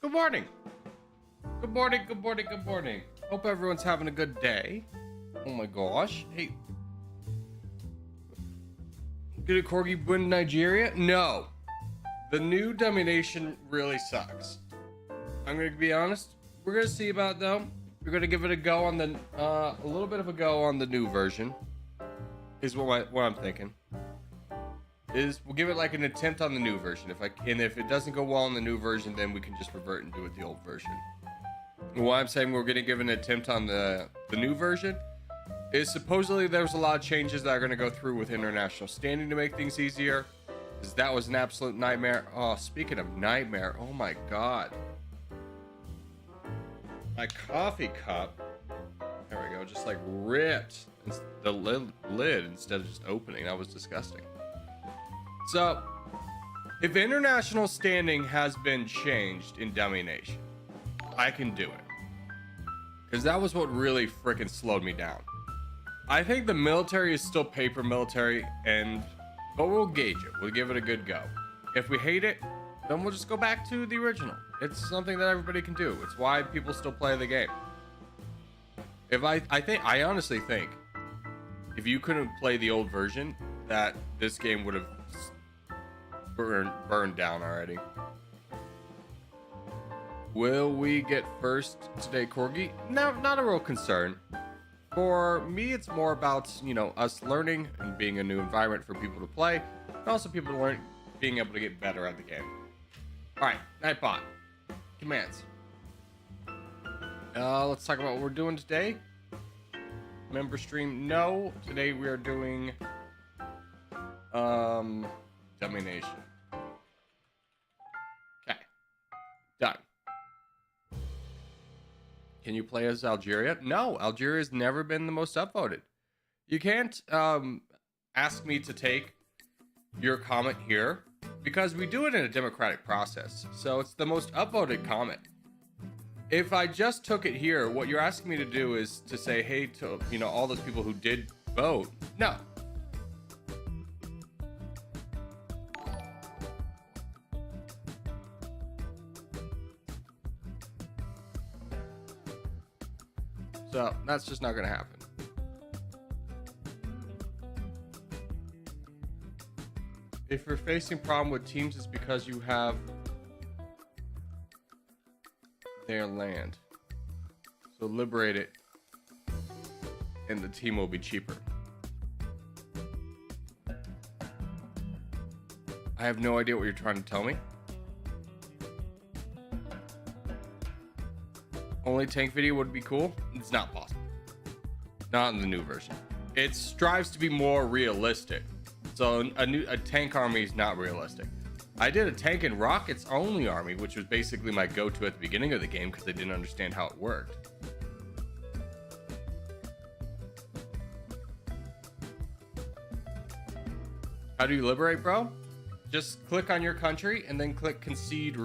Good morning. Good morning, good morning, good morning. Hope everyone's having a good day. Oh my gosh. Hey. Did a Corgi win Nigeria? No. The new domination really sucks. I'm gonna be honest. We're gonna see about it though. We're gonna give it a go on the a little bit of a go on the new version. Is what I'm thinking. Is we'll give it like an attempt on the new version. If it doesn't go well on the new version, then we can just revert and do it the old version. And why I'm saying we're gonna give an attempt on the new version is supposedly there's a lot of changes that are gonna go through with international standing to make things easier. Because that was an absolute nightmare. Oh, speaking of nightmare, oh my god. My coffee cup, there we go, just like ripped the lid instead of just opening. That was disgusting. So, if international standing has been changed in Dummynation, I can do it. Because that was what really freaking slowed me down. I think the military is still paper military, but we'll gauge it. We'll give it a good go. If we hate it, then we'll just go back to the original. It's something that everybody can do. It's why people still play the game. I honestly think if you couldn't play the old version, that this game would have burned down already. Will we get first today, Corgi? No, not a real concern. For me, it's more about, us learning and being a new environment for people to play, and also people to learn, being able to get better at the game. All right, Nightbot commands. Let's talk about what we're doing today. Member stream, no. Today we are doing domination. Okay, done. Can you play as Algeria? No, Algeria's never been the most upvoted. You can't ask me to take your comment here because we do it in a democratic process. So it's the most upvoted comment. If I just took it here, what you're asking me to do is to say, hey, to all those people who did vote. No. So that's just not going to happen. If you're facing problem with teams, it's because you have their land. So liberate it and the team will be cheaper. I have no idea what you're trying to tell me. Only tank video would be cool. It's not possible. Not in the new version. It strives to be more realistic. So a tank army is not realistic. I did a tank and rockets only army, which was basically my go-to at the beginning of the game because I didn't understand how it worked. How do you liberate, bro? Just click on your country and then click concede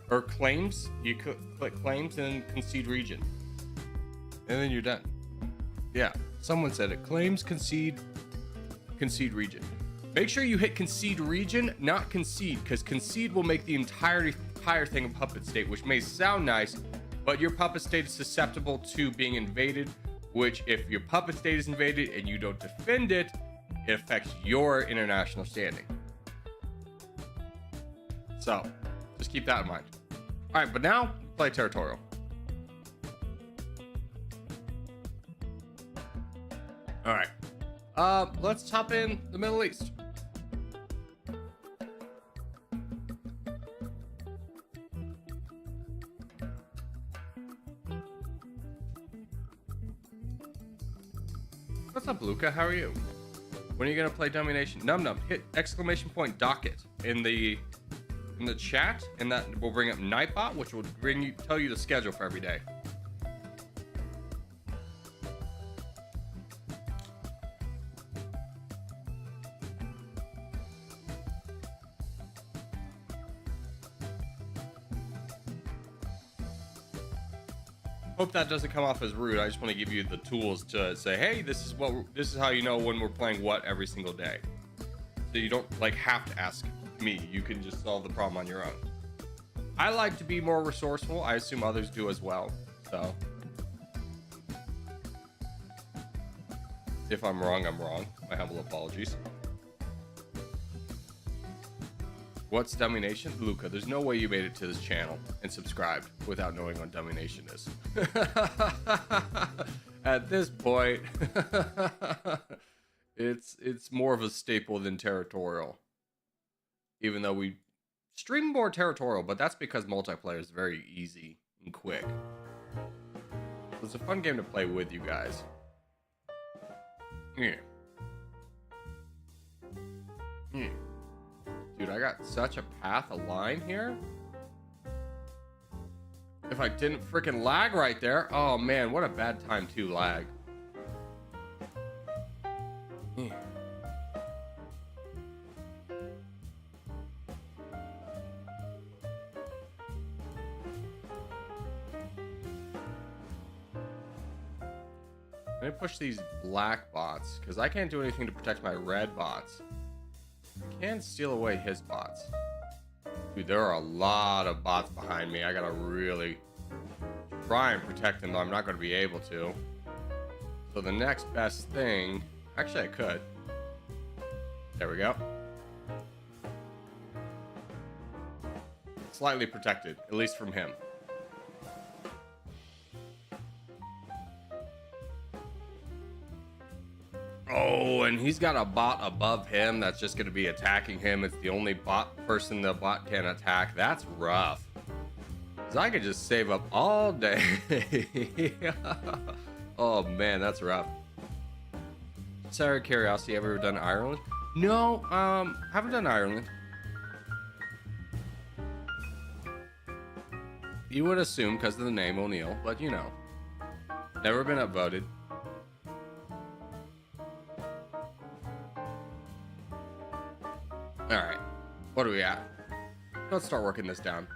or claims. You click claims and then concede region. And then you're done. Yeah, someone said it. Claims, concede region. Make sure you hit concede region, not concede, because concede will make the entire thing a puppet state, which may sound nice, but your puppet state is susceptible to being invaded, which if your puppet state is invaded and you don't defend it, it affects your international standing. So, just keep that in mind. All right, but now, play Territorial. All right. Let's hop in the Middle East. What's up, Luca? How are you? When are you gonna play Dummynation? Num hit ! Docket in the chat, and that will bring up Nightbot, which will tell you the schedule for every day. Hope that doesn't come off as rude. I just want to give you the tools to say, hey, this is how you know when we're playing what every single day. So you don't have to ask me. You can just solve the problem on your own. I like to be more resourceful. I assume others do as well. So if I'm wrong, I'm wrong. My humble apologies. What's Dummynation? Luca, there's no way you made it to this channel and subscribed without knowing what Dummynation is. At this point, it's more of a staple than Territorial. Even though we stream more Territorial, but that's because multiplayer is very easy and quick. It's a fun game to play with you guys. Yeah. Yeah. Dude, I got such a path of line here. If I didn't freaking lag right there. Oh man, what a bad time to lag. Yeah. Let me push these black bots, because I can't do anything to protect my red bots. I can steal away his bots. Dude, there are a lot of bots behind me. I gotta really try and protect them, though I'm not going to be able to. So the next best thing... Actually, I could. There we go. Slightly protected, at least from him. Oh, and he's got a bot above him that's just going to be attacking him. It's the only person the bot can attack. That's rough. Because I could just save up all day. Oh, man, that's rough. Sorry, curiosity, ever done Ireland? No, haven't done Ireland. You would assume because of the name O'Neill, but you know. Never been upvoted. Alright, what are we at? Let's start working this down.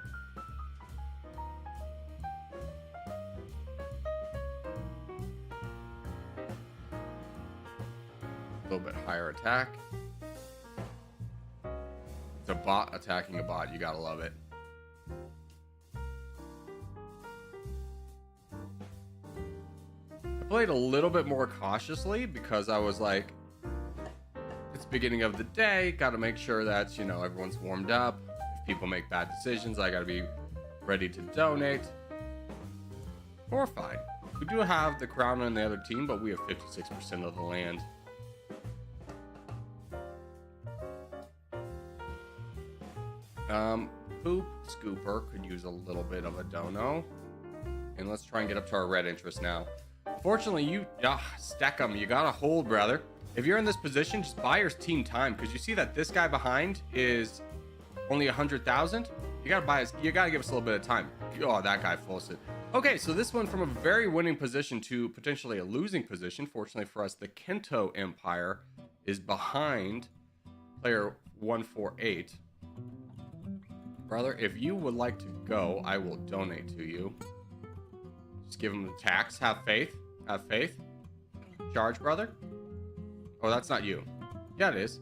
A little bit higher attack. It's a bot attacking a bot, you gotta love it. I played a little bit more cautiously because I was like, it's beginning of the day, gotta make sure that, you know, everyone's warmed up. If people make bad decisions, I gotta be ready to donate. We're fine. We do have the crown on the other team, but we have 56% of the land. Poop Scooper could use a little bit of a dono. And let's try and get up to our red interest now. Fortunately, you stack them. You gotta hold, brother. If you're in this position, just buy your team time, because you see that this guy behind is only 100,000. You gotta buy us. You gotta give us a little bit of time. Oh, that guy forced it. Okay, so this went from a very winning position to potentially a losing position. Fortunately for us, the Kento Empire is behind player 148. Brother, if you would like to go, I will donate to you. Just give him the tax. Have faith. Have faith. Charge, brother. Oh, that's not you. Yeah, it is.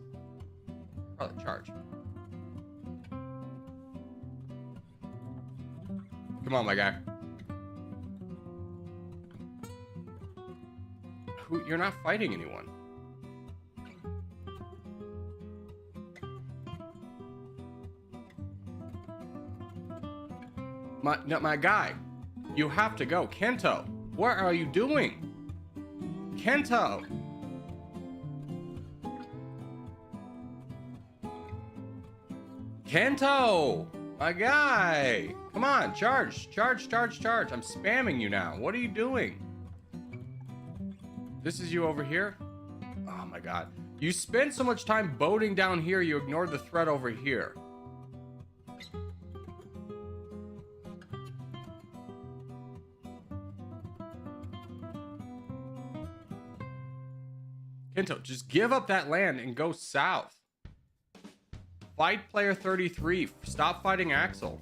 Brother, charge. Come on, my guy. You're not fighting anyone. My guy, you have to go. Kento, what are you doing? Kento. Kento, my guy. Come on, charge, charge, charge, charge. I'm spamming you now. What are you doing? This is you over here. Oh my God. You spend so much time boating down here, you ignored the threat over here. Kento, just give up that land and go south. Fight player 33. Stop fighting Axel.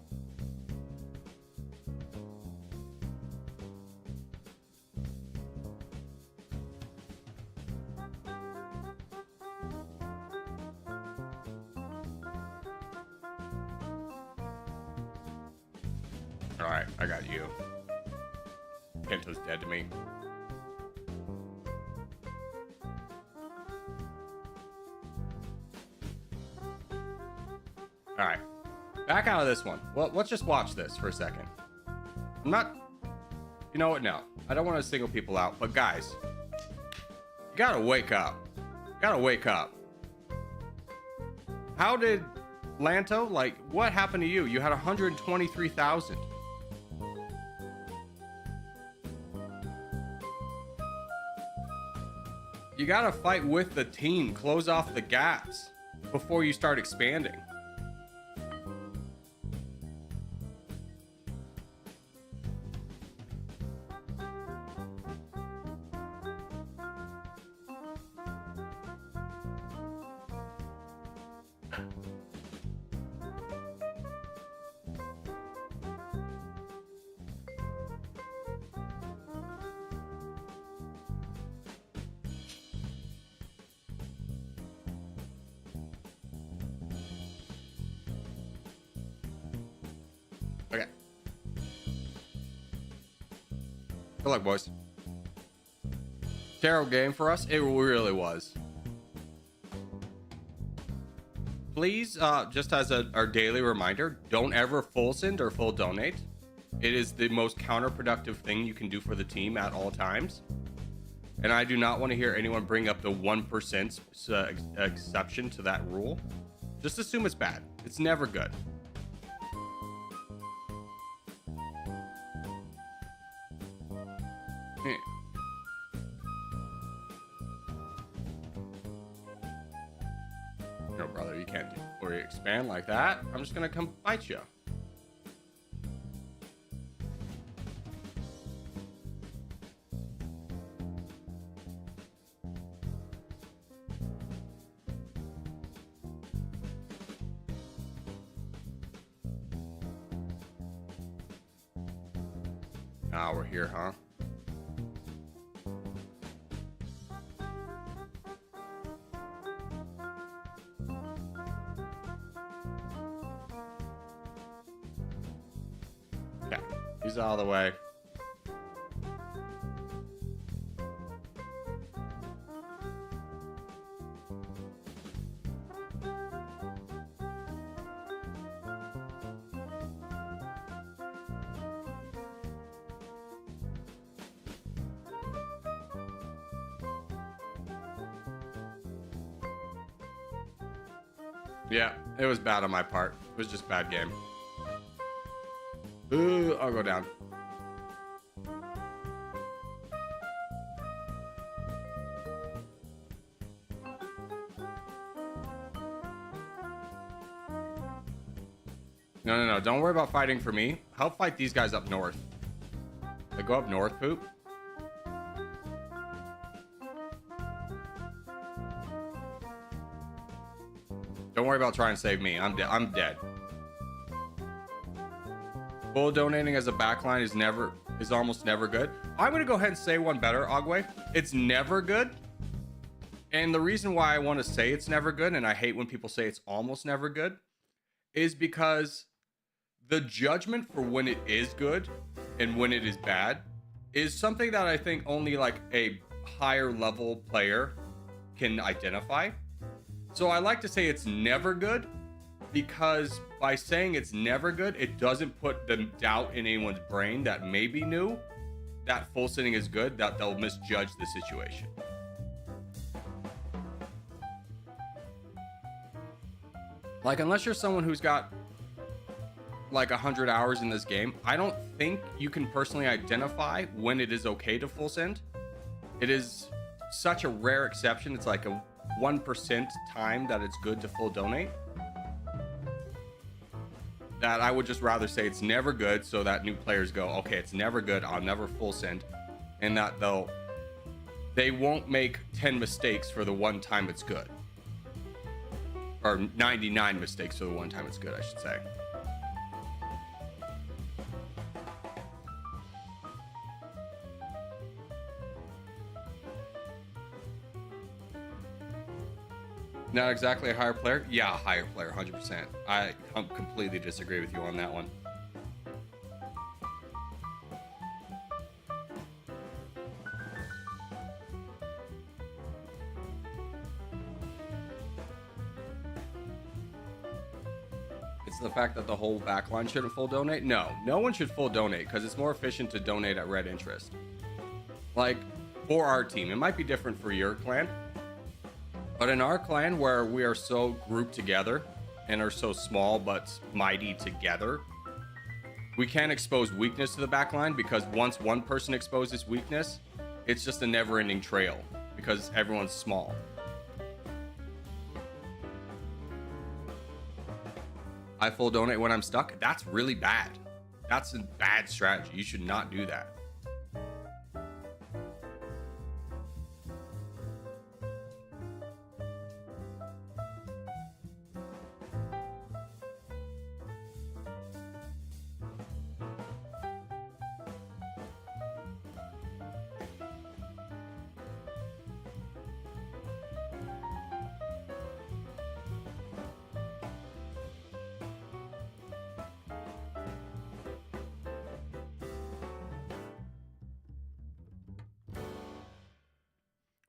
All right, I got you. Kento's dead to me. All right, back out of this one. Well, let's just watch this for a second. I'm not, you know what? No, I don't want to single people out, but guys, you gotta wake up. You gotta wake up. How did Lanto, like, what happened to you? You had 123,000. You gotta fight with the team, close off the gaps before you start expanding. Okay. Good luck, boys. Terrible game for us. It really was. Please, just as our daily reminder, don't ever full send or full donate. It is the most counterproductive thing you can do for the team at all times. And I do not want to hear anyone bring up the 1% exception to that rule. Just assume it's bad. It's never good. No, brother, you can't do or expand like that. I'm just gonna come fight you. Ah, we're here, huh? Okay, he's out of the way. Yeah, it was bad on my part. It was just a bad game. Ooh, I'll go down. No. Don't worry about fighting for me. Help fight these guys up north. They go up north, poop. Don't worry about trying to save me. I'm dead. Full donating as a backline is almost never good. I'm gonna go ahead and say one better, Ogway. It's never good. And the reason why I want to say it's never good, and I hate when people say it's almost never good, is because the judgment for when it is good and when it is bad is something that I think only like a higher level player can identify. So I like to say it's never good, because by saying it's never good, it doesn't put the doubt in anyone's brain that maybe knew that full sending is good, that they'll misjudge the situation. Like, unless you're someone who's got like 100 hours in this game, I don't think you can personally identify when it is okay to full send. It is such a rare exception. It's like a 1% time that it's good to full donate, that I would just rather say it's never good, so that new players go, okay, it's never good, I'll never full send, and that they won't make 10 mistakes for the one time it's good, or 99 mistakes for the one time it's good, I should say. Not exactly a higher player? Yeah, a higher player, 100%. I completely disagree with you on that one. It's the fact that the whole backline shouldn't full donate. No one should full donate because it's more efficient to donate at red interest. Like for our team, it might be different for your clan, but in our clan where we are so grouped together and are so small but mighty together, we can't expose weakness to the backline, because once one person exposes weakness, it's just a never-ending trail because everyone's small. I full donate when I'm stuck. That's really bad. That's a bad strategy. You should not do that.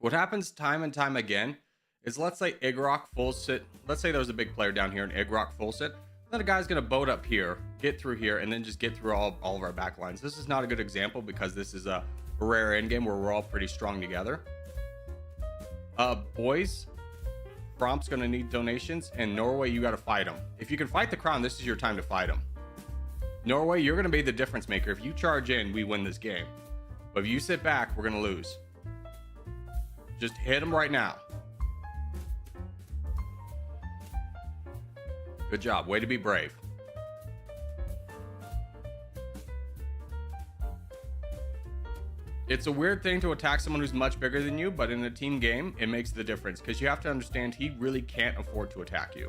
What happens time and time again is, let's say Igrok full sit. Let's say there's a big player down here and Igrok full sit. Then a guy's going to boat up here, get through here, and then just get through all of our backlines. This is not a good example because this is a rare endgame where we're all pretty strong together. Boys, Fromp's going to need donations, and Norway, you got to fight him. If you can fight the crown, this is your time to fight him. Norway, you're going to be the difference maker. If you charge in, we win this game. But if you sit back, we're going to lose. Just hit him right now. Good job. Way to be brave. It's a weird thing to attack someone who's much bigger than you, but in a team game, it makes the difference because you have to understand he really can't afford to attack you.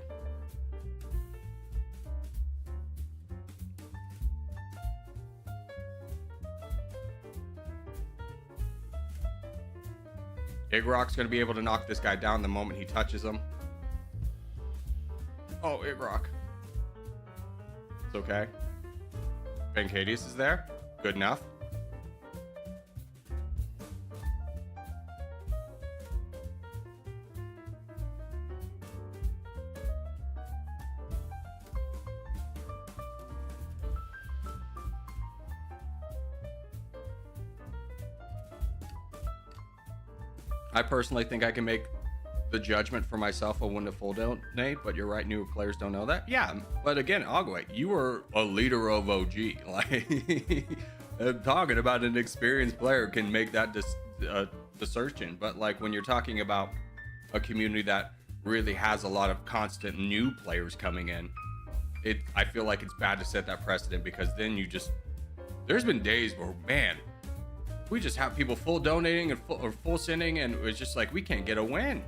Igrok's going to be able to knock this guy down the moment he touches him. Oh, Igrok. It's okay. Bancadius is there. Good enough. I personally think I can make the judgment for myself on when to full donate, but you're right, new players don't know that. Yeah, but again, Ogway, you were a leader of OG. Like, I'm talking about an experienced player can make that assertion, but like when you're talking about a community that really has a lot of constant new players coming in, I feel like it's bad to set that precedent, because then there's been days where, man, we just have people full donating and full sending, and it's just like we can't get a win.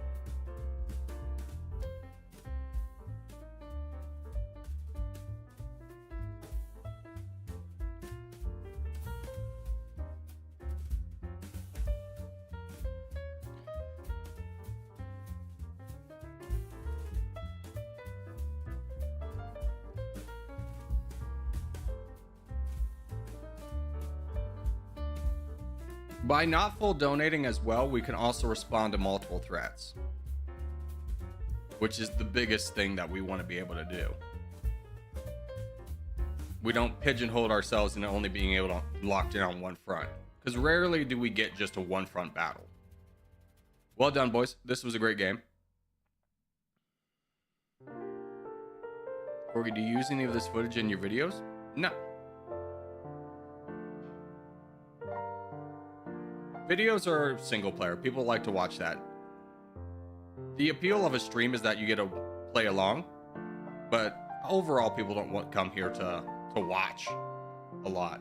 By not full donating as well, we can also respond to multiple threats, which is the biggest thing that we want to be able to do. We don't pigeonhole ourselves into only being able to lock in on one front, because rarely do we get just a one front battle. Well done, boys. This was a great game. Corgi, do you use any of this footage in your videos? No. Videos are single player. People like to watch that. The appeal of a stream is that you get to play along, but overall people don't come here to watch a lot.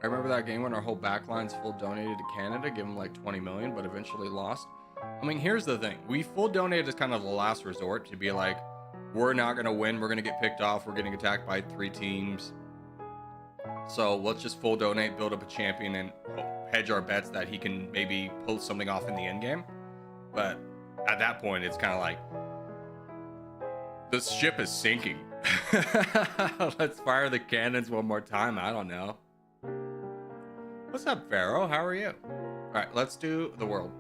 I remember that game when our whole backlines full donated to Canada, give them like 20 million, but eventually lost. I mean, here's the thing. We full donated as kind of the last resort to be like, we're not going to win. We're going to get picked off. We're getting attacked by 3 teams. So let's just full donate, build up a champion, and hedge our bets that he can maybe pull something off in the end game. But at that point, it's kind of like the ship is sinking. Let's fire the cannons one more time. I don't know. What's up, Pharaoh? How are you? All right, let's do the world.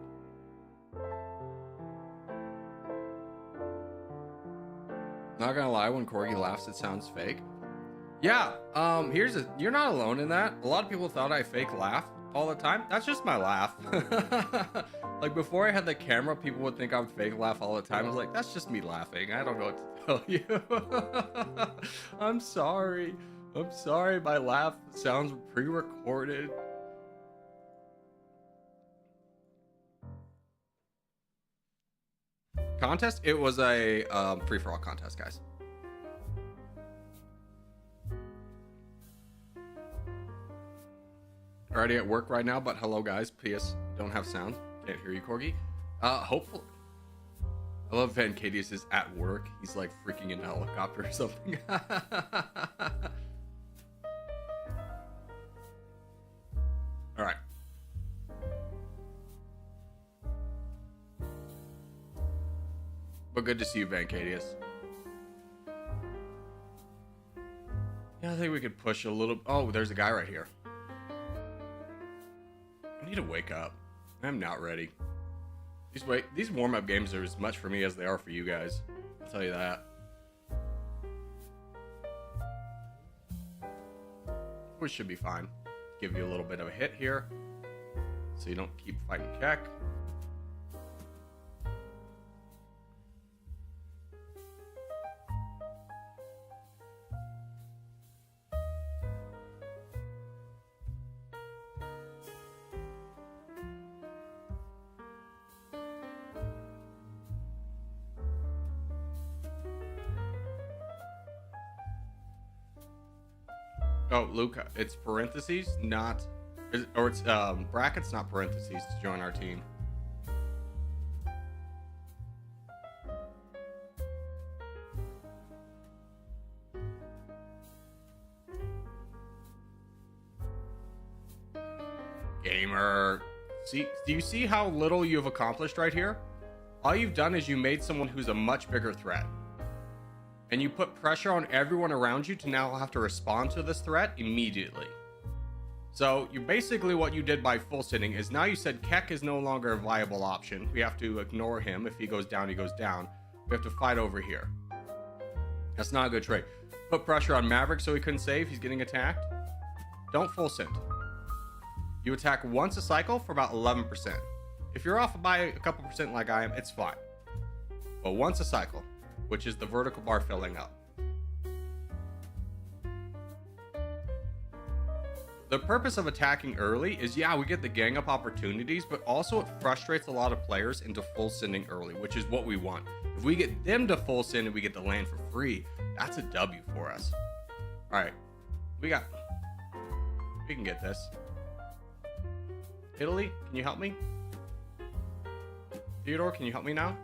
Not gonna lie, when Corgi laughs, it sounds fake. Yeah, you're not alone in that. A lot of people thought I fake laugh all the time. That's just my laugh. Like before I had the camera, people would think I would fake laugh all the time. I was like, that's just me laughing. I don't know what to tell you. I'm sorry. I'm sorry. My laugh sounds pre-recorded. Contest? It was a free-for-all contest, guys. Already at work right now, but hello guys. PS, don't have sound. Can't hear you, Corgi. Hopefully. I love Van Cadius is at work. He's like freaking in a helicopter or something. Alright. But good to see you, Van Cadius. Yeah, I think we could push a little. Oh, there's a guy right here. I need to wake up. I'm not ready. These warm-up games are as much for me as they are for you guys. I'll tell you that. We should be fine. Give you a little bit of a hit here, so you don't keep fighting Keck. Oh, Luca, it's parentheses, not, or it's brackets, not parentheses to join our team. Gamer. See, do you see how little you've accomplished right here? All you've done is you made someone who's a much bigger threat. And you put pressure on everyone around you to now have to respond to this threat immediately. So you basically, what you did by full sitting is now you said Keck is no longer a viable option. We have to ignore him. If he goes down, he goes down. We have to fight over here. That's not a good trade. Put pressure on Maverick so he couldn't save. He's getting attacked. Don't full send. You attack once a cycle for about 11%. If you're off by a couple percent like I am, it's fine. But once a cycle, which is the vertical bar filling up. The purpose of attacking early is, yeah, we get the gang up opportunities, but also it frustrates a lot of players into full sending early, which is what we want. If we get them to full send and we get the land for free, that's a W for us. All right, we can get this. Italy, can you help me? Theodore, can you help me now?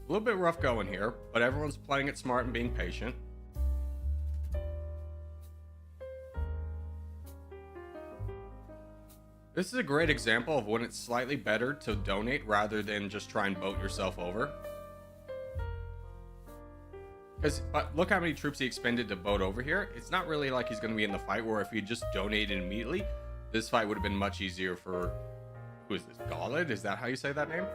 A little bit rough going here, but everyone's playing it smart and being patient. This is a great example of when it's slightly better to donate rather than just try and boat yourself over. Because look how many troops he expended to boat over here. It's not really like he's going to be in the fight, where if he just donated immediately, this fight would have been much easier for... Who is this? Galid? Is that how you say that name?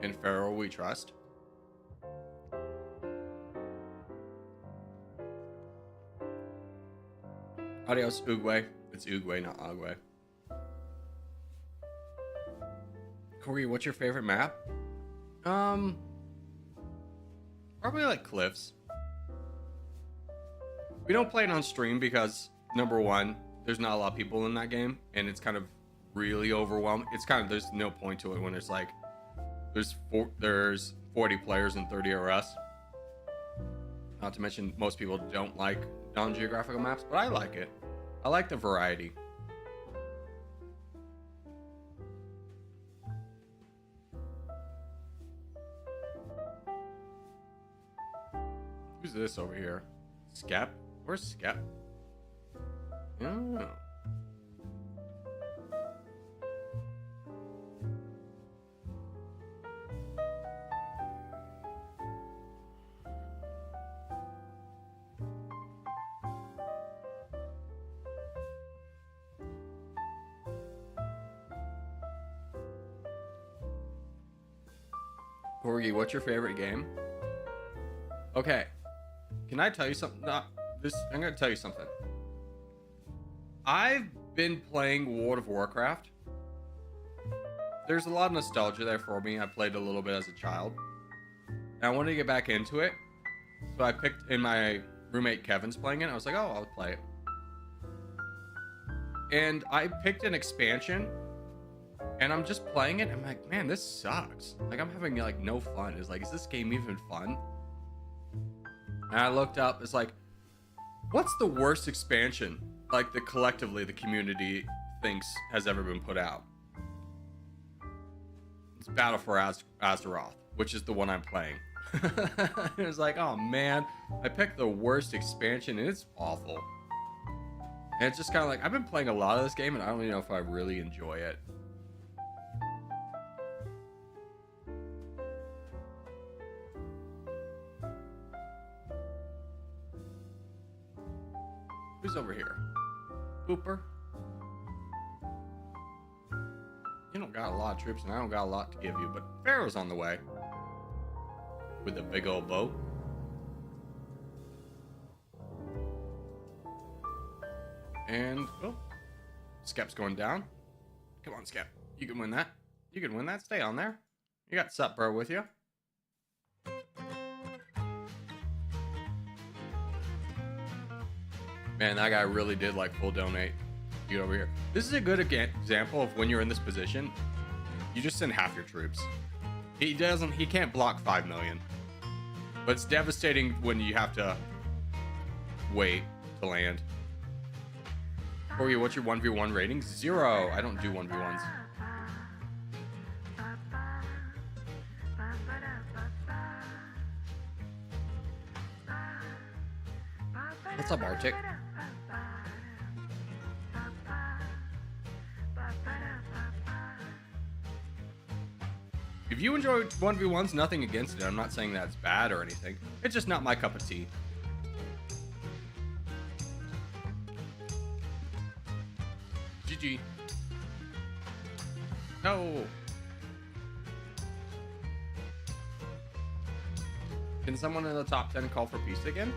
In Pharaoh we trust. Adios, Uguay. It's Uguay, not Agwe. Corgi, what's your favorite map? Probably like Cliffs. We don't play it on stream because, number one, there's not a lot of people in that game, and it's kind of really overwhelming. It's kind of, there's no point to it when it's like, there's 40 players and 30 RS. Not to mention, most people don't like non-geographical maps, but I like it. I like the variety. Who's this over here? Skep? Where's Skep? Oh. Corgi, what's your favorite game? Okay. Can I tell you something? I'm gonna tell you something. I've been playing World of Warcraft. There's a lot of nostalgia there for me. I played a little bit as a child. And I wanted to get back into it. So I picked, in my roommate Kevin's playing it. I was like, oh, I'll play it. And I picked an expansion. And I'm just playing it. I'm like, man, this sucks. Like, I'm having like no fun. It's like, is this game even fun? And I looked up, it's like, what's the worst expansion, like, collectively the community thinks has ever been put out? It's Battle for Azeroth, which is the one I'm playing. It was like, oh man, I picked the worst expansion and it's awful. And it's just kind of like, I've been playing a lot of this game and I don't even know if I really enjoy it. Who's over here? Hooper? You don't got a lot of troops and I don't got a lot to give you, but Pharaoh's on the way. With a big old boat. And, oh, Skep's going down. Come on, Skep. You can win that. You can win that. Stay on there. You got Supbro with you. Man, that guy really did like full donate. Get over here. This is a good example of when you're in this position, you just send half your troops. He can't block 5 million. But it's devastating when you have to wait to land. Corgi, what's your 1v1 rating? 0. I don't do 1v1s. What's up, Arctic? If you enjoy 1v1s, nothing against it. I'm not saying that's bad or anything. It's just not my cup of tea. GG. No. Can someone in the top 10 call for peace again?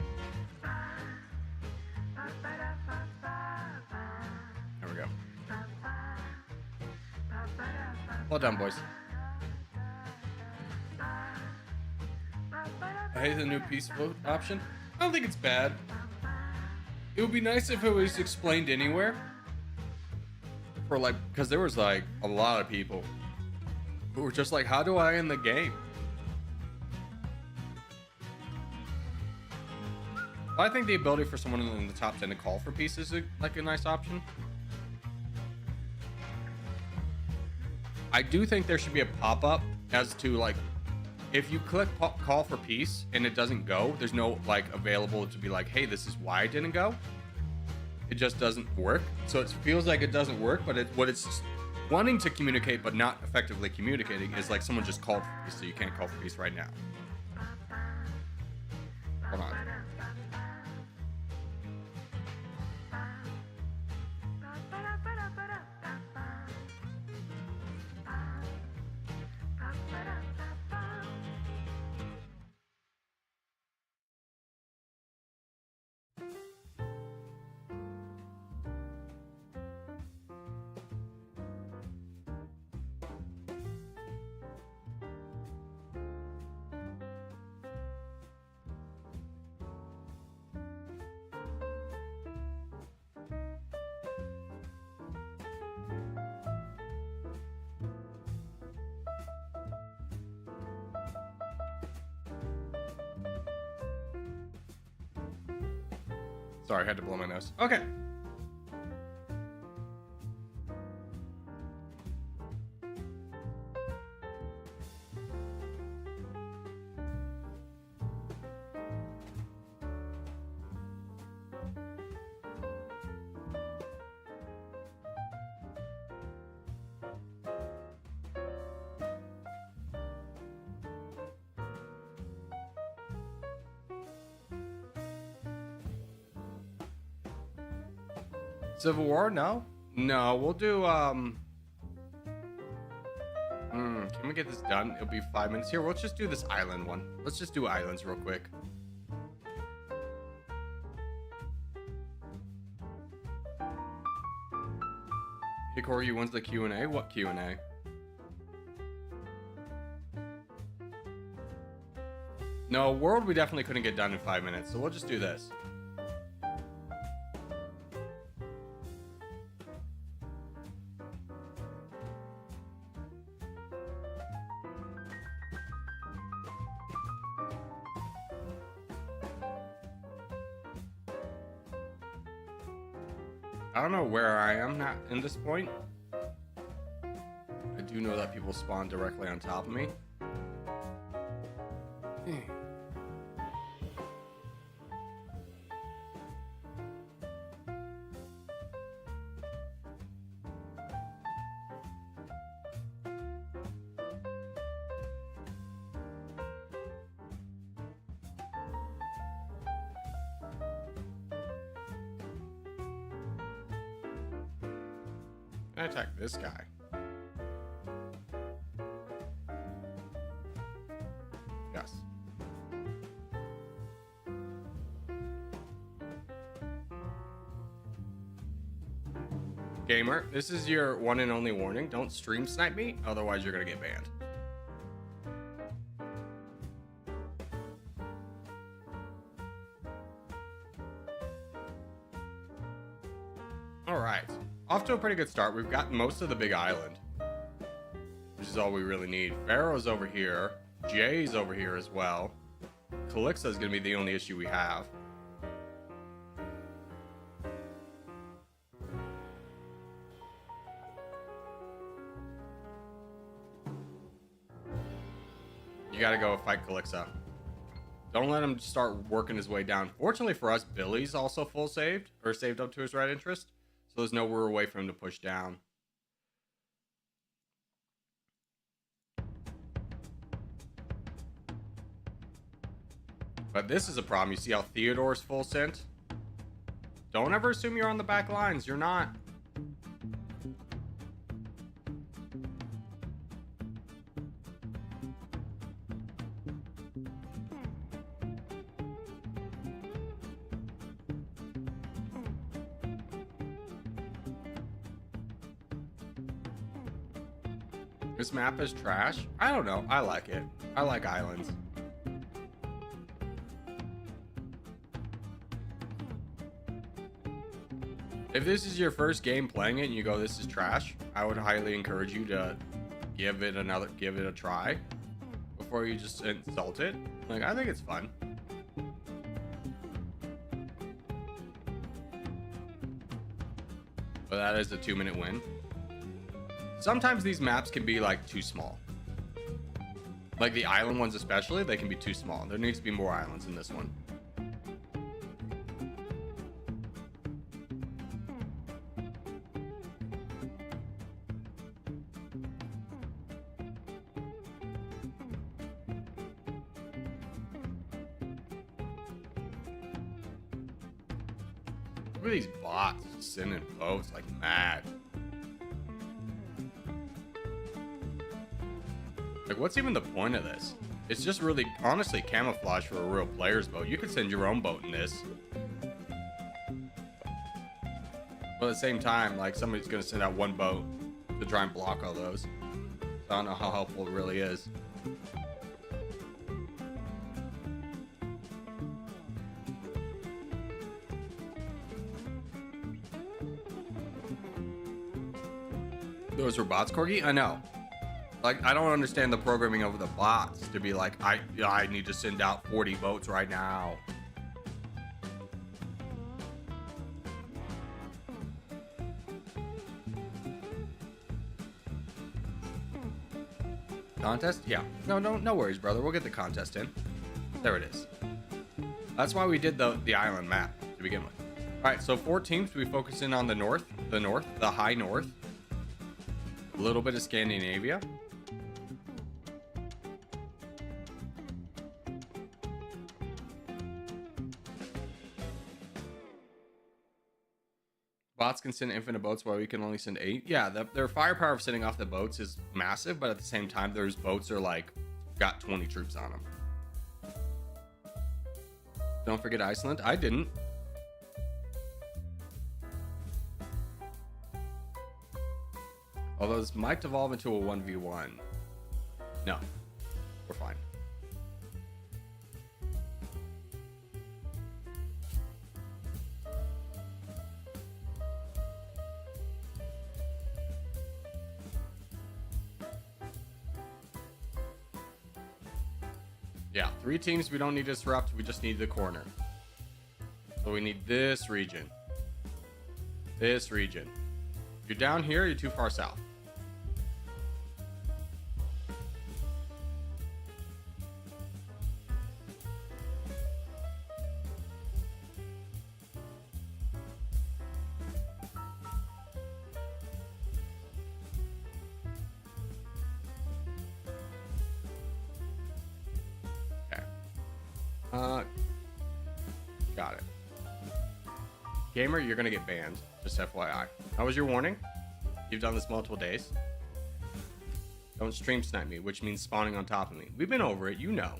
There we go. Well done, boys. I hate the new peace vote option. I don't think it's bad. It would be nice if it was explained anywhere. For like, because there was like a lot of people who were just like, how do I end the game? I think the ability for someone in the top 10 to call for peace is like a nice option. I do think there should be a pop-up as to like, if you click call for peace and it doesn't go, there's no like available to be like, hey, this is why it didn't go. It just doesn't work. So it feels like it doesn't work, but what it's wanting to communicate but not effectively communicating is like someone just called for peace, so you can't call for peace right now. Hold on. Sorry, I had to blow my nose. Okay. Civil War? No? No, we'll do, can we get this done? It'll be 5 minutes. Here, let's just do this island one. Let's just do islands real quick. Hey, Corgi, when's the Q&A? What Q&A? No, world we definitely couldn't get done in 5 minutes, so we'll just do this. I don't know where I am not in this point. I do know that people spawn directly on top of me. I attack this guy. Yes. Gamer, this is your one and only warning. Don't stream snipe me, otherwise you're gonna get banned. Alright. Off to a pretty good start. We've got most of the big island, which is all we really need. Pharaoh's over here. Jay's over here as well. Calixa is going to be the only issue we have. You got to go fight Calixa. Don't let him start working his way down. Fortunately for us, Billy's also full saved, or saved up to his right interest. So there's nowhere away for him to push down. But this is a problem. You see how Theodore's full sent? Don't ever assume you're on the back lines. You're not. This map is trash? I don't know. I like it. I like islands. If this is your first game playing it and you go, this is trash, I would highly encourage you to give it a try before you just insult it. Like, I think it's fun. But that is a 2-minute win. Sometimes these maps can be like too small. Like the island ones especially, they can be too small. There needs to be more islands in this one. Look at these bots sending boats like mad. Like, what's even the point of this? It's just really, honestly, camouflage for a real player's boat. You could send your own boat in this. But at the same time, like, somebody's gonna send out one boat to try and block all those. So I don't know how helpful it really is. Those were bots, Corgi? I know. Like, I don't understand the programming of the bots to be like, I need to send out 40 boats right now. Contest? Yeah. No worries, brother. We'll get the contest in. There it is. That's why we did the island map to begin with. All right, so 4 teams. We focus in on the north, the high north. A little bit of Scandinavia. Bots can send infinite boats while we can only send 8. Yeah, their firepower of sending off the boats is massive, but at the same time, those boats are like got 20 troops on them. Don't forget Iceland. I didn't. Although this might evolve into a 1v1. No, we're fine. Yeah, 3 teams we don't need to disrupt. We just need the corner. So we need this region. This region. You're down here, you're too far south. Got it. Gamer, you're gonna get banned. Just FYI. How was your warning? You've done this multiple days. Don't stream snipe me, which means spawning on top of me. We've been over it, you know.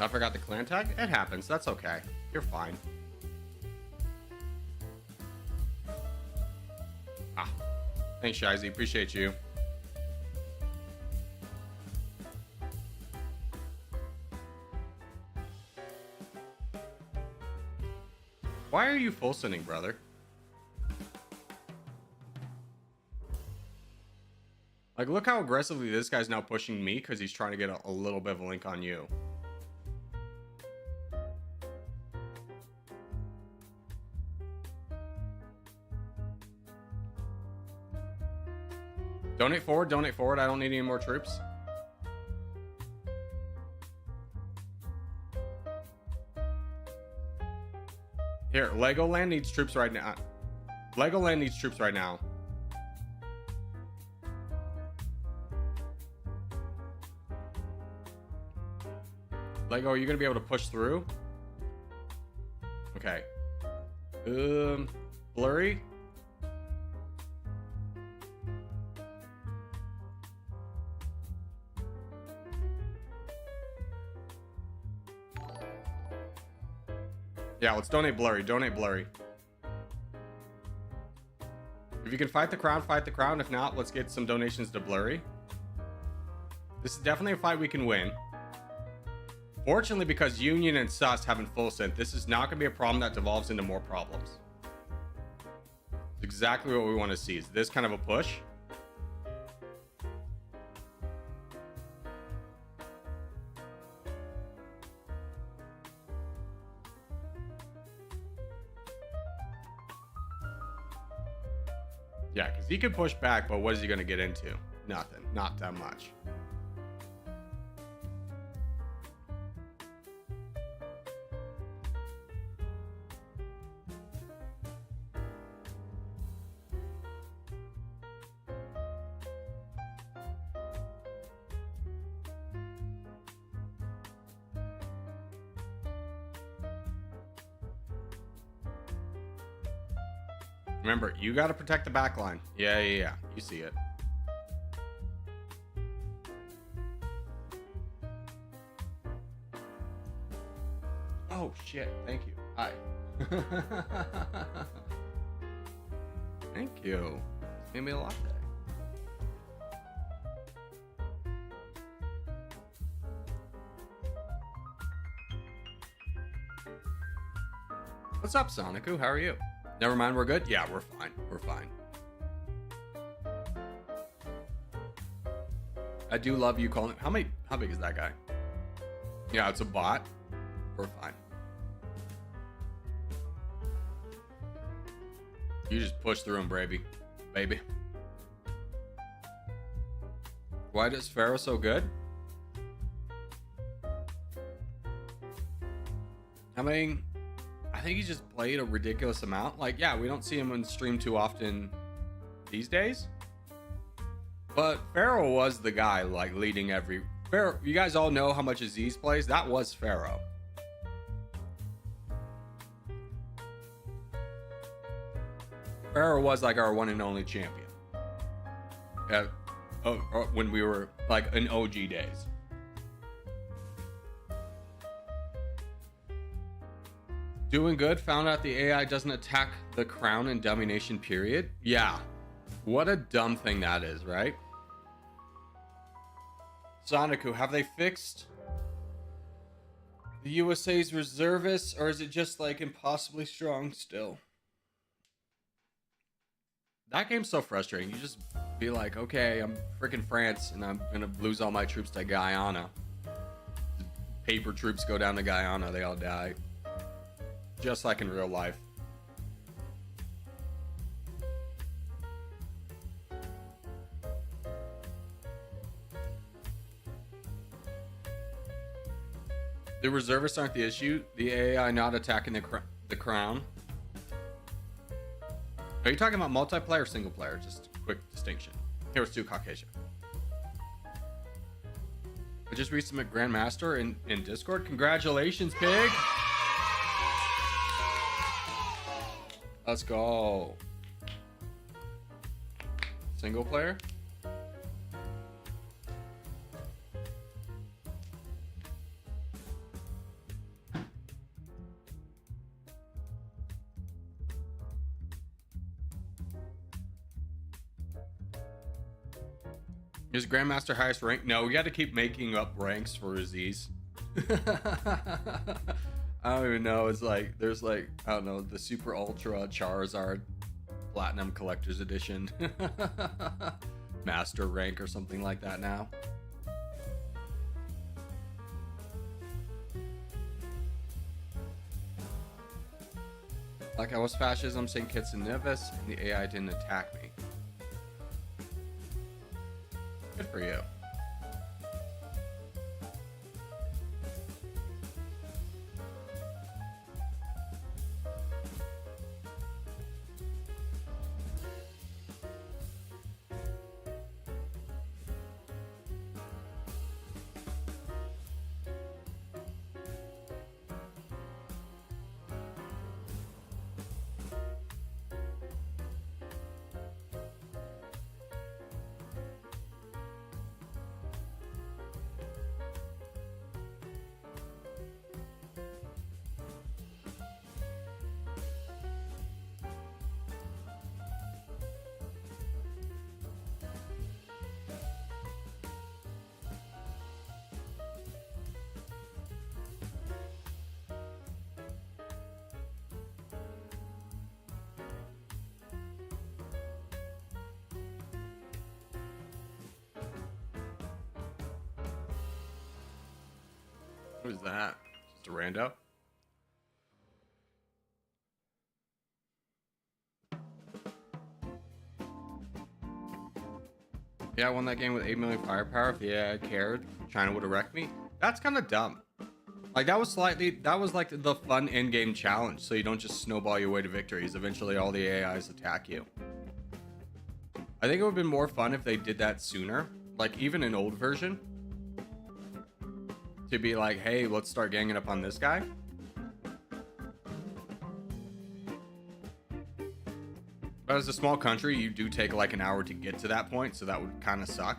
I forgot the clan tag. It happens. That's okay. You're fine. Ah. Thanks, Shizy. Appreciate you. Why are you full sending, brother? Like, look how aggressively this guy's now pushing me because he's trying to get a little bit of a link on you. Donate forward, donate forward. I don't need any more troops. Here, Legoland needs troops right now. Legoland needs troops right now. Lego, are you gonna be able to push through? Okay. Blurry. Yeah, let's donate Blurry. Donate Blurry. If you can fight the crown, fight the crown. If not, let's get some donations to Blurry. This is definitely a fight we can win. Fortunately, because Union and Sus haven't full sent, this is not going to be a problem that devolves into more problems. It's exactly what we want to see. Is this kind of a push? Yeah, because he could push back, but what is he going to get into? Nothing. Not that much. Remember, you got to protect the back line. Yeah. You see it. Oh, shit. Thank you. Hi. Thank you. It's made me a latte. What's up, Sonicu? How are you? Never mind, we're good? Yeah, we're fine. We're fine. I do love you calling. How big is that guy? Yeah, it's a bot. We're fine. You just push through him, baby. Why does Pharaoh so good? I mean, I think he just played a ridiculous amount. Like, yeah, we don't see him on stream too often these days. But Pharaoh was the guy, like, leading every... Pharaoh, you guys all know how much Aziz plays? That was Pharaoh. Pharaoh was, like, our one and only champion. When we were, like, in OG days. Doing good. Found out the AI doesn't attack the crown in Dummynation, period. Yeah. What a dumb thing that is, right? Sonicu, have they fixed the USA's reservists, or is it just like impossibly strong still? That game's so frustrating. You just be like, okay, I'm freaking France and I'm gonna lose all my troops to Guyana. Paper troops go down to Guyana, they all die. Just like in real life. The reservists aren't the issue. The AI not attacking the crown. Are you talking about multiplayer or single player? Just a quick distinction. Here's to Caucasia. I just reached him at Grandmaster in Discord. Congratulations, pig! Let's go. Single player? Is Grandmaster highest rank? No, we got to keep making up ranks for Aziz. I don't even know. It's like, there's like, I don't know, the Super Ultra Charizard Platinum Collector's Edition. Master rank or something like that now. Like I was fascism, St. Kitts and Nevis, and the AI didn't attack me. Good for you. What is that? Just a rando? Yeah, I won that game with 8 million firepower. If the AI cared, China would have wrecked me. That's kind of dumb. Like, that was like the fun in-game challenge, so you don't just snowball your way to victories. Eventually, all the AIs attack you. I think it would have been more fun if they did that sooner. Like, even an old version. To be like, hey, let's start ganging up on this guy. But as a small country, you do take like an hour to get to that point, so that would kind of suck.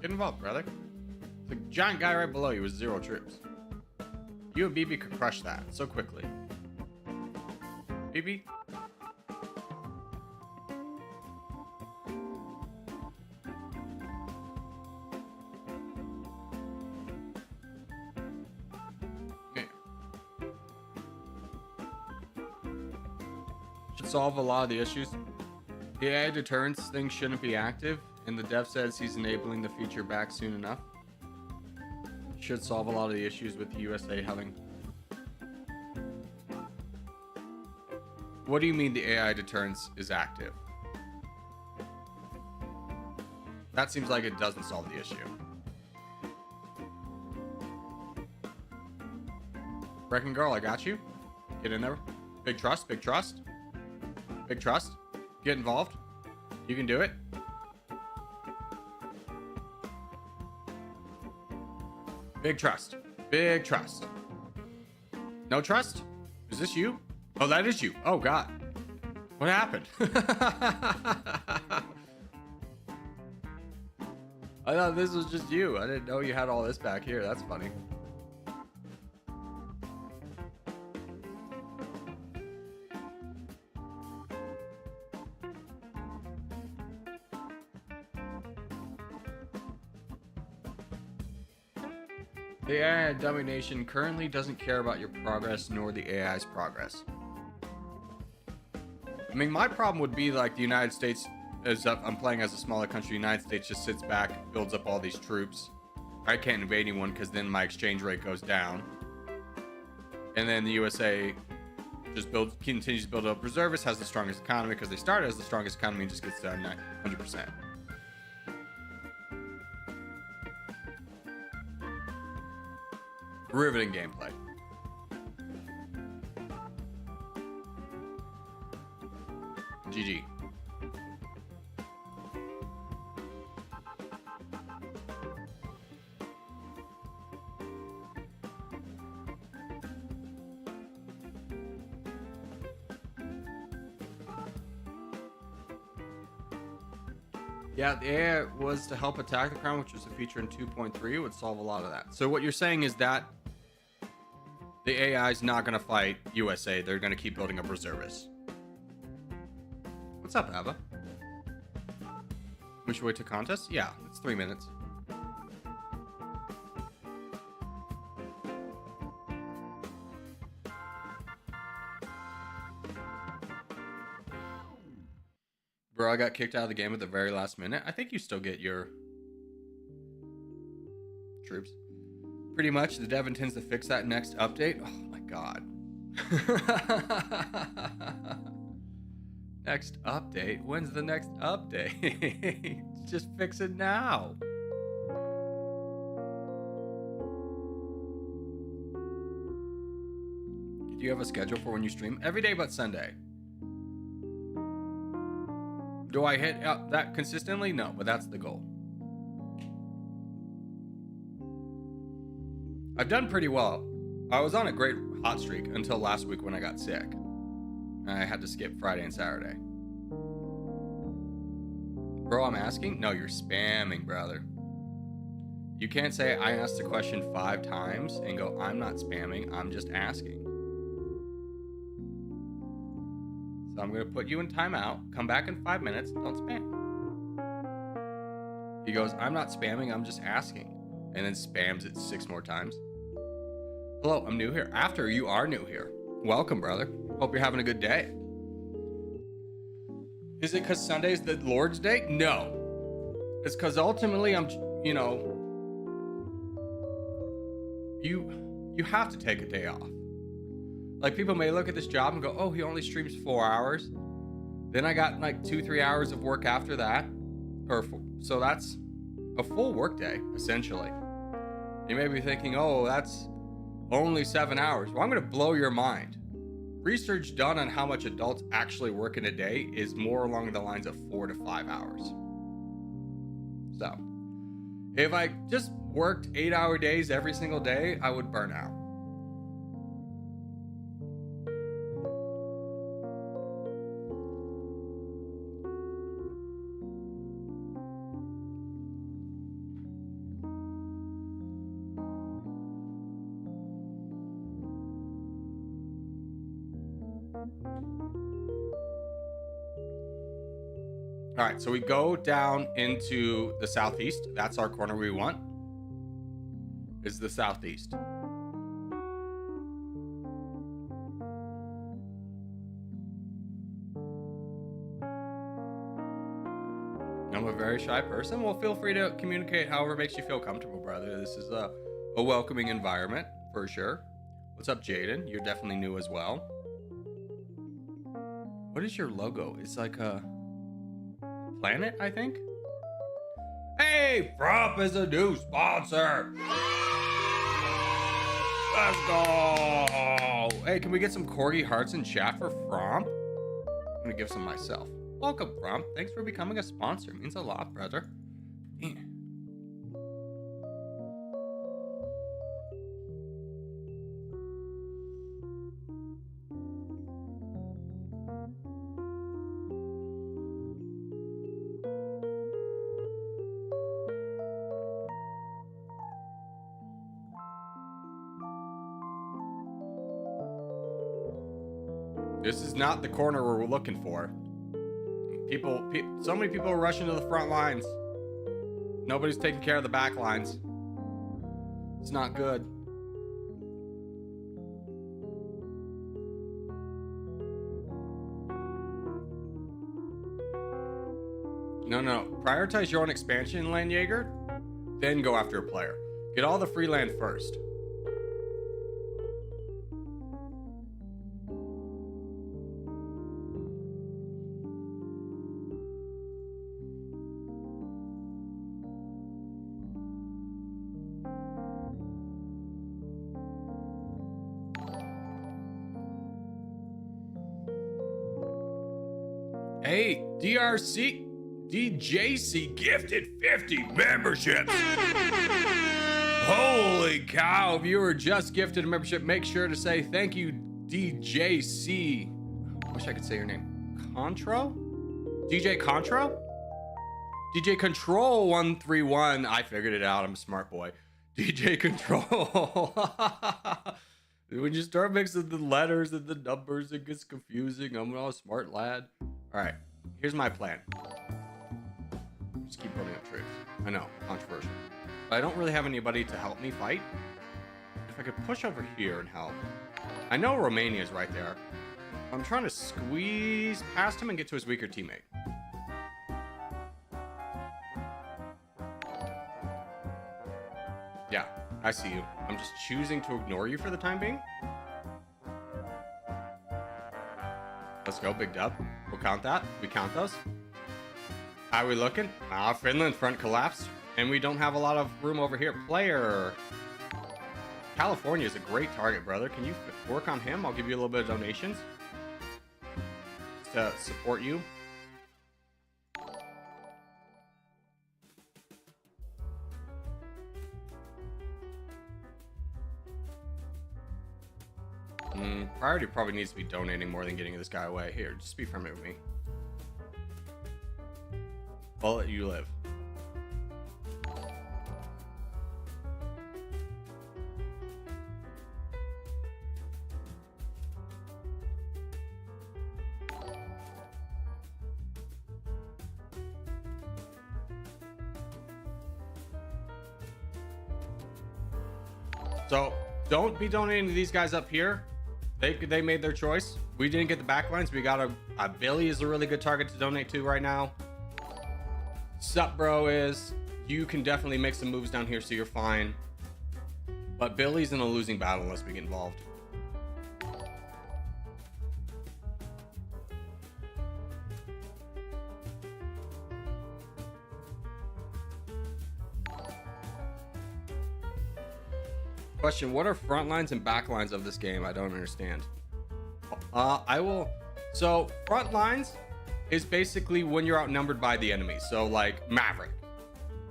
Get involved, brother. The giant guy right below you with 0 troops. You and BB could crush that so quickly. BB? Yeah. Should solve a lot of the issues. The AI deterrence thing shouldn't be active, and the dev says he's enabling the feature back soon enough. Should solve a lot of the issues with the USA having. What do you mean the AI deterrence is active? That seems like it doesn't solve the issue. Wrecking Girl, I got you. Get in there. Big trust, big trust. Big trust. Get involved. You can do it. Big trust. Big trust. No trust? Is this you? Oh, that is you. Oh, God. What happened? I thought this was just you. I didn't know you had all this back here. That's funny. The AI Dummynation currently doesn't care about your progress nor the AI's progress. I mean, my problem would be like the United States, as I'm playing as a smaller country, the United States just sits back, builds up all these troops. I can't invade anyone because then my exchange rate goes down. And then the USA just continues to build up reservists, has the strongest economy because they started as the strongest economy and just gets to 100%. Riveting gameplay. GG. Yeah, the AI was to help attack the crown, which was a feature in 2.3. It would solve a lot of that. So what you're saying is that the AI is not going to fight USA. They're going to keep building up reservists. What's up, Ava? We should wait to contest? Yeah, it's 3 minutes. Bro, I got kicked out of the game at the very last minute. I think you still get your troops. Pretty much, the dev intends to fix that next update. Oh my god. Next update? When's the next update? Just fix it now. Do you have a schedule for when you stream? Every day but Sunday. Do I hit that consistently? No, but that's the goal. I've done pretty well. I was on a great hot streak until last week when I got sick. I had to skip Friday and Saturday. Bro, I'm asking? No, you're spamming, brother. You can't say I asked a question 5 times and go, I'm not spamming, I'm just asking. So I'm going to put you in timeout. Come back in 5 minutes. Don't spam. He goes, I'm not spamming, I'm just asking. And then spams it 6 more times. Hello, I'm new here. After you are new here. Welcome, brother. Hope you're having a good day. Is it because Sunday's the Lord's Day? No. It's because ultimately I'm, you know, you have to take a day off. Like, people may look at this job and go, oh, he only streams 4 hours. Then I got like 2-3 hours of work after that. So that's a full work day, essentially. You may be thinking, oh, that's Only 7 hours. Well, I'm going to blow your mind. Research done on how much adults actually work in a day is more along the lines of 4 to 5 hours. So, if I just worked 8-hour days every single day, I would burn out. All right, so we go down into the southeast. That's our corner we want. Is the southeast. I'm a very shy person. Well, feel free to communicate however makes you feel comfortable, brother. This is a welcoming environment for sure. What's up, Jaden? You're definitely new as well. What is your logo? It's like a planet, I think. Hey, Frump is a new sponsor. Let's go. Hey, can we get some Corgi hearts in chat for Frump? I'm gonna give some myself. Welcome, Frump. Thanks for becoming a sponsor. It means a lot, brother. Yeah. This is not the corner we're looking for. So many people are rushing to the front lines. Nobody's taking care of the back lines. It's not good. No. Prioritize your own expansion, Land Jaeger, then go after a player. Get all the free land first. Hey, DJC gifted 50 memberships. Holy cow, if you were just gifted a membership, make sure to say thank you, DJC. I wish I could say your name. Contro? DJ Contro? DJ Control 131. I figured it out. I'm a smart boy. DJ Control. When you start mixing the letters and the numbers, it gets confusing. I'm not a smart lad. All right, here's my plan. Just keep building up troops. I know, controversial. But I don't really have anybody to help me fight. If I could push over here and help. I know Romania's right there. I'm trying to squeeze past him and get to his weaker teammate. Yeah, I see you. I'm just choosing to ignore you for the time being. Let's go, big dub. We'll count that. We count those. How are we looking? Finland front collapsed. And we don't have a lot of room over here. Player. California is a great target, brother. Can you work on him? I'll give you a little bit of donations to support you. Priority probably needs to be donating more than getting this guy away. Here, just be friendly with me. I'll let you live. So don't be donating to these guys up here. They made their choice. We didn't get the backlines. We got a Billy is a really good target to donate to right now. Sup, bro, is you can definitely make some moves down here, so you're fine. But Billy's in a losing battle unless we get involved. Question, what are front lines and back lines of this game? I don't understand. So front lines is basically when you're outnumbered by the enemy. So like Maverick,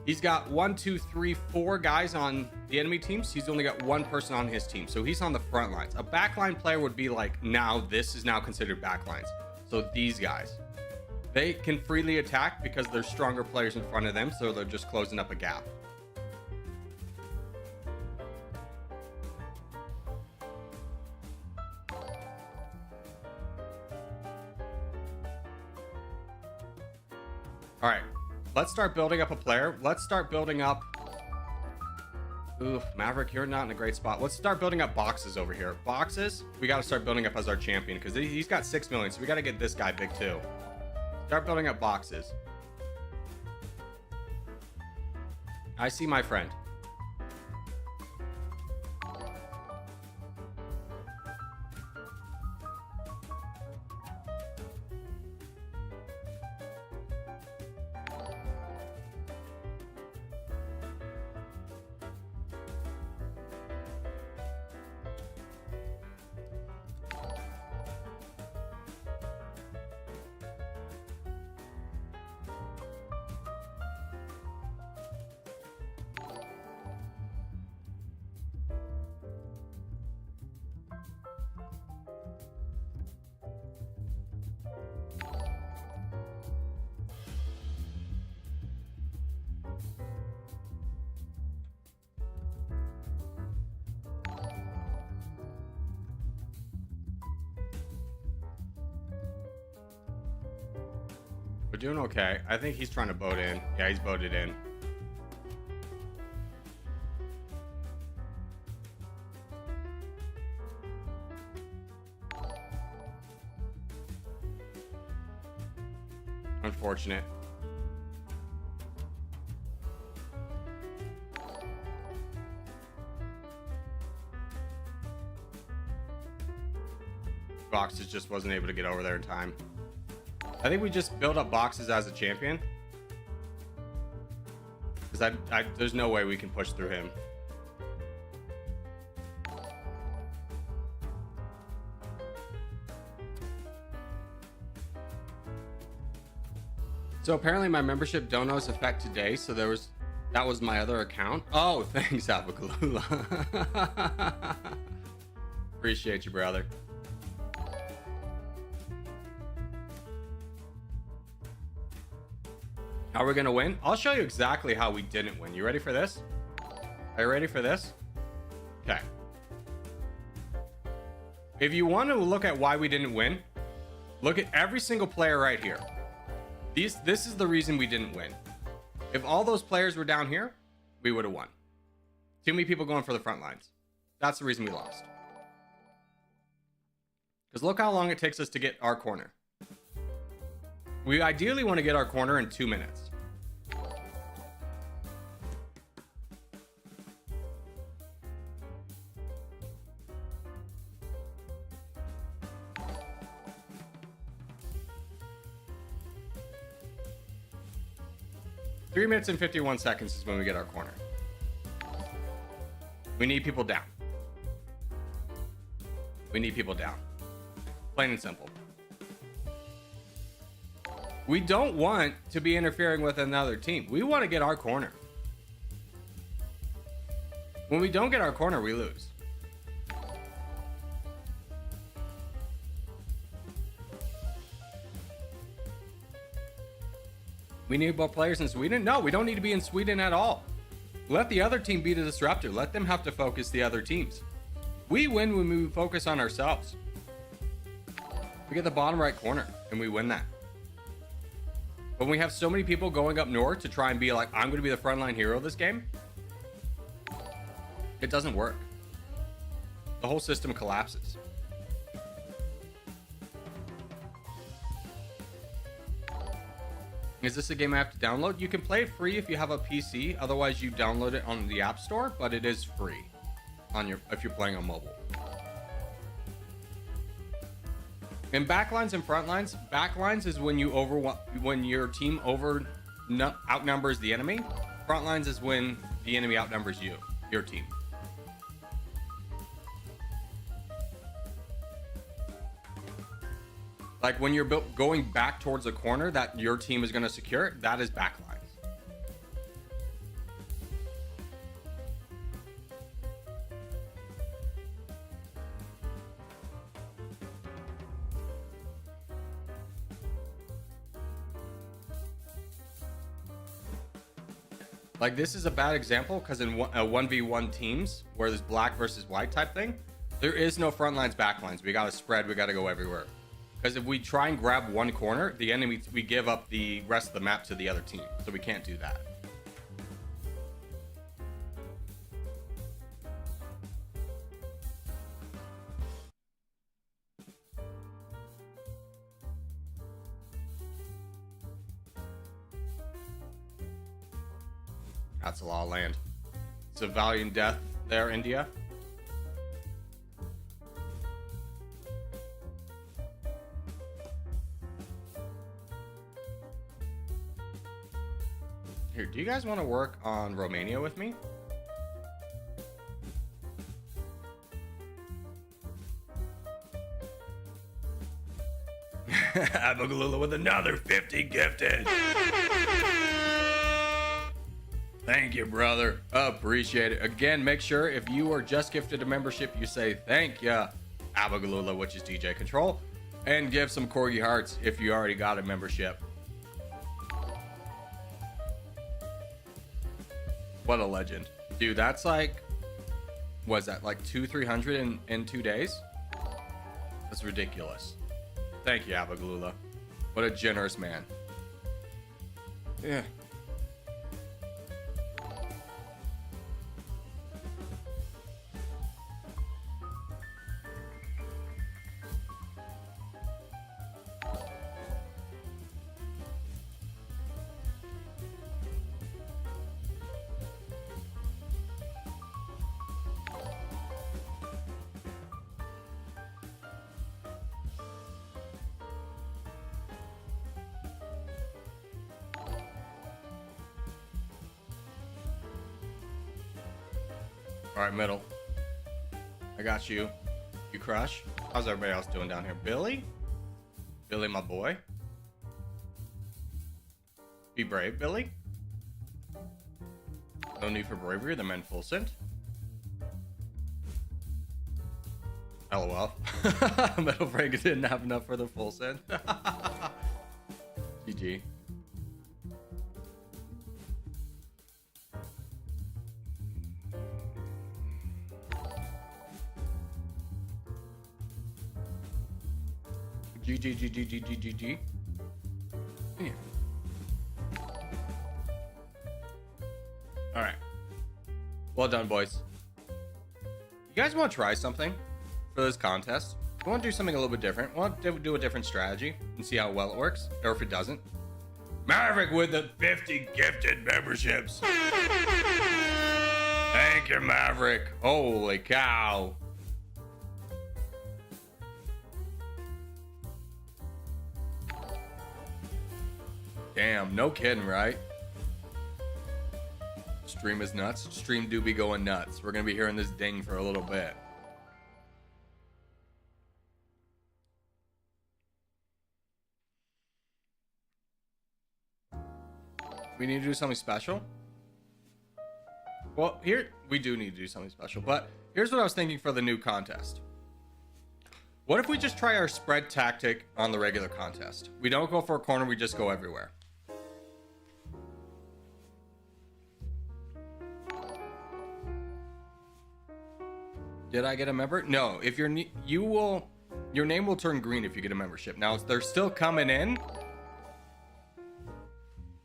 he's got 1, 2, 3, 4 guys on the enemy teams. He's only got one person on his team, so he's on the front lines. A backline player would be like, now this is now considered backlines. So these guys, they can freely attack because there's stronger players in front of them, so they're just closing up a gap. All right, let's start building up a player. Let's start building up. Ooh, Maverick, you're not in a great spot. Let's start building up boxes over here. Boxes, we got to start building up as our champion because he's got 6 million. So we got to get this guy big too. Start building up boxes. I see my friend. We're doing okay. I think he's trying to boat in. Yeah, he's boated in. Unfortunate. Boxes just wasn't able to get over there in time. I think we just build up boxes as a champion. Because there's no way we can push through him. So apparently my membership donos affect today. So that was my other account. Oh, thanks, Abakalula. Appreciate you, brother. How are we gonna win? I'll show you exactly how we didn't win. You ready for this? Are you ready for this? Okay. If you want to look at why we didn't win, look at every single player right here. This is the reason we didn't win. If all those players were down here, we would have won. Too many people going for the front lines. That's the reason we lost. Because look how long it takes us to get our corner. We ideally want to get our corner in 2 minutes. Three minutes and 51 seconds is when we get our corner. We need people down. We need people down. Plain and simple. We don't want to be interfering with another team. We want to get our corner. When we don't get our corner, we lose. We need more players in Sweden? No, we don't need to be in Sweden at all. Let the other team be the disruptor. Let them have to focus the other teams. We win when we focus on ourselves. We get the bottom right corner and we win that. When we have so many people going up north to try and be like, I'm going to be the frontline hero of this game, it doesn't work. The whole system collapses. Is this a game I have to download? You can play it free if you have a PC. Otherwise, you download it on the App Store, but it is free on if you're playing on mobile. In backlines and frontlines, backlines is when when your team outnumbers the enemy. Frontlines is when the enemy outnumbers your team. Like when you're going back towards a corner that your team is going to secure, that is backlines. Like this is a bad example because in 1v1 teams where there's black versus white type thing, there is no front lines, back lines. We got to spread. We got to go everywhere. Because if we try and grab one corner, the enemy, we give up the rest of the map to the other team. So we can't do that. That's a lot of land. It's a valiant death there, India. Here, do you guys want to work on Romania with me? Abagalula with another 50 gifted. Thank you, brother. Appreciate it. Again, make sure if you are just gifted a membership, you say thank ya, Abagalula, which is DJ Control, and give some Corgi hearts if you already got a membership. What a legend. Dude, that's like, what is that, like 200-300 in 2 days? That's ridiculous. Thank you, Abagalula. What a generous man. Yeah. All right, middle. I got you. You crush. How's everybody else doing down here? Billy? Billy, my boy. Be brave, Billy. No need for bravery. The men full sent. LOL. Metal Frank didn't have enough for the full send. GG. GG. Yeah. All right. Well done, boys. You guys want to try something for this contest? We want to do something a little bit different. We want to do a different strategy and see how well it works, or if it doesn't. Maverick with the 50 gifted memberships. Thank you, Maverick. Holy cow. Damn, no kidding, right? Stream is nuts. Stream do be going nuts. We're gonna be hearing this ding for a little bit. We need to do something special. Well, here we do need to do something special, but here's what I was thinking for the new contest. What if we just try our spread tactic on the regular contest? We don't go for a corner, we just go everywhere. Did I get a member? No. If your name will turn green if you get a membership. Now they're still coming in,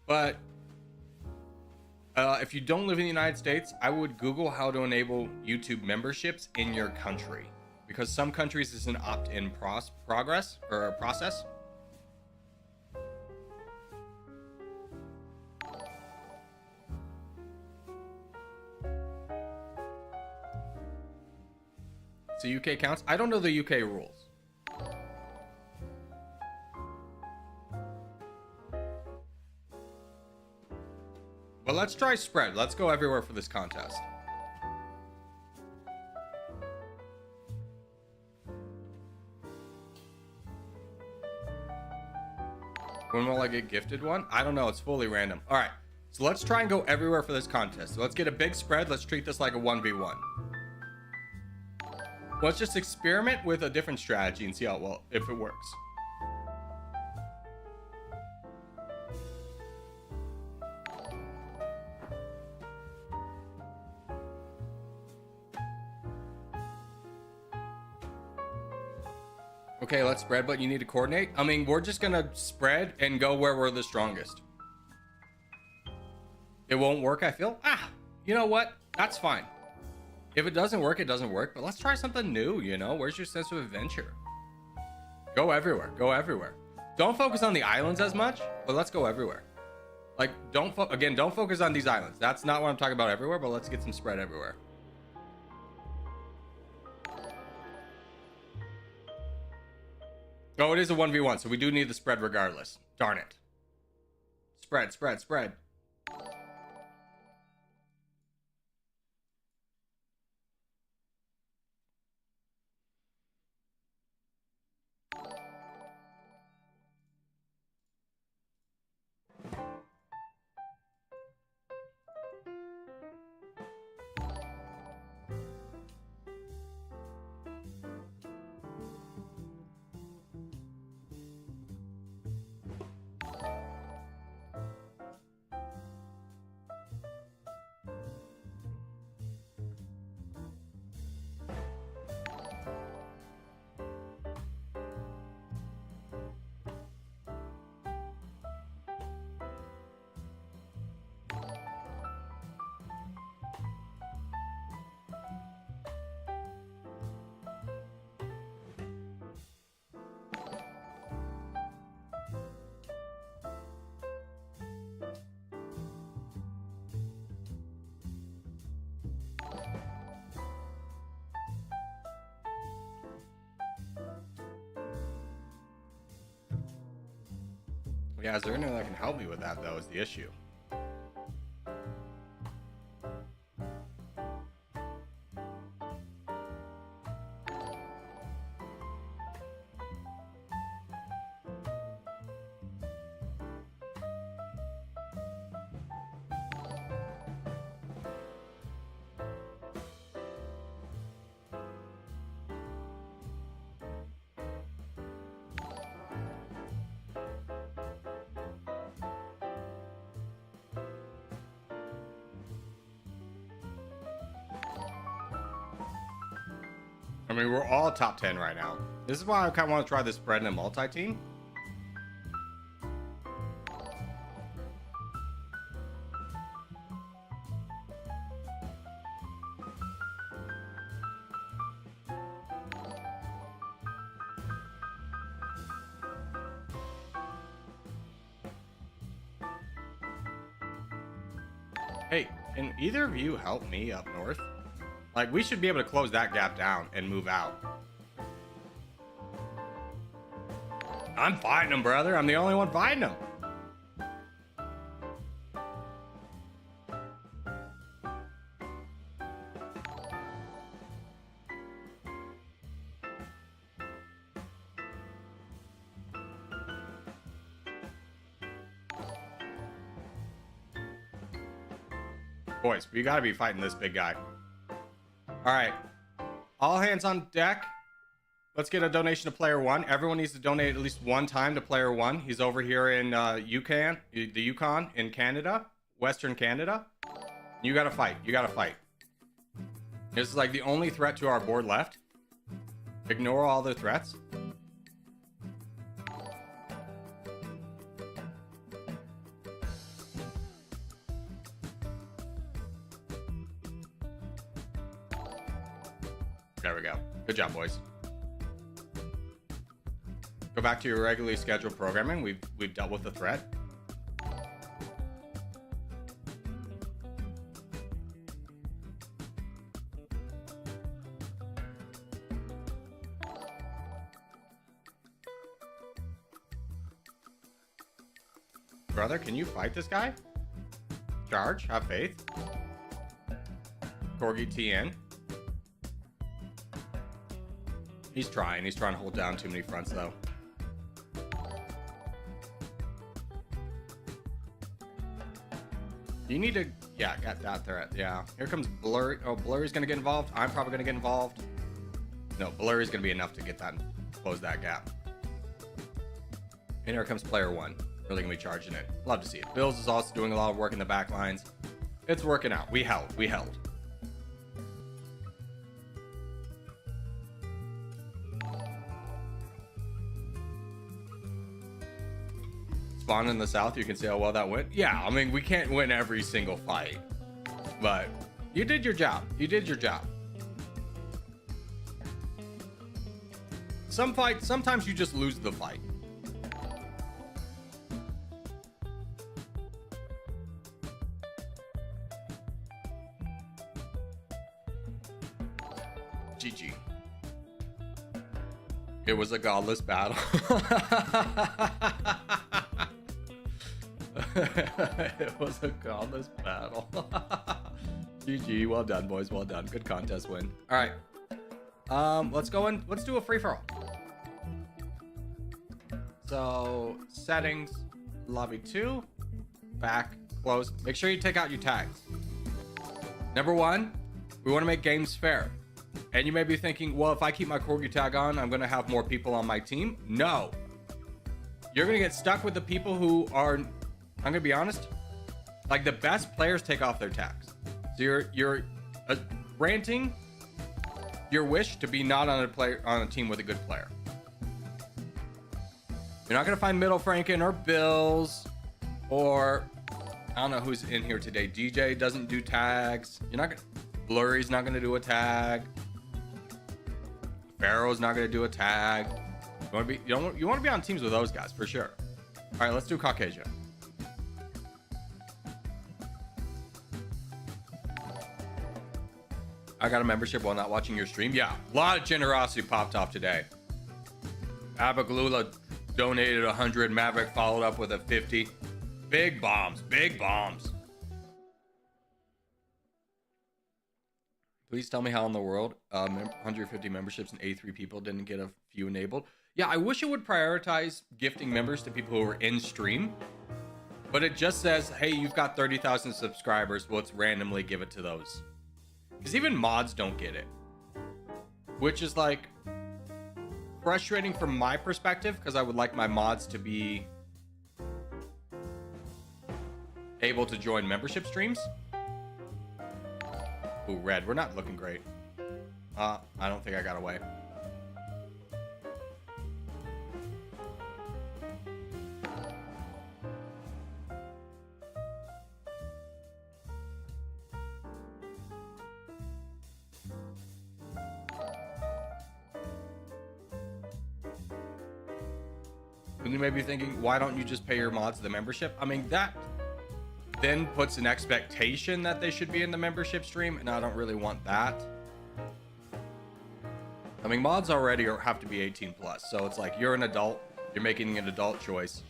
but if you don't live in the United States, I would Google how to enable YouTube memberships in your country, because some countries it's an opt-in process. So UK counts? I don't know the UK rules. But let's try spread. Let's go everywhere for this contest. When will I get gifted one? I don't know. It's fully random. All right. So let's try and go everywhere for this contest. So let's get a big spread. Let's treat this like a 1v1. Let's just experiment with a different strategy and see how well if it works. Okay, let's spread, but you need to coordinate. I mean, we're just gonna spread and go where we're the strongest. It won't work, I feel. You know what? That's fine. If it doesn't work, it doesn't work. But let's try something new, you know? Where's your sense of adventure? Go everywhere. Go everywhere. Don't focus on the islands as much, but let's go everywhere. Like, don't focus on these islands. That's not what I'm talking about everywhere, but let's get some spread everywhere. Oh, it is a 1v1, so we do need the spread regardless. Darn it. Spread, spread, spread. Yeah, is there anyone that can help me with that, though, is the issue. I mean, we're all top 10 right now. This is why I kind of want to try this spread in a multi-team. Hey, can either of you help me up north? Like, we should be able to close that gap down and move out. I'm fighting them, brother. I'm the only one fighting them. Boys, we gotta be fighting this big guy. All right, all hands on deck. Let's get a donation to player one. Everyone needs to donate at least one time to player one. He's over here in the Yukon in Canada, Western Canada. You gotta fight. You gotta fight. This is like the only threat to our board left. Ignore all the threats. There we go. Good job, boys. Go back to your regularly scheduled programming. We've dealt with the threat. Brother, can you fight this guy? Charge. Have faith. Corgi TN. He's trying to hold down too many fronts, though. You need to, yeah, got that threat. Yeah, here comes Blurry. Oh, Blurry's gonna get involved. I'm probably gonna get involved. No, Blurry's gonna be enough to get that, close that gap. And here comes player one. Really gonna be charging it. Love to see it. Bills is also doing a lot of work in the back lines. It's working out. We held. Spawn in the south, you can see how well that went. Yeah, I mean, we can't win every single fight, but you did your job. Some fights, sometimes you just lose the fight. GG. It was a godless battle. It was a godless battle. GG. Well done, boys. Well done. Good contest win. All right. Let's go in. Let's do a free for all. So settings, lobby 2, back, close. Make sure you take out your tags. Number 1, we want to make games fair. And you may be thinking, well, if I keep my Corgi tag on, I'm going to have more people on my team. No. You're going to get stuck with the people who are, I'm going to be honest, like the best players take off their tags. So you're granting your wish to be not on a team with a good player. You're not going to find Middle Franken or Bills or I don't know who's in here today. DJ doesn't do tags. You're not going to, Blurry's not going to do a tag. Pharaoh's not going to do a tag. You want to be on teams with those guys for sure. All right, let's do Caucasia. I got a membership while not watching your stream. Yeah, a lot of generosity popped off today. Abaglula donated 100. Maverick followed up with a 50. Big bombs. Please tell me how in the world 150 memberships and 83 people didn't get a few enabled. Yeah, I wish it would prioritize gifting members to people who are in stream. But it just says, hey, you've got 30,000 subscribers. Well, let's randomly give it to those. Because even mods don't get it. Which is like frustrating from my perspective, because I would like my mods to be able to join membership streams. Ooh, red. We're not looking great. I don't think I got away. And you may be thinking, why don't you just pay your mods the membership? I mean, that then puts an expectation that they should be in the membership stream, and I don't really want that. I mean, mods already have to be 18 plus, so it's like you're an adult, you're making an adult choice.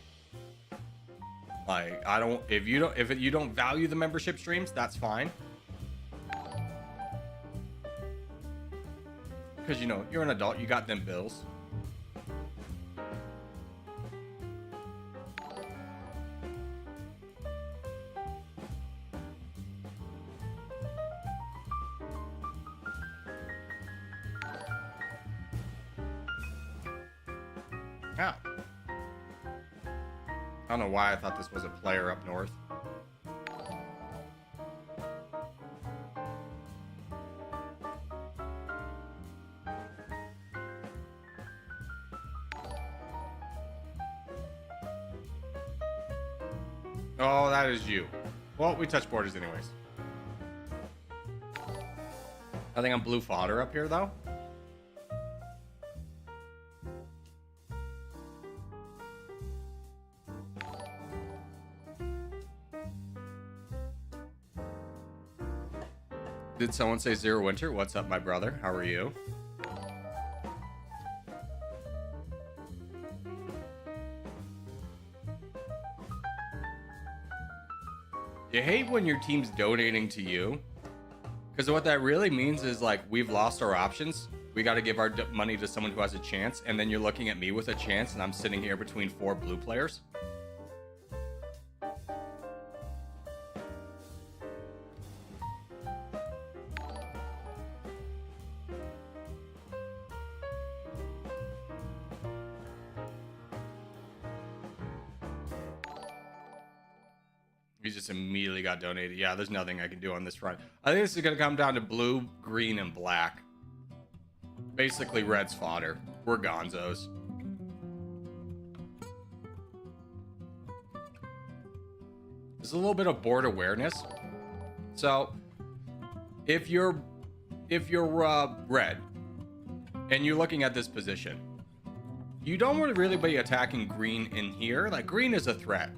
Like, if you don't value the membership streams, that's fine. Because, you know, you're an adult, you got them bills. Ow. I don't know why I thought this was a player up north. Oh, that is you. Well, we touch borders anyways. I think I'm blue fodder up here, though. Did someone say Zero Winter? What's up, my brother? How are you? You hate when your team's donating to you, because what that really means is like we've lost our options. We got to give our money to someone who has a chance, and then you're looking at me with a chance, and I'm sitting here between 4 blue players. He just immediately got donated. Yeah, there's nothing I can do on this front. I think this is going to come down to blue, green, and black. Basically, red's fodder. We're gonzos. There's a little bit of board awareness. So, if you're red, and you're looking at this position, you don't want to really be attacking green in here. Like, green is a threat.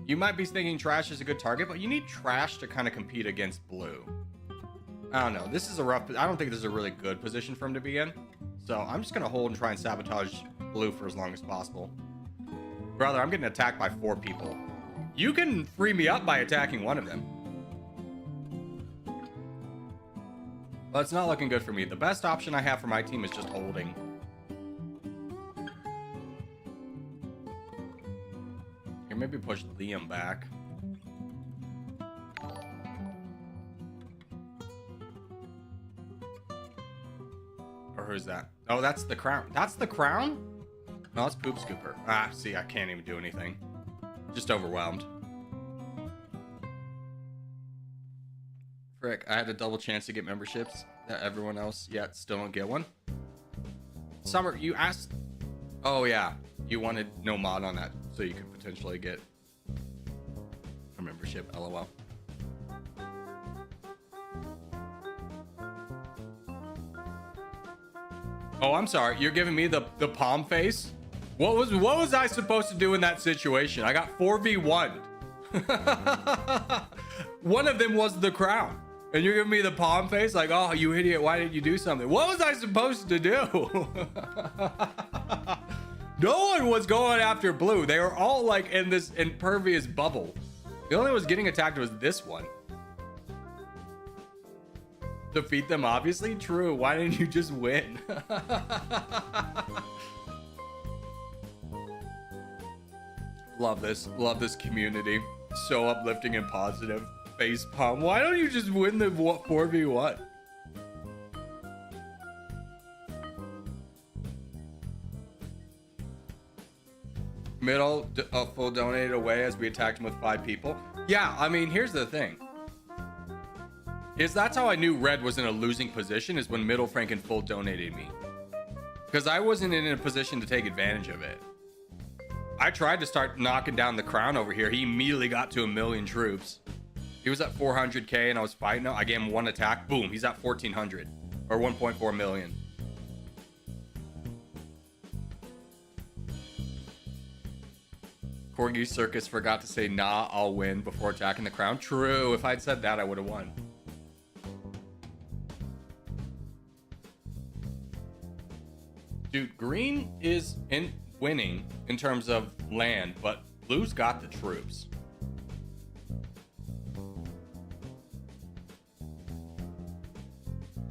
You might be thinking trash is a good target, but you need trash to kind of compete against blue. I don't know. This is a rough... I don't think this is a really good position for him to be in. So I'm just going to hold and try and sabotage blue for as long as possible. Brother, I'm getting attacked by 4 people. You can free me up by attacking one of them. But it's not looking good for me. The best option I have for my team is just holding. Here, maybe push Liam back. Or who's that? Oh, that's the crown. That's the crown? No, it's Poop Scooper. Ah, see, I can't even do anything. Just overwhelmed. Frick, I had a double chance to get memberships that everyone else yet still don't get one. Summer, you asked... Oh, yeah. You wanted no mod on that, so you could potentially get a membership. LOL. Oh, I'm sorry. You're giving me the palm face? What was I supposed to do in that situation? I got 4v1. One of them was the crown. And you're giving me the palm face? Like, oh, you idiot. Why didn't you do something? What was I supposed to do? No one was going after blue. They were all like in this impervious bubble. The only one was getting attacked was this one. Defeat them, obviously? True. Why didn't you just win? Love this. Love this community. So uplifting and positive. Face palm. Why don't you just win the 4v1? Middle, full donated away as we attacked him with 5 people. Yeah, I mean, here's the thing. That's how I knew red was in a losing position, is when middle Frank and full donated me. Because I wasn't in a position to take advantage of it. I tried to start knocking down the crown over here. He immediately got to 1,000,000 troops. He was at 400k and I was fighting him. I gave him 1 attack. Boom, he's at 1,400 or 1.4 million. Corgi Circus forgot to say, nah, I'll win before attacking the crown. True, if I'd said that, I would have won. Dude, green is winning in terms of land, but blue's got the troops.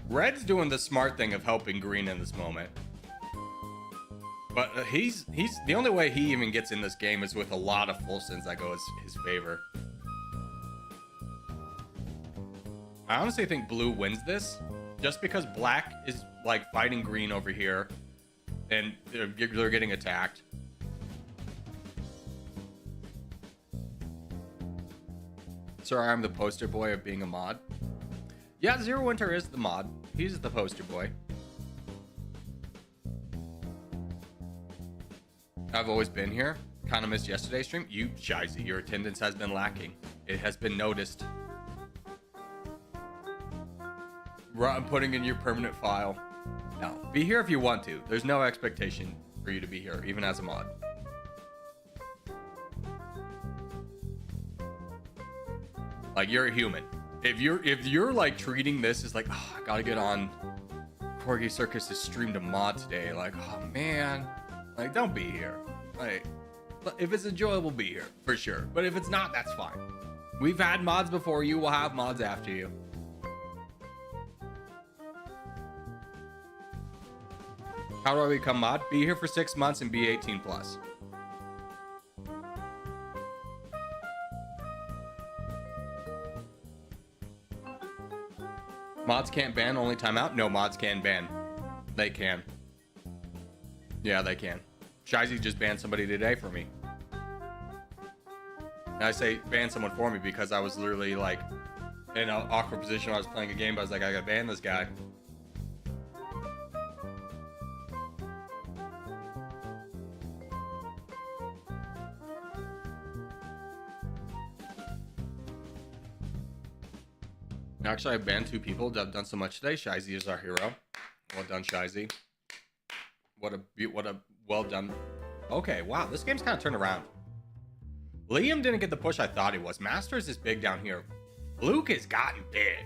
Red's doing the smart thing of helping green in this moment. But he's the only way he even gets in this game is with a lot of full sends that go his favor. I honestly think blue wins this just because black is like fighting green over here and they're getting attacked. Sorry, I'm the poster boy of being a mod. Yeah, Zero Winter is the mod. He's the poster boy. I've always been here. Kind of missed yesterday's stream. You, Shizy, your attendance has been lacking. It has been noticed. I'm putting in your permanent file. No, be here if you want to. There's no expectation for you to be here, even as a mod. Like, you're a human. If you're like treating this as like, oh, I gotta get on Corgi Circus' stream to mod today. Like, oh man, like, don't be here. Like, if it's enjoyable, be here for sure. But if it's not, that's fine. We've had mods before you. We'll have mods after you. How do I become mod? Be here for 6 months and be 18 plus. Mods can't ban, only timeout? No, mods can ban. They can. Yeah, they can. Shizy just banned somebody today for me. And I say ban someone for me because I was literally like in an awkward position when I was playing a game, but I was like, I gotta ban this guy. Actually, I've banned 2 people. I've done so much today. Shizy is our hero. Well done, Shizy. What a well done. Okay, wow, this game's kind of turned around. Liam didn't get the push I thought he was. Masters is big down here. Luke has gotten big.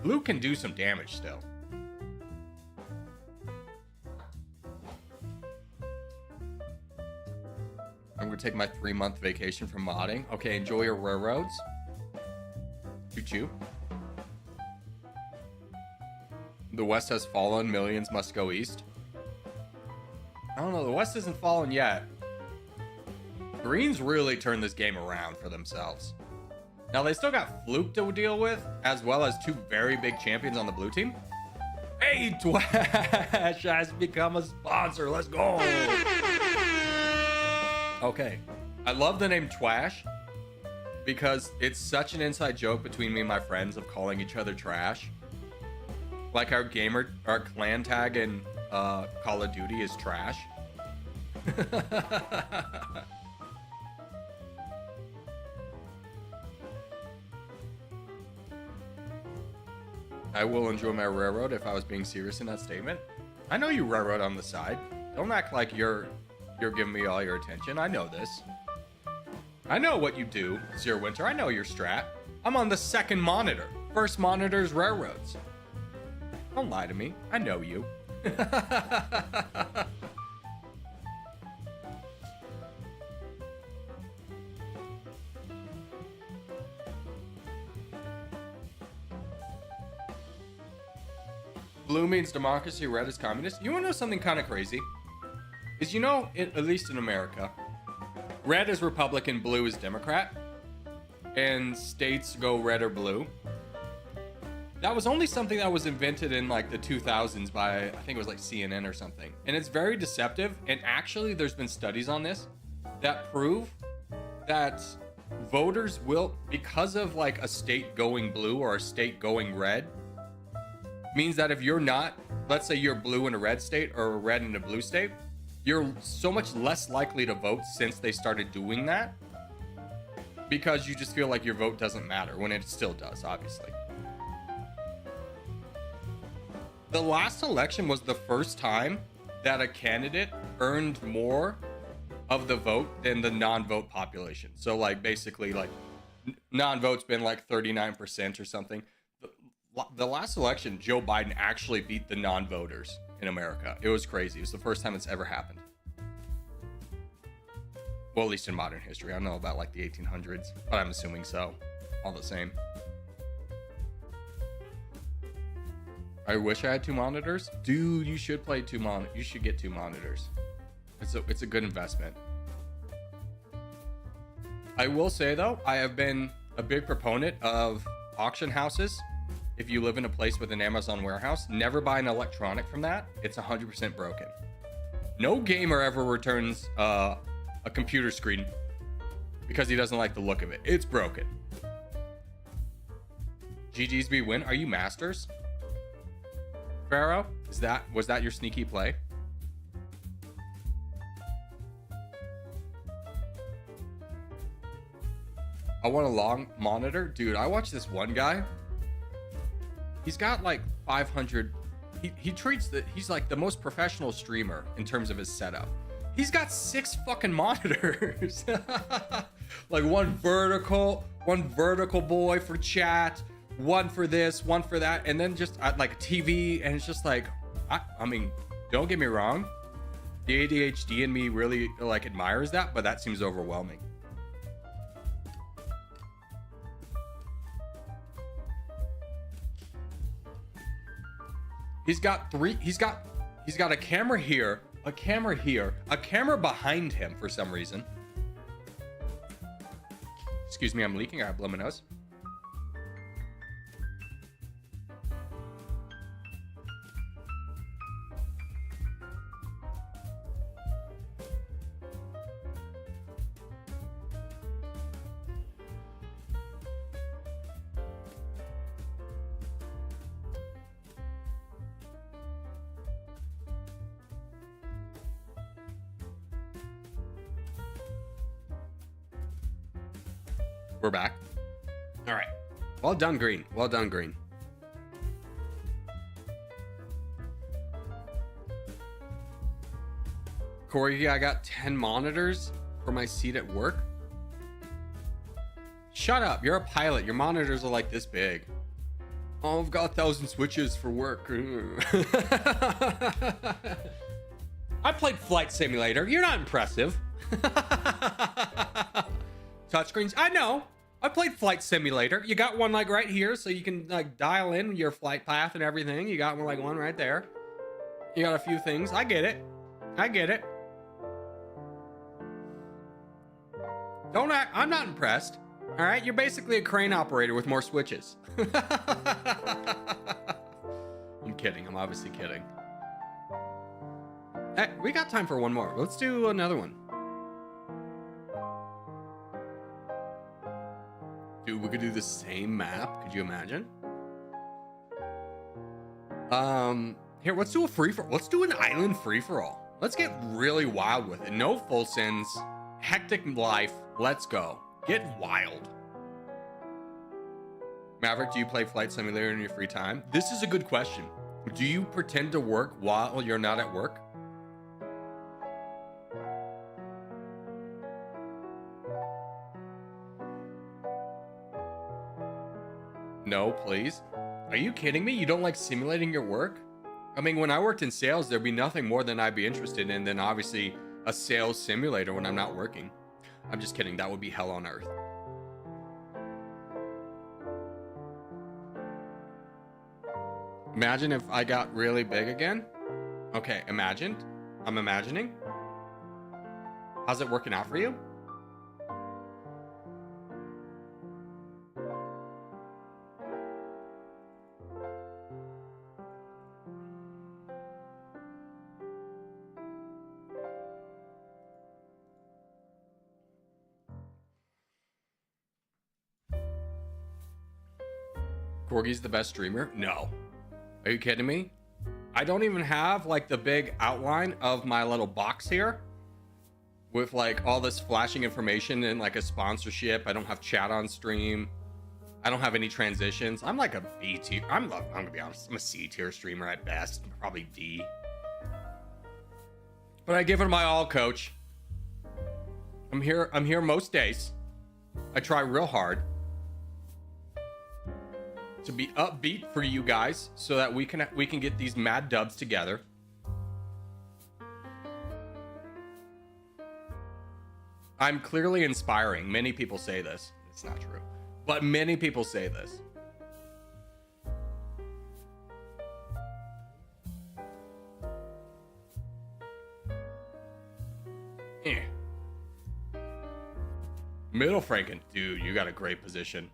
Luke can do some damage still. I'm gonna take my 3-month vacation from modding. Okay, enjoy your railroads. Choo-choo. The West has fallen. Millions must go east. I don't know. The West hasn't fallen yet. Greens really turned this game around for themselves. Now, they still got Fluke to deal with, as well as 2 very big champions on the blue team. Hey, Twash has become a sponsor. Let's go. Okay. I love the name Twash because it's such an inside joke between me and my friends of calling each other trash. Like our clan tag in Call of Duty is trash. I will enjoy my railroad if I was being serious in that statement. I know you railroad on the side. Don't act like you're giving me all your attention. I know this. I know what you do, Zero Winter. I know your strat. I'm on the 2nd monitor. First monitor's railroads. Don't lie to me. I know you. Blue means democracy, red is communist. You want to know something kind of crazy? Is at least in America, red is Republican, blue is Democrat. And states go red or blue. That was only something that was invented in like the 2000s by, I think it was like CNN or something. And it's very deceptive. And actually, there's been studies on this that prove that voters will, because of like a state going blue or a state going red, means that if you're not, let's say you're blue in a red state or a red in a blue state, you're so much less likely to vote since they started doing that, because you just feel like your vote doesn't matter when it still does, obviously. The last election was the first time that a candidate earned more of the vote than the non-vote population. So like basically like non-vote's been like 39% or something. The last election, Joe Biden actually beat the non-voters in America. It was crazy. It was the first time it's ever happened. Well, at least in modern history. I don't know about like the 1800s, but I'm assuming so. All the same. I wish I had 2 monitors. Dude, you should play 2 monitors. You should get 2 monitors. It's a good investment. I will say though, I have been a big proponent of auction houses. If you live in a place with an Amazon warehouse, never buy an electronic from that. It's 100% broken. No gamer ever returns a computer screen because he doesn't like the look of it. It's broken. GG's we win. Are you masters? Pharaoh, was that your sneaky play? I want a long monitor. Dude, I watched this one guy. He's got like 500. He treats he's like the most professional streamer in terms of his setup. He's got 6 fucking monitors. Like one vertical boy for chat, one for this, one for that, and then just like a TV. And it's just like, I mean, don't get me wrong, the ADHD in me really like admires that, but that seems overwhelming. He's got a camera here, a camera here, a camera behind him for some reason. Excuse me, I'm leaking. I have blow my nose. We're back. All right. Well done, Green. Well done, Green. Corgi, I got 10 monitors for my seat at work. Shut up. You're a pilot. Your monitors are like this big. Oh, I've got 1,000 switches for work. I played Flight Simulator. You're not impressive. Touchscreens. I know. I played Flight Simulator. You got one like right here, so you can like dial in your flight path and everything. You got one like one right there. You got a few things. I get it. I get it. Don't act. I'm not impressed. All right, you're basically a crane operator with more switches. I'm kidding. I'm obviously kidding. Hey, we got time for one more. Let's do another one. Dude, we could do the same map. Could you imagine? Here, let's do a free-for-all. Let's do an island free-for-all. Let's get really wild with it. No full sins. Hectic life. Let's go. Get wild. Maverick, do you play Flight Simulator in your free time? This is a good question. Do you pretend to work while you're not at work? No, please. Are you kidding me? You don't like simulating your work? I mean, when I worked in sales, there'd be nothing more than I'd be interested in than obviously a sales simulator when I'm not working. I'm just kidding. That would be hell on earth. Imagine if I got really big again. Okay, imagined. I'm imagining. How's it working out for you? Corgi's the best streamer? No. Are you kidding me? I don't even have like the big outline of my little box here with like all this flashing information and like a sponsorship. I don't have chat on stream. I don't have any transitions. I'm like a B tier. I'm gonna be honest. I'm a C tier streamer at best. Probably D. But I give it my all, coach. I'm here most days. I try real hard to be upbeat for you guys so that we can get these mad dubs together. I'm clearly inspiring. Many people say this. It's not true, but many people say this. Middle Franken, dude, you got a great position.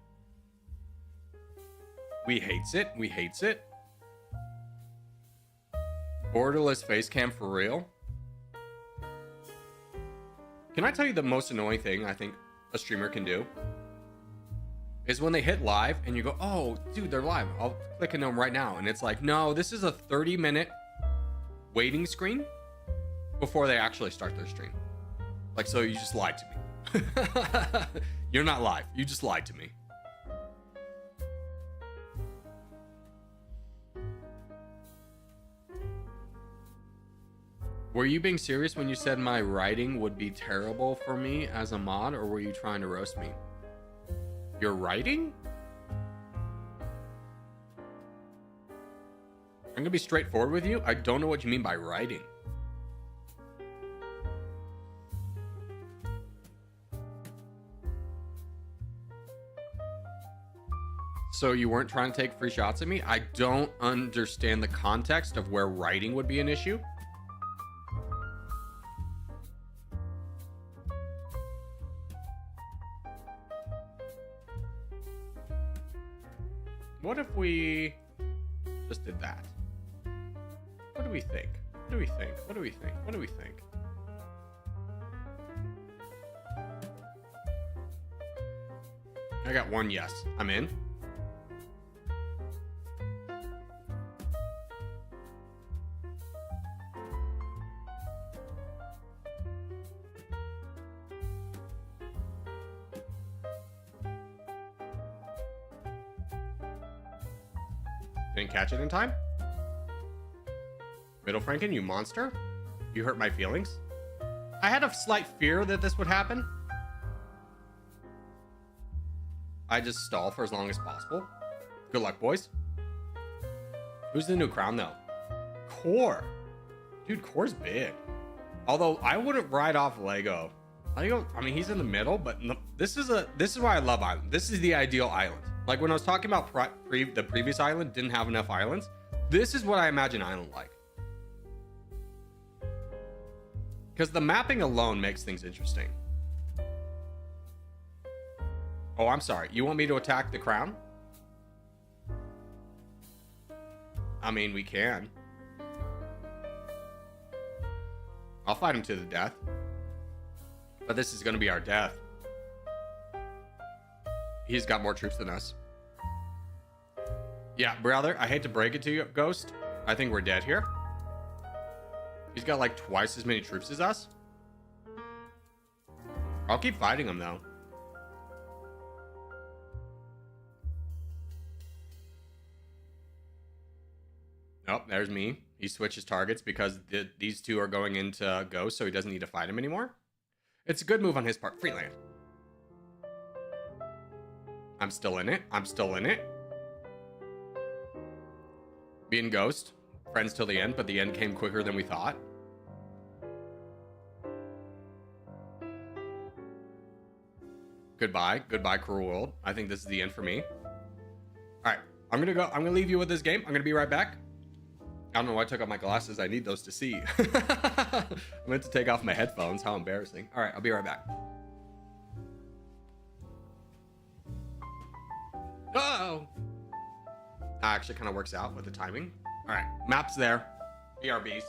We hates it. We hates it. Borderless face cam for real. Can I tell you the most annoying thing I think a streamer can do? Is when they hit live and you go, oh, dude, they're live. I'll click into them right now. And it's like, no, this is a 30-minute waiting screen before they actually start their stream. Like, so you just lied to me. You're not live. You just lied to me. Were you being serious when you said my writing would be terrible for me as a mod, or were you trying to roast me? Your writing? I'm gonna be straightforward with you. I don't know what you mean by writing. So you weren't trying to take free shots at me? I don't understand the context of where writing would be an issue. What if we just did that? What do we think? What do we think? What do we think? What do we think? I got one yes. I'm in. Didn't catch it in time. Middle Franken, you monster. You hurt my feelings. I had a slight fear that this would happen. I just stall for as long as possible. Good luck, boys. Who's the new crown, though? Core. Dude, Core's big. Although, I wouldn't ride off Lego. I mean, he's in the middle, but no, this is why I love Island. This is the ideal island. Like, when I was talking about the previous island didn't have enough islands, this is what I imagine Island like. Because the mapping alone makes things interesting. Oh, I'm sorry. You want me to attack the crown? I mean, we can. I'll fight him to the death. But this is going to be our death. He's got more troops than us. Yeah, brother, I hate to break it to you, Ghost. I think we're dead here. He's got like twice as many troops as us. I'll keep fighting him, though. Oh, there's me. He switches targets because these two are going into Ghost, so he doesn't need to fight him anymore. It's a good move on his part. Freeland. I'm still in it. I'm still in it. Being Ghost. Friends till the end, but the end came quicker than we thought. Goodbye. Goodbye, cruel world. I think this is the end for me. Alright. I'm gonna leave you with this game. I'm gonna be right back. I don't know why I took off my glasses. I need those to see. I meant to take off my headphones. How embarrassing. All right, I'll be right back. Oh! That actually kind of works out with the timing. All right, map's there. BRBs.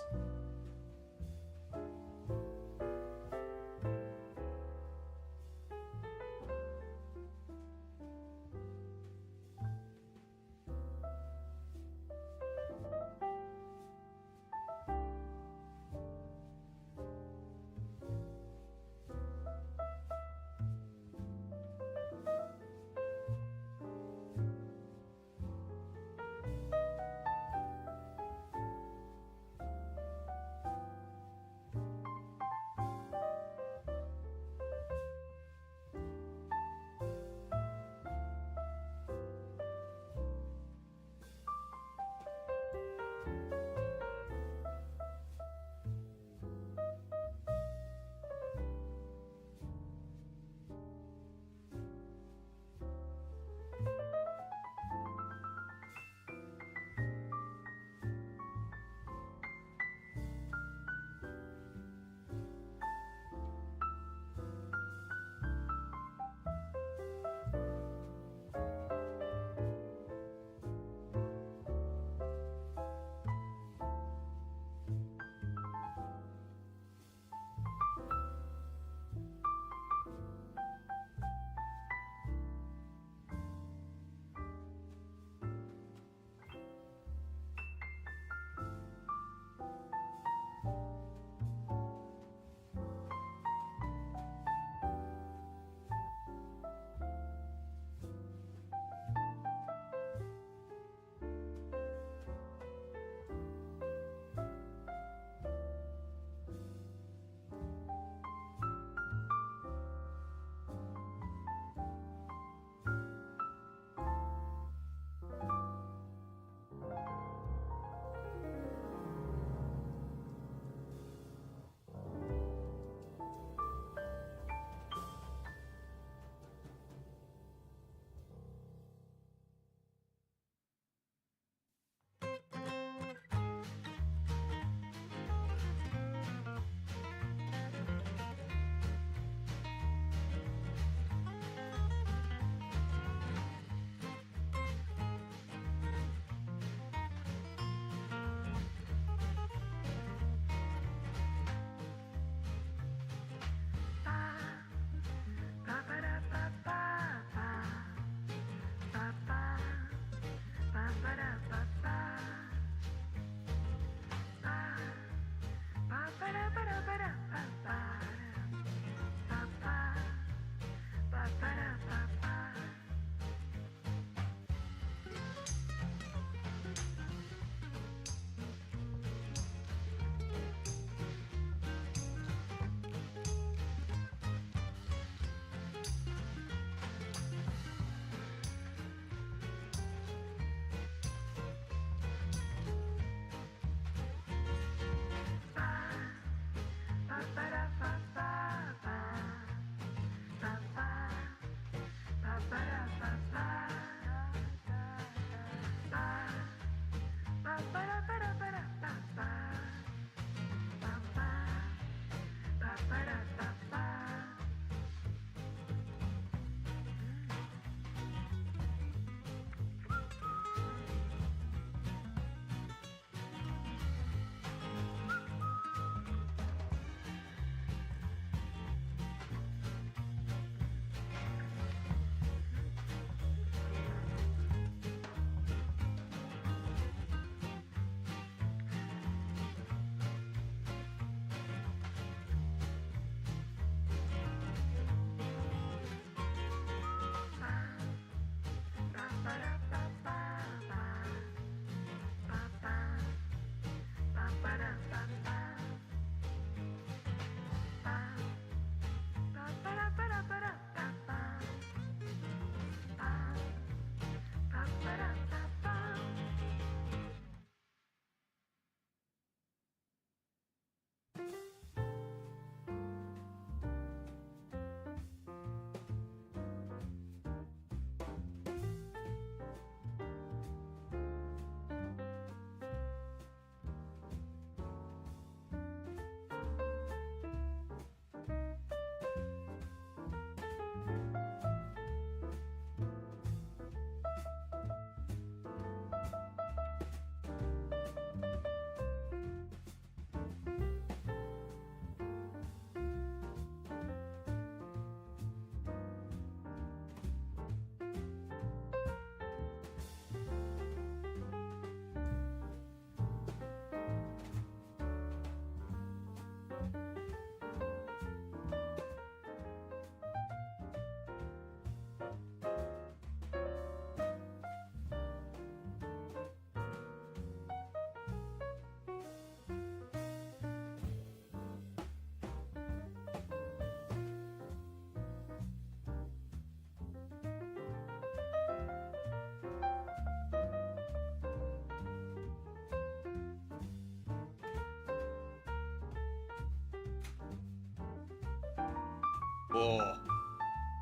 Oh,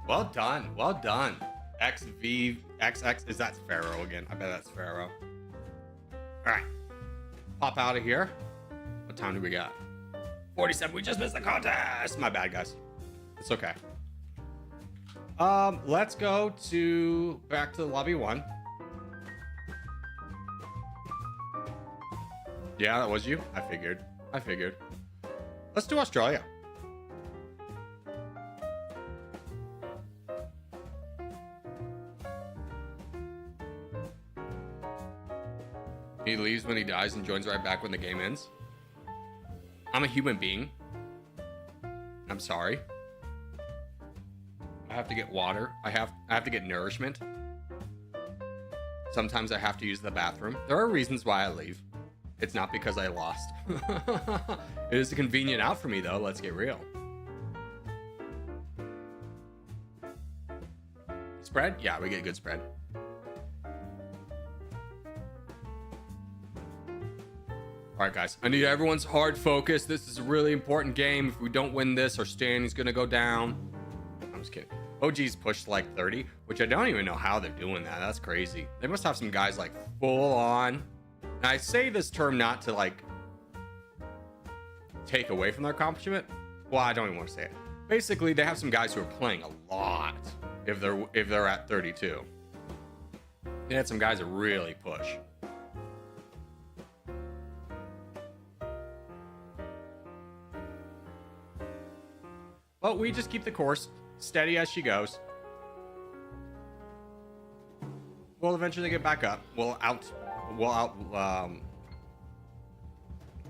well done. Well done. XVXX. Is that Pharaoh again? I bet that's Pharaoh. All right. Pop out of here. What time do we got? 47. We just missed the contest. My bad, guys. It's okay. Let's go back to lobby 1. Yeah, that was you. I figured. Let's do Australia. He leaves when he dies and joins right back when the game ends. I'm a human being. I'm sorry. I have to get water. I have to get nourishment. Sometimes I have to use the bathroom. There are reasons why I leave. It's not because I lost. It is a convenient out for me, though. Let's get real. Spread? Yeah, we get good spread. All right, guys. I need everyone's hard focus. This is a really important game. If we don't win this, our standing's gonna go down. I'm just kidding. OG's pushed like 30, which I don't even know how they're doing that. That's crazy. They must have some guys like full on. And I say this term not to like take away from their accomplishment. Well, I don't even want to say it. Basically, they have some guys who are playing a lot if they're at 32. They had some guys that really push. But we just keep the course steady as she goes. We'll eventually get back up. We'll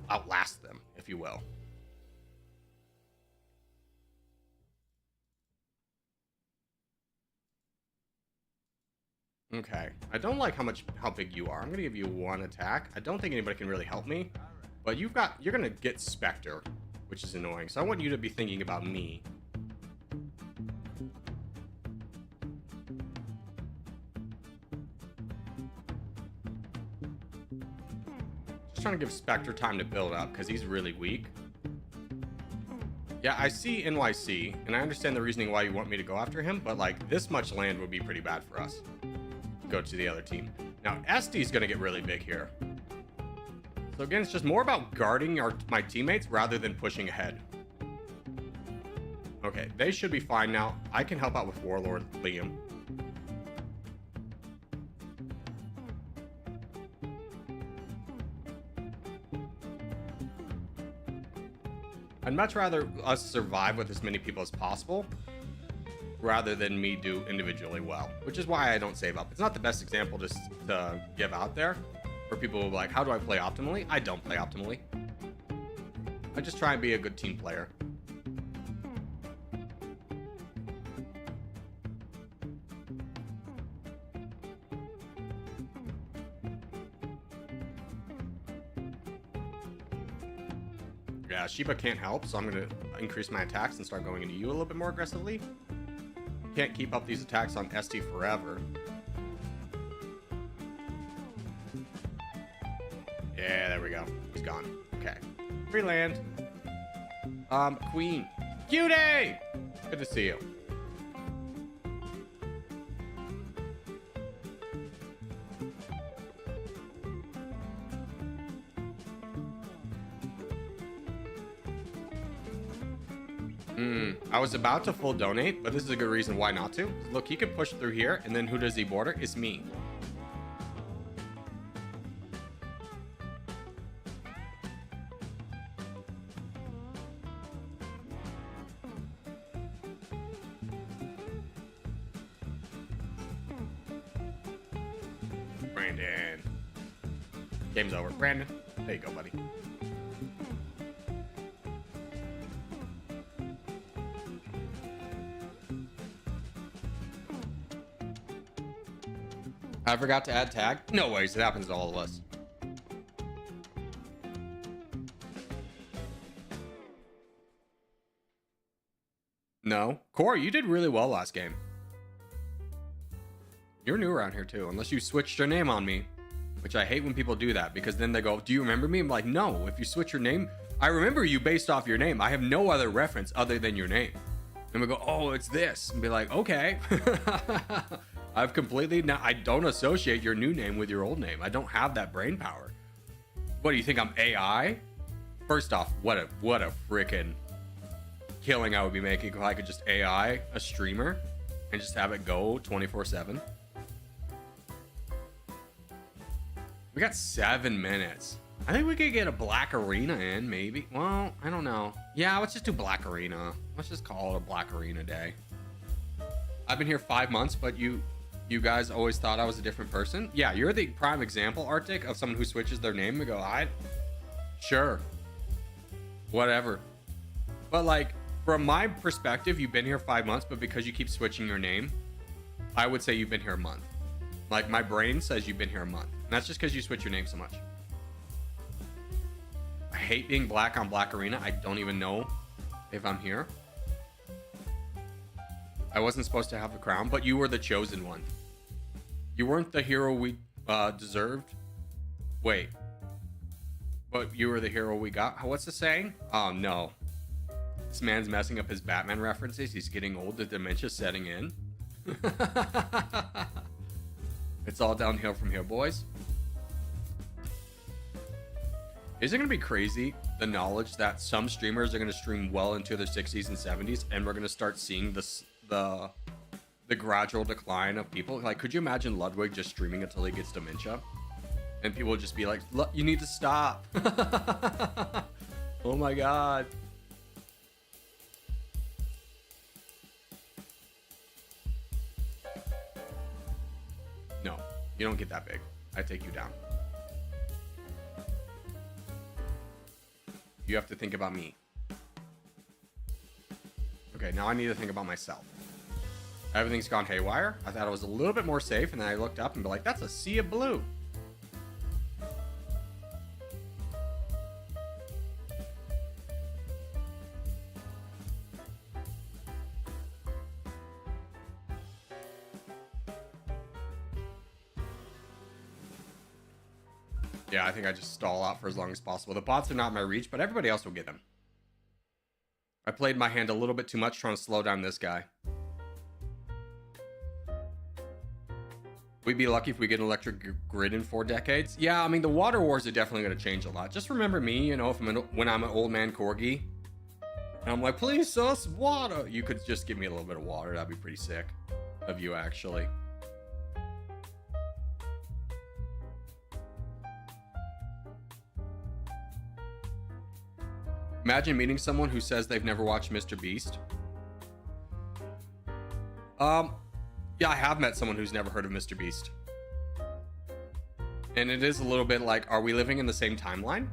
outlast them, if you will. Okay. I don't like how big you are. I'm gonna give you 1 attack. I don't think anybody can really help me, but you're gonna get Spectre, which is annoying. So I want you to be thinking about me. Just trying to give Spectre time to build up because he's really weak. Yeah, I see NYC, and I understand the reasoning why you want me to go after him, but like this much land would be pretty bad for us. Go to the other team. Now, Esti's gonna get really big here. So again, it's just more about guarding my teammates rather than pushing ahead. Okay, they should be fine now. I can help out with Warlord Liam. I'd much rather us survive with as many people as possible rather than me do individually well, which is why I don't save up. It's not the best example to give out there for people who are like, how do I play optimally? I don't play optimally. I just try and be a good team player. Yeah, Shiba can't help, so I'm going to increase my attacks and start going into you a little bit more aggressively. Can't keep up these attacks on ST forever. Yeah, there we go. He's gone. Okay. Free land. Queen. Cutie! Good to see you. I was about to full donate, but this is a good reason why not to. Look, he could push through here, and then who does he border? It's me. Brandon. Game's over. Brandon, there you go, buddy. I forgot to add tag. No worries, it happens to all of us. No. Corey, you did really well last game. You're new around here too, unless you switched your name on me. Which I hate when people do that, because then they go, do you remember me? I'm like, no, if you switch your name, I remember you based off your name. I have no other reference other than your name. And we go, oh, it's this. And be like, okay. I've completely, I don't associate your new name with your old name. I don't have that brain power. What, do you think I'm AI? First off, what a freaking killing I would be making if I could just AI a streamer and just have it go 24/7. We got 7 minutes. I think we could get a black arena in, maybe. Well, I don't know. Yeah, let's just do black arena. Let's just call it a black arena day. I've been here 5 months, but you guys always thought I was a different person. Yeah, you're the prime example, Arctic, of someone who switches their name and go, sure, whatever. But like, from my perspective, you've been here 5 months, but because you keep switching your name, I would say you've been here a month. Like, my brain says you've been here a month. And that's just because you switch your name so much. I hate being black on Black Arena. I don't even know if I'm here. I wasn't supposed to have the crown, but you were the chosen one. You weren't the hero we deserved. Wait. But you were the hero we got? What's the saying? Oh, no. This man's messing up his Batman references. He's getting old. The dementia's setting in. It's all downhill from here, boys. Is it going to be crazy, the knowledge that some streamers are going to stream well into their 60s and 70s, and we're going to start seeing this, the gradual decline of people? Like, could you imagine Ludwig just streaming until he gets dementia? And people would just be like, you need to stop. Oh my god. No, you don't get that big. I take you down. You have to think about me. Okay, now I need to think about myself. Everything's gone haywire. I thought it was a little bit more safe, and then I looked up and be like, that's a sea of blue. Yeah, I think I just stall out for as long as possible. The bots are not my reach, but everybody else will get them. I played my hand a little bit too much trying to slow down this guy. We'd be lucky if we get an electric grid in 4 decades. Yeah, I mean, the water wars are definitely going to change a lot. Just remember me, you know, if when I'm an old man Corgi, and I'm like, please sell us water. You could just give me a little bit of water. That'd be pretty sick of you, actually. Imagine meeting someone who says they've never watched Mr. Beast. Yeah, I have met someone who's never heard of Mr. Beast. And it is a little bit like, are we living in the same timeline?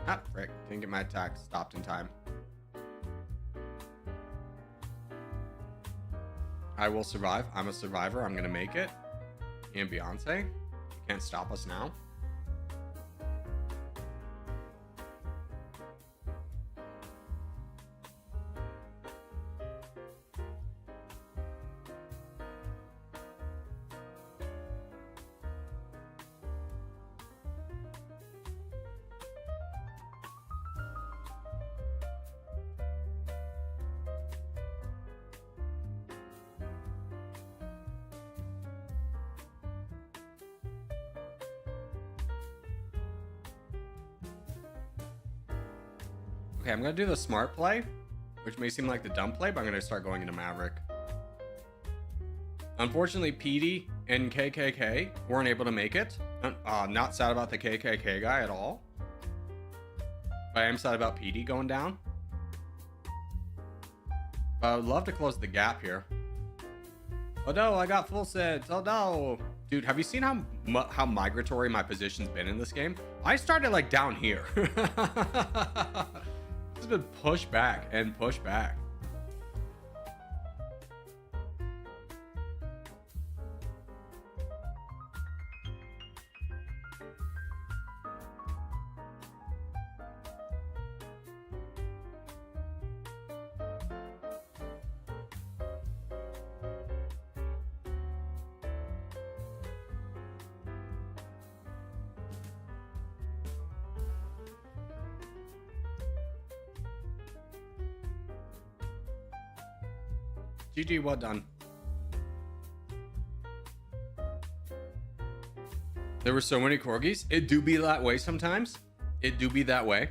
Ah, frick. Didn't get my attack stopped in time. I will survive. I'm a survivor. I'm gonna make it. And Beyonce, you can't stop us now. Okay, I'm gonna do the smart play, which may seem like the dumb play, but I'm gonna start going into Maverick. Unfortunately, PD and KKK weren't able to make it. Not sad about the KKK guy at all. But I am sad about PD going down. But I would love to close the gap here. Oh no, I got full sets. Oh no. Dude, have you seen how migratory my position's been in this game? I started like down here. It's been pushed back and pushed back. GG, well done. There were so many corgis. It do be that way sometimes. It do be that way.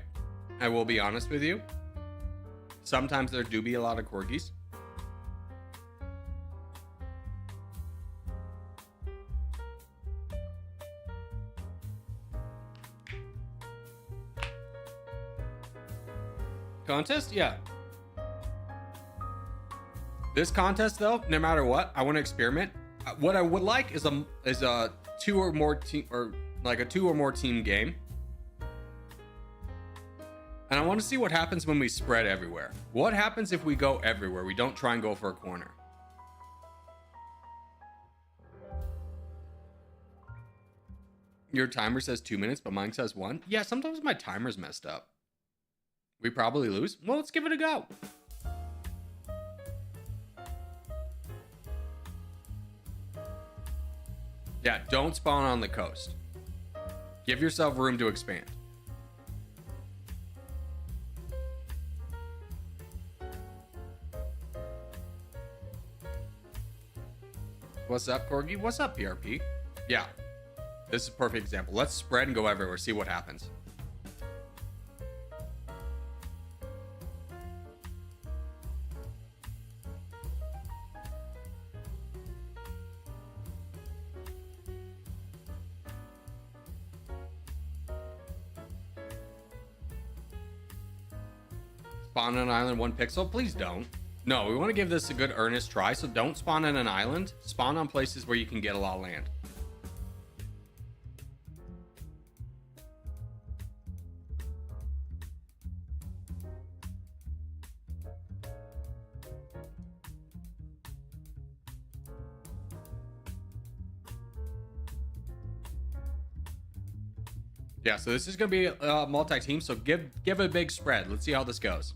I will be honest with you. Sometimes there do be a lot of corgis. Contest? Yeah. This contest though, no matter what, I want to experiment. What I would like is a two or more team, or like a 2 or more team game. And I want to see what happens when we spread everywhere. What happens if we go everywhere? We don't try and go for a corner. Your timer says 2 minutes, but mine says 1. Yeah, sometimes my timer's messed up. We probably lose. Well, let's give it a go. Yeah, don't spawn on the coast. Give yourself room to expand. What's up, Corgi? What's up, PRP? Yeah, this is a perfect example. Let's spread and go everywhere, see what happens. Spawn on an island 1 pixel? Please don't. No, we want to give this a good earnest try, so don't spawn on an island. Spawn on places where you can get a lot of land. Yeah, so this is going to be a multi-team, so give it a big spread. Let's see how this goes.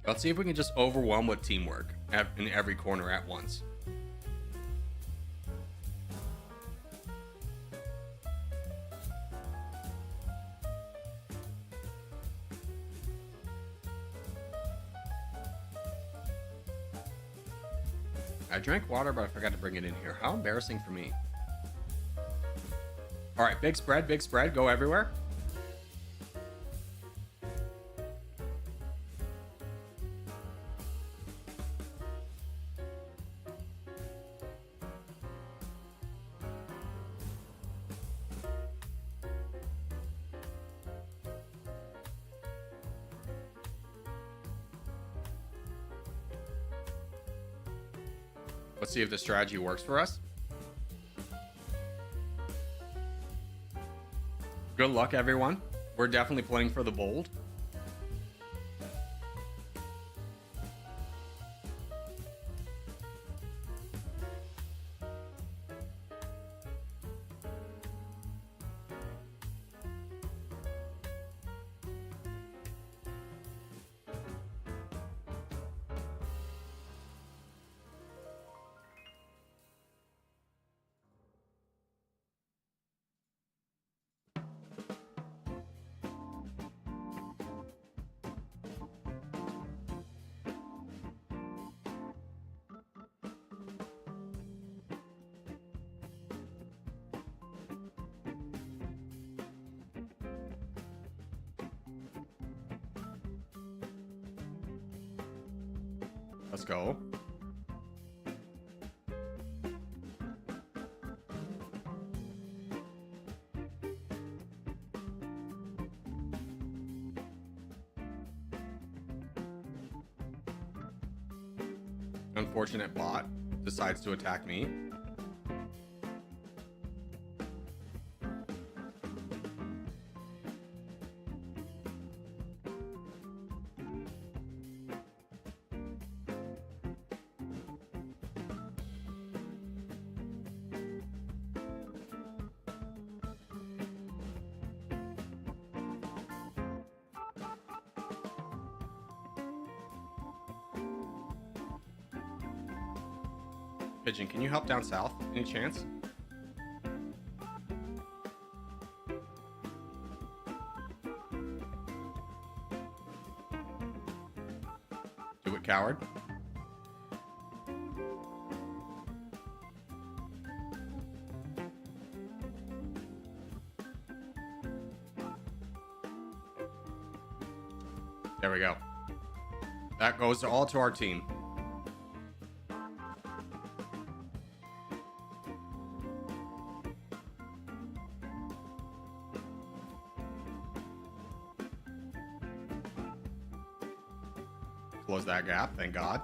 Let's see if we can just overwhelm with teamwork in every corner at once. I drank water, but I forgot to bring it in here. How embarrassing for me. All right, big spread, go everywhere. Let's see if the strategy works for us. Good luck, everyone. We're definitely playing for the bold. Let's go. Unfortunate bot decides to attack me. Pigeon, can you help down south? Any chance? coward. There we go. That goes all to our team. Close that gap, thank God.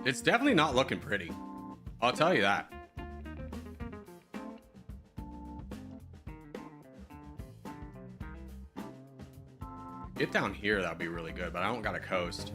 It's definitely not looking pretty. I'll tell you that. Get down here, that'd be really good, but I don't got a coast.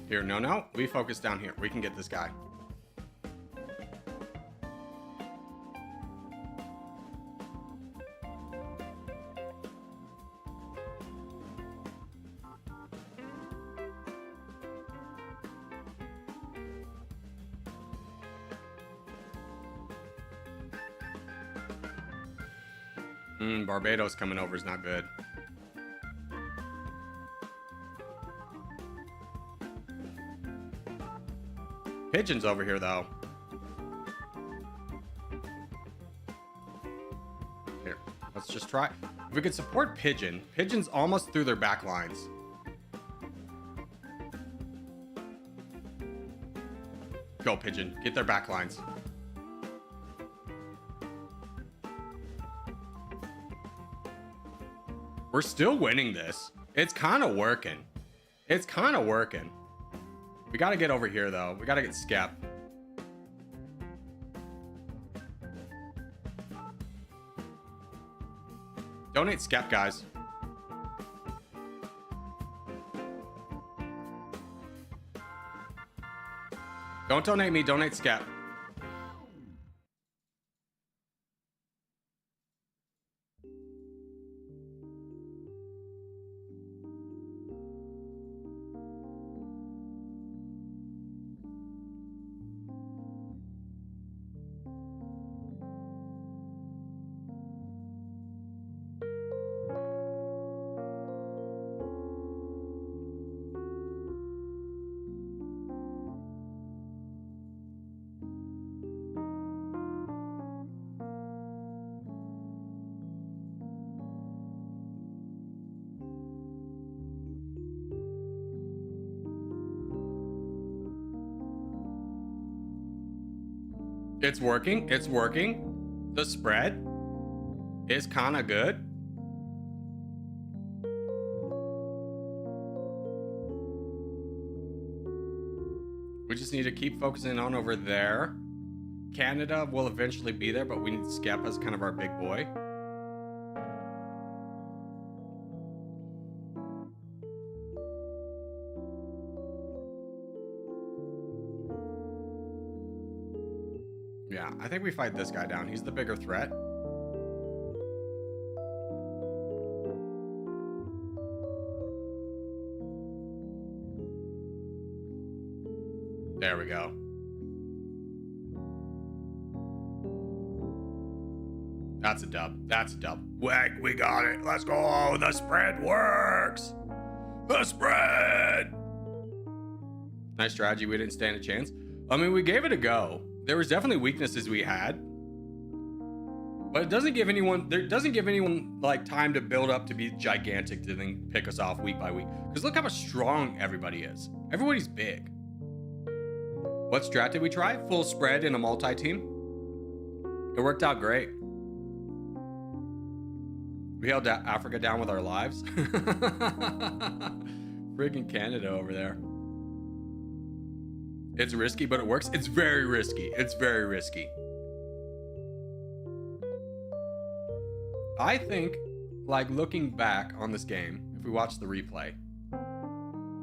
Here, no, we focus down here. We can get this guy. Barbados coming over is not good. Pigeon's over here, though. Here, let's just try. If we could support Pigeon. Pigeon's almost through their back lines. Go, Pigeon. Get their back lines. We're still winning this. It's kind of working. It's kind of working. We got to get over here, though. We got to get Skep. Donate Skep, guys. Don't donate me. Donate Skep. It's working. It's working. The spread is kind of good. We just need to keep focusing on over there. Canada will eventually be there, but we need Skep as kind of our big boy. Yeah, I think we fight this guy down. He's the bigger threat. There we go. That's a dub. That's a dub. Wag, we got it. Let's go. The spread works. The spread. Nice strategy. We didn't stand a chance. I mean, we gave it a go. There was definitely weaknesses we had, but it doesn't give anyone like time to build up to be gigantic to then pick us off week by week. Because look how strong everybody is. Everybody's big. What strat did we try? Full spread in a multi-team. It worked out great. We held Africa down with our lives. Freaking Canada over there. It's risky, but it works. It's very risky. It's very risky. I think, like, looking back on this game, if we watch the replay,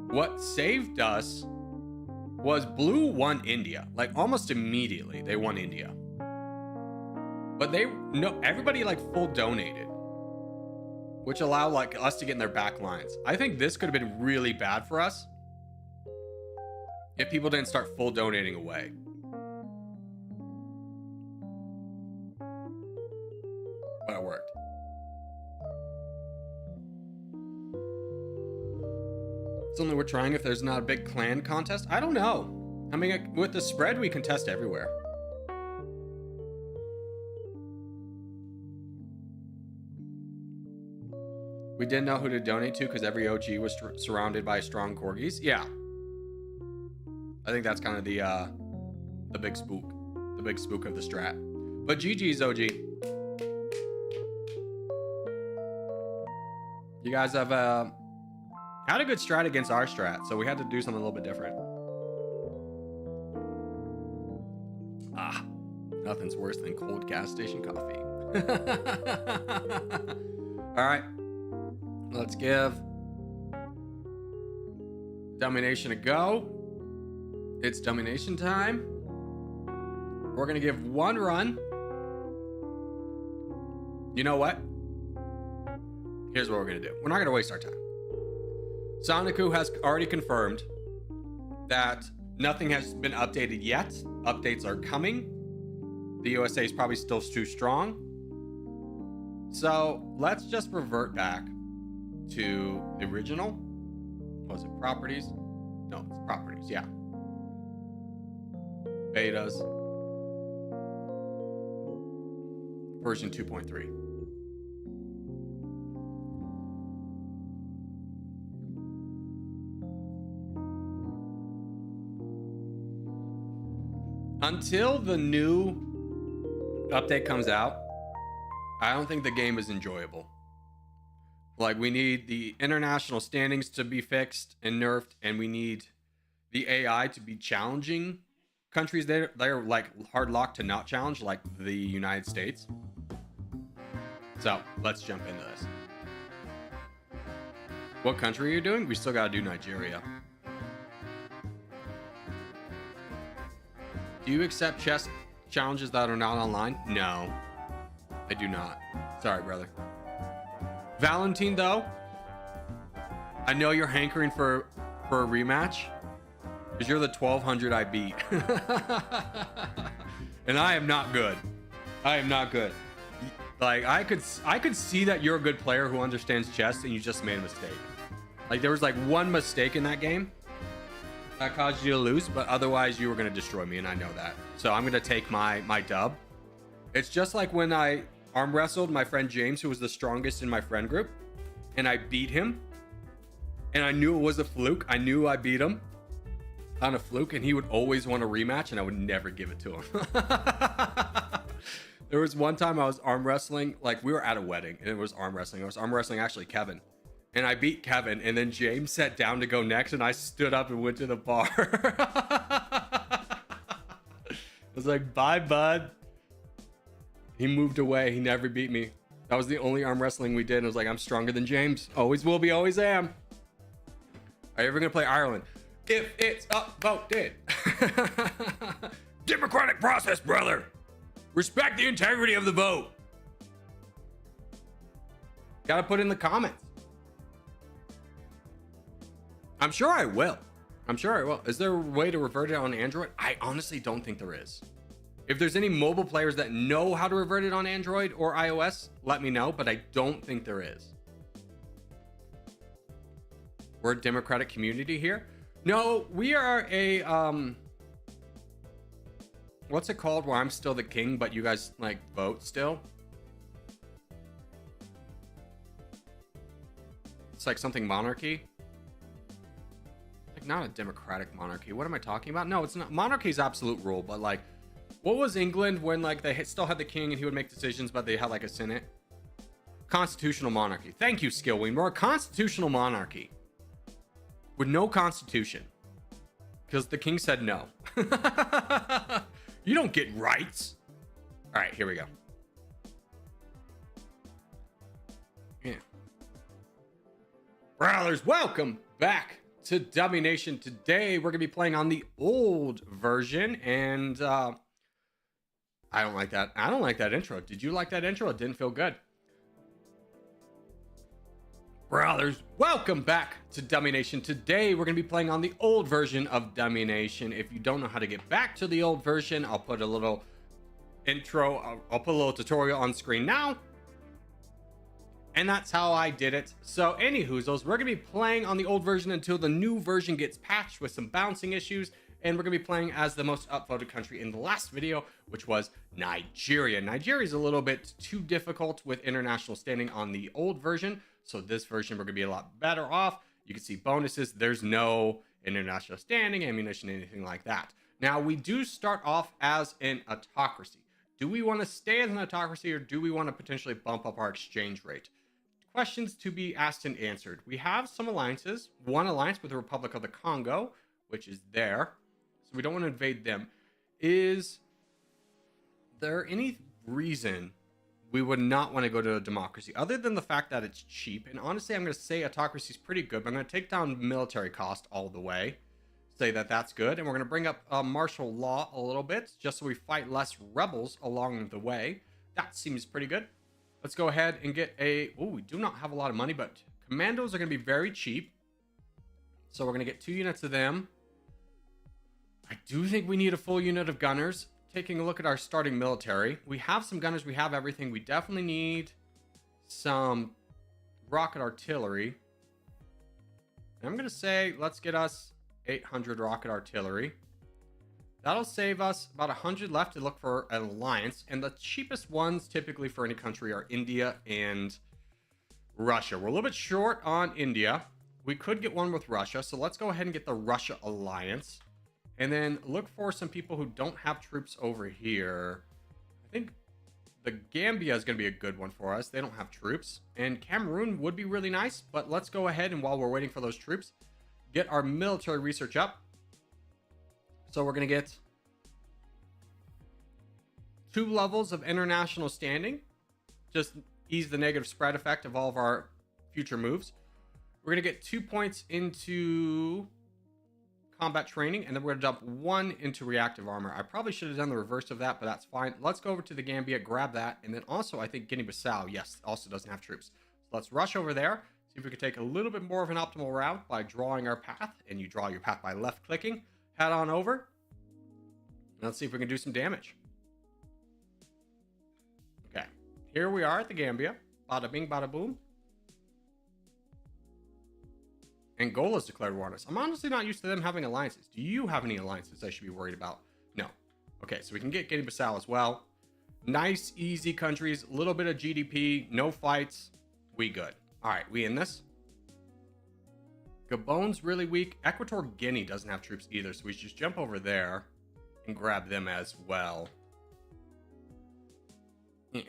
what saved us was Blue won India. Like, almost immediately, they won India. But they no everybody like full donated, which allowed like us to get in their back lines. I think this could have been really bad for us if people didn't start full donating away. But it worked. It's only we're trying if there's not a big clan contest. I don't know. I mean, with the spread, we can test everywhere. We didn't know who to donate to because every OG was surrounded by strong corgis. Yeah. I think that's kind of the big spook. The big spook of the strat. But GG's OG. You guys have had a good strat against our strat, so we had to do something a little bit different. Ah, nothing's worse than cold gas station coffee. All right, let's give Dummynation a go. It's Dummynation time. We're gonna give one run. You know what? Here's what we're gonna do. We're not gonna waste our time. Soniku has already confirmed that nothing has been updated yet. Updates are coming. The USA is probably still too strong. So let's just revert back to the original. Was it properties? No, it's properties, yeah. Betas. Version 2.3. Until the new update comes out, I don't think the game is enjoyable. Like, we need the international standings to be fixed and nerfed, and we need the AI to be challenging countries they're like hard locked to not challenge, like the United States. So let's jump into this. What country are you doing? We still gotta do Nigeria. Do you accept chess challenges that are not online? No, I do not. Sorry, brother. Valentine, though, I know you're hankering for a rematch because you're the 1200 I beat. And I am not good. I am not good. Like, I could see that you're a good player who understands chess and you just made a mistake. Like, there was like one mistake in that game that caused you to lose, but otherwise you were going to destroy me, and I know that. So I'm going to take my dub. It's just like when I arm wrestled my friend James, who was the strongest in my friend group, and I beat him, and I knew it was a fluke. I knew I beat him on a fluke, and he would always want a rematch, and I would never give it to him. There was one time I was arm wrestling, like we were at a wedding, and it was arm wrestling. I was arm wrestling actually Kevin. And I beat Kevin, and then James sat down to go next, and I stood up and went to the bar. I was like, bye, bud. He moved away. He never beat me. That was the only arm wrestling we did. And I was like, I'm stronger than James. Always will be, always am. Are you ever going to play Ireland? If it's upvoted. Democratic process, brother. Respect the integrity of the vote. Gotta put in the comments. I'm sure I will. I'm sure I will. Is there a way to revert it on Android? I honestly don't think there is. If there's any mobile players that know how to revert it on Android or iOS, let me know, but I don't think there is. We're a democratic community here. No, we are a, what's it called where I'm still the king, but you guys like vote still? It's like something monarchy. Like not a democratic monarchy. What am I talking about? No, it's not. Monarchy is absolute rule, but like, what was England when like they still had the king and he would make decisions, but they had like a senate? Constitutional monarchy. Thank you, Skillween. We're a constitutional monarchy with no constitution because the king said no. You don't get rights. All right, here we go. Yeah. Brawlers, welcome back to Dummynation. Today we're gonna be playing on the old version, and I don't like that. I don't like that intro. Did you like that intro? It didn't feel good. Brothers, welcome back to Dummynation. Today, we're going to be playing on the old version of Dummynation. If you don't know how to get back to the old version, I'll put a little intro. I'll put a little tutorial on screen now. And that's how I did it. So, anywhoozles, we're going to be playing on the old version until the new version gets patched with some bouncing issues. And we're going to be playing as the most upvoted country in the last video, which was Nigeria. Nigeria is a little bit too difficult with international standing on the old version. So this version, we're going to be a lot better off. You can see bonuses. There's no international standing, ammunition, anything like that. Now, we do start off as an autocracy. Do we want to stay as an autocracy, or do we want to potentially bump up our exchange rate? Questions to be asked and answered. We have some alliances. One alliance with the Republic of the Congo, which is there. So we don't want to invade them. Is there any reason we would not want to go to a democracy other than the fact that it's cheap? And honestly, I'm going to say autocracy is pretty good, but I'm going to take down military cost all the way. Say that that's good. And we're going to bring up martial law a little bit just so we fight less rebels along the way. That seems pretty good. Let's go ahead and get a... Oh, we do not have a lot of money, but commandos are going to be very cheap. So we're going to get 2 units of them. I do think we need a full unit of gunners. Taking a look at our starting military, we have some gunners, we have everything. We definitely need some rocket artillery. And I'm going to say, let's get us 800 rocket artillery. That'll save us about 100 left to look for an alliance. And the cheapest ones typically for any country are India and Russia. We're a little bit short on India. We could get one with Russia. So let's go ahead and get the Russia alliance. And then look for some people who don't have troops over here. I think the Gambia is going to be a good one for us. They don't have troops. And Cameroon would be really nice. But let's go ahead and while we're waiting for those troops, get our military research up. So we're going to get 2 levels of international standing. Just ease the negative spread effect of all of our future moves. We're going to get 2 points into combat training, and then we're going to dump 1 into reactive armor. I probably should have done the reverse of that, but that's fine. Let's go over to the Gambia, grab that, and then also I think Guinea-Bissau, yes, also doesn't have troops. So let's rush over there, see if we can take a little bit more of an optimal route by drawing our path, and you draw your path by left-clicking. Head on over, and let's see if we can do some damage. Okay, here we are at the Gambia. Bada bing, bada boom. Angola's declared war on us. I'm honestly not used to them having alliances. Do you have any alliances I should be worried about? No. Okay, so we can get Guinea-Bissau as well. Nice, easy countries. A little bit of GDP. No fights. We good. All right, we in this. Gabon's really weak. Equatorial Guinea doesn't have troops either, so we should just jump over there and grab them as well. Yeah.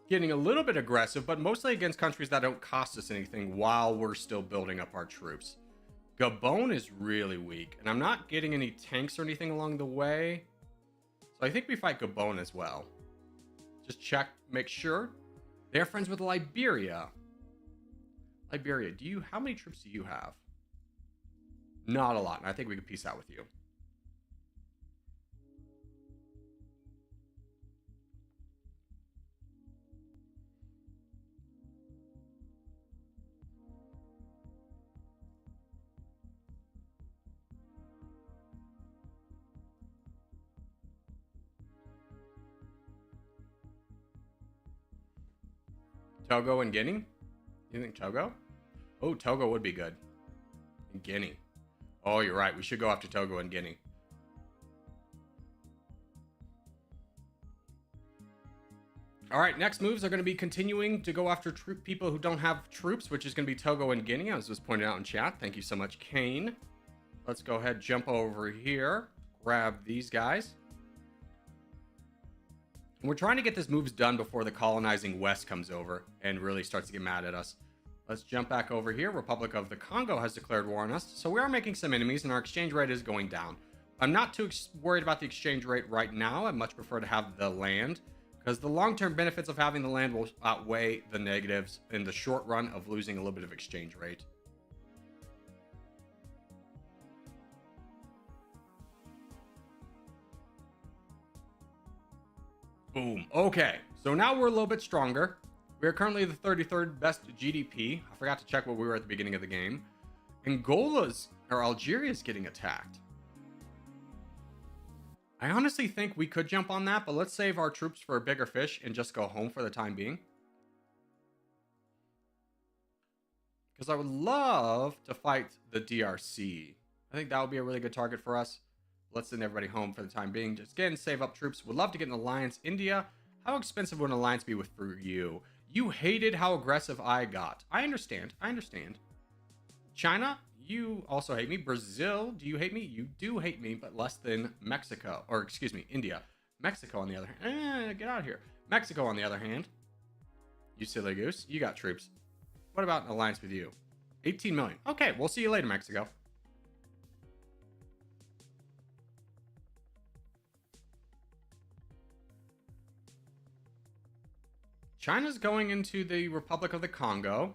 Getting a little bit aggressive, but mostly against countries that don't cost us anything while we're still building up our troops. Gabon is really weak, and I'm not getting any tanks or anything along the way. So I think we fight Gabon as well. Just check, make sure. They're friends with Liberia. Liberia, how many troops do you have? Not a lot, and I think we could peace out with you. Togo and Guinea? You think Togo? Oh, Togo would be good. And Guinea. Oh, you're right. We should go after Togo and Guinea. All right, next moves are going to be continuing to go after people who don't have troops, which is going to be Togo and Guinea, as was pointed out in chat. Thank you so much, Kane. Let's go ahead, jump over here, grab these guys. And we're trying to get this moves done before the colonizing West comes over and really starts to get mad at us. Let's jump back over here. Republic of the Congo has declared war on us. So we are making some enemies and our exchange rate is going down. I'm not too worried about the exchange rate right now. I much prefer to have the land because the long-term benefits of having the land will outweigh the negatives in the short run of losing a little bit of exchange rate. Boom. Okay, so now we're a little bit stronger. We are currently the 33rd best GDP. I forgot to check what we were at the beginning of the game. Algeria's getting attacked. I honestly think we could jump on that, but let's save our troops for a bigger fish and just go home for the time being. Because I would love to fight the DRC. I think that would be a really good target for us. Let's send everybody home for the time being. Just again, save up troops. Would love to get an alliance. India, how expensive would an alliance be for you? You hated how aggressive I got. I understand. I understand. China, you also hate me. Brazil, do you hate me? You do hate me, but less than Mexico. Or excuse me, India. Mexico on the other hand. Get out of here. Mexico on the other hand. You silly goose. You got troops. What about an alliance with you? 18 million. Okay, we'll see you later, Mexico. China's going into the Republic of the Congo.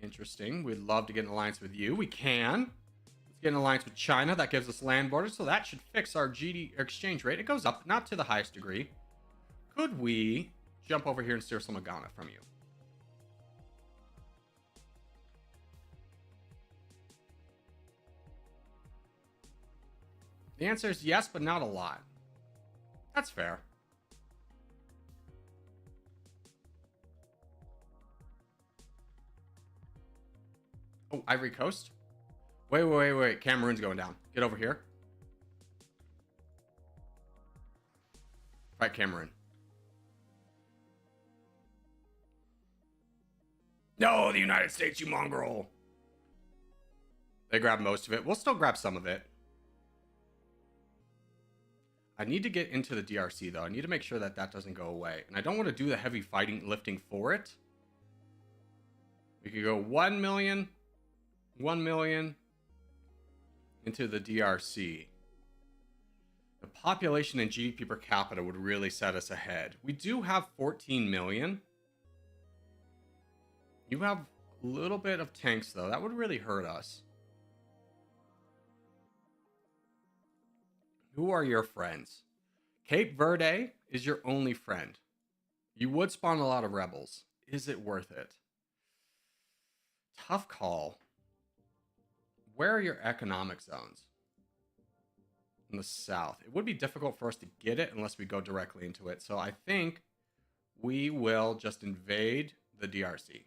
Interesting. We'd love to get an alliance with you. We can. Let's get an alliance with China. That gives us land borders, so that should fix our exchange rate. It goes up, not to the highest degree. Could we jump over here and steal some Ghana from you? The answer is yes, but not a lot. That's fair. Oh, Ivory Coast? Wait. Cameroon's going down. Get over here. Fight Cameroon. No, the United States, you mongrel. They grab most of it. We'll still grab some of it. I need to get into the DRC, though. I need to make sure that that doesn't go away. And I don't want to do the heavy fighting lifting for it. We could go 1 million into the DRC. The population and GDP per capita would really set us ahead. We do have 14 million. You have a little bit of tanks, though. That would really hurt us. Who are your friends? Cape Verde is your only friend. You would spawn a lot of rebels. Is it worth it? Tough call. Where are your economic zones? In the south. It would be difficult for us to get it unless we go directly into it. So I think we will just invade the DRC.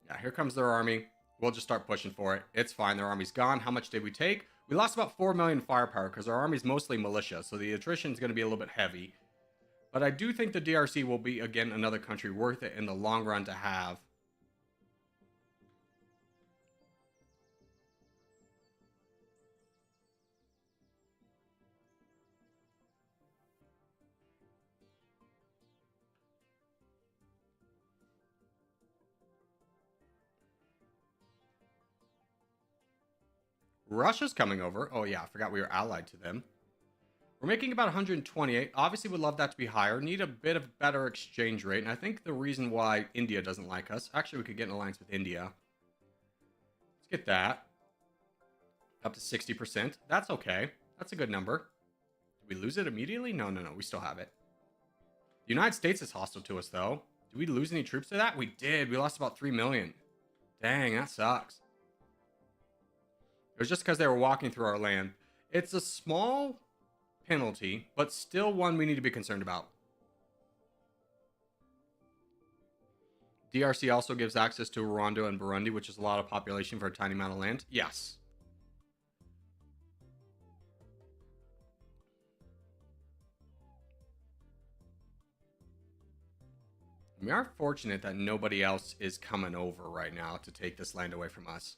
Yeah, here comes their army. We'll just start pushing for it. It's fine. Their army's gone. How much did we take? We lost about 4 million firepower because our army's mostly militia, so the attrition is going to be a little bit heavy. But I do think the DRC will be, again, another country worth it in the long run to have. Russia's coming over. Oh, yeah, I forgot we were allied to them. We're making about 128. Obviously, would love that to be higher. Need a bit of better exchange rate. And I think the reason why India doesn't like us... Actually, we could get an alliance with India. Let's get that. Up to 60%. That's okay. That's a good number. Did we lose it immediately? No. We still have it. The United States is hostile to us, though. Did we lose any troops to that? We did. We lost about 3 million. Dang, that sucks. It was just because they were walking through our land. It's a small penalty, but still one we need to be concerned about. DRC also gives access to Rwanda and Burundi, which is a lot of population for a tiny amount of land. Yes. We are fortunate that nobody else is coming over right now to take this land away from us.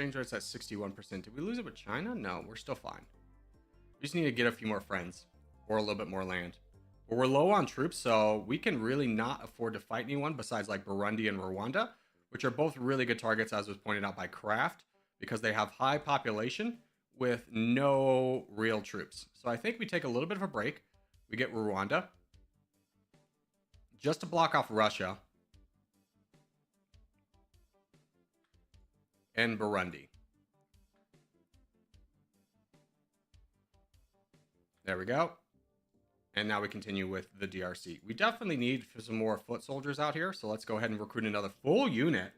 exchange rate's at 61%. Did we lose it with China? No, we're still fine. We just need to get a few more friends or a little bit more land. But we're low on troops, so we can really not afford to fight anyone besides like Burundi and Rwanda, which are both really good targets, as was pointed out by Kraft, because they have high population with no real troops. So I think we take a little bit of a break. We get Rwanda just to block off Russia and Burundi. There we go. And now we continue with the DRC. We definitely need for some more foot soldiers out here. So let's go ahead and recruit another full unit.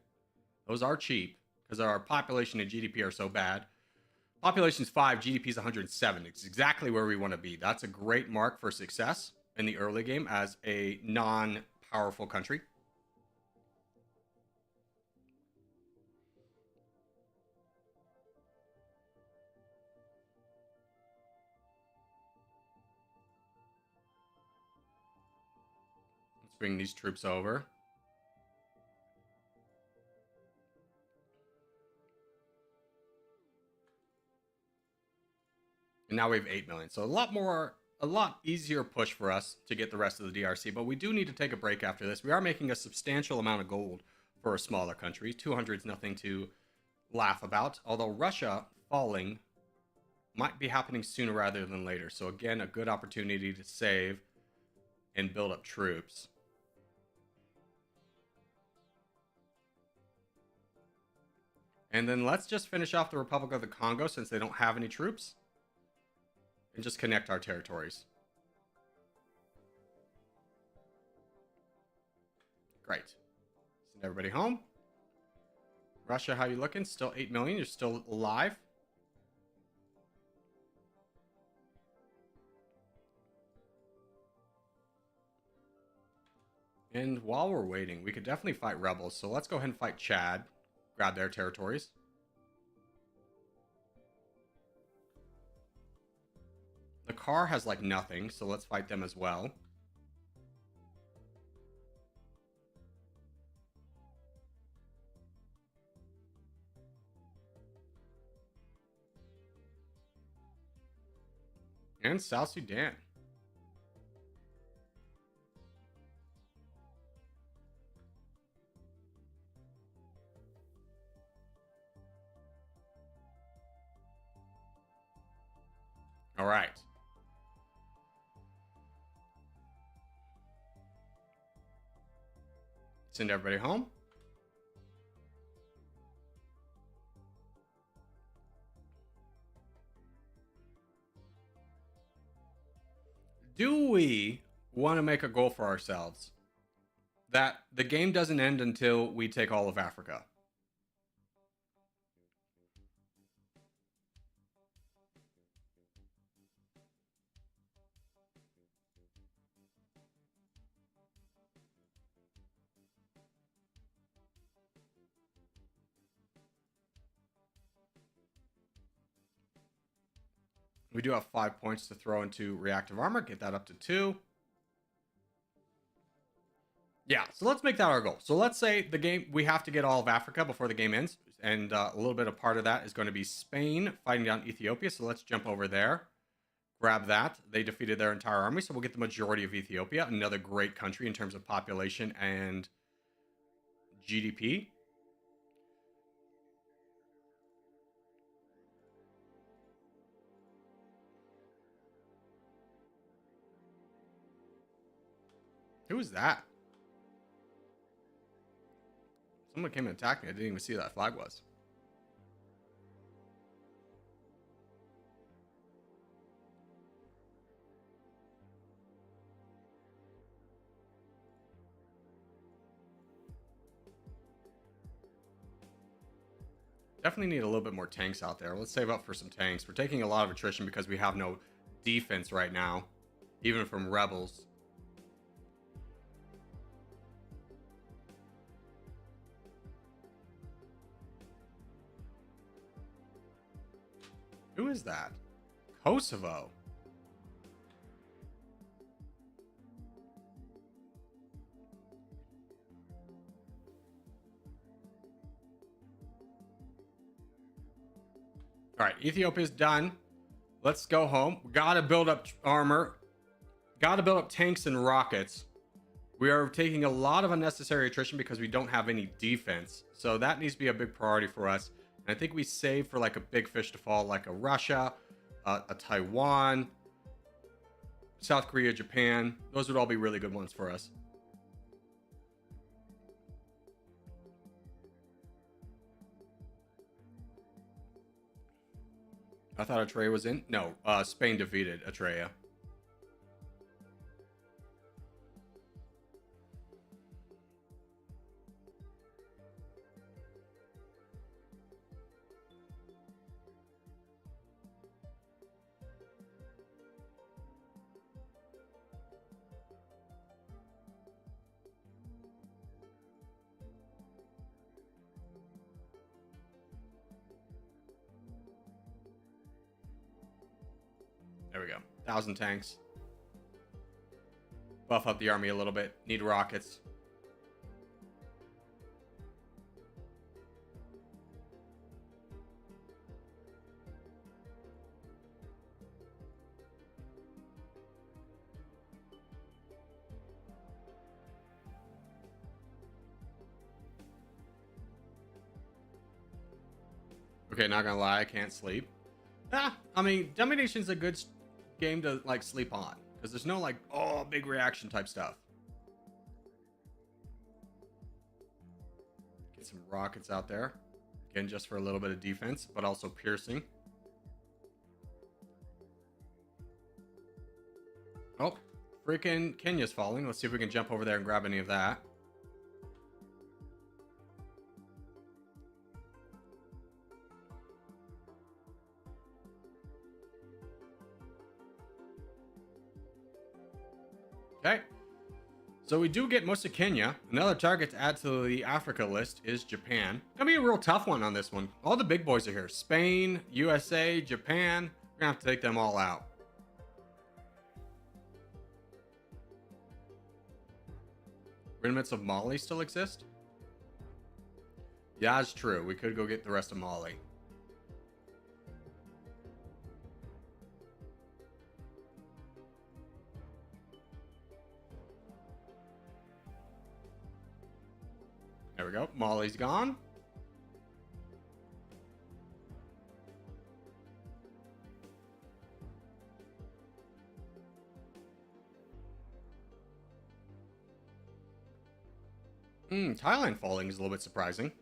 Those are cheap because our population and GDP are so bad. Population's 5, GDP is 107. It's exactly where we want to be. That's a great mark for success in the early game as a non-powerful country. Bring these troops over. And now we have 8 million. So a lot easier push for us to get the rest of the DRC, but we do need to take a break after this. We are making a substantial amount of gold for a smaller country. 200 is nothing to laugh about, although Russia falling might be happening sooner rather than later. So again, a good opportunity to save and build up troops. And then let's just finish off the Republic of the Congo since they don't have any troops. And just connect our territories. Great. Send everybody home. Russia, how you looking? Still 8 million. You're still alive. And while we're waiting, we could definitely fight rebels. So let's go ahead and fight Chad. Grab their territories. The car has like nothing, so let's fight them as well. And South Sudan. All right. Send everybody home. Do we want to make a goal for ourselves that the game doesn't end until we take all of Africa? We do have 5 points to throw into reactive armor. Get that up to 2. Yeah, so let's make that our goal. So let's say the game, we have to get all of Africa before the game ends. And a little bit of part of that is going to be Spain fighting down Ethiopia. So let's jump over there. Grab that. They defeated their entire army. So we'll get the majority of Ethiopia. Another great country in terms of population and GDP. Who was that? Someone came and attacked me. I didn't even see who that flag was. Definitely need a little bit more tanks out there. Let's save up for some tanks. We're taking a lot of attrition because we have no defense right now, even from rebels. Who is that? Kosovo. All right, Ethiopia's done. Let's go home. We gotta build up armor. Gotta build up tanks and rockets. We are taking a lot of unnecessary attrition because we don't have any defense. So that needs to be a big priority for us. And I think we save for like a big fish to fall, like a Russia, a Taiwan, South Korea, Japan. Those would all be really good ones for us. I thought Atreya was in. No, Spain defeated Atreya. There we go. 1,000 tanks. Buff up the army a little bit. Need rockets. Okay, not gonna lie, I can't sleep. I mean, Dummynation's a good game to like sleep on because there's no like big reaction type stuff. Get some rockets out there again, just for a little bit of defense, but also piercing. Oh, freaking Kenya's falling. Let's see if we can jump over there and grab any of that. Okay, so we do get most of Kenya. Another target to add to the Africa list is Japan. Gonna be a real tough one on this one. All the big boys are here. Spain, USA, Japan. We're gonna have to take them all out. Remnants of Mali still exist? Yeah, it's true. We could go get the rest of Mali. There we go. Mali's gone. Thailand falling is a little bit surprising.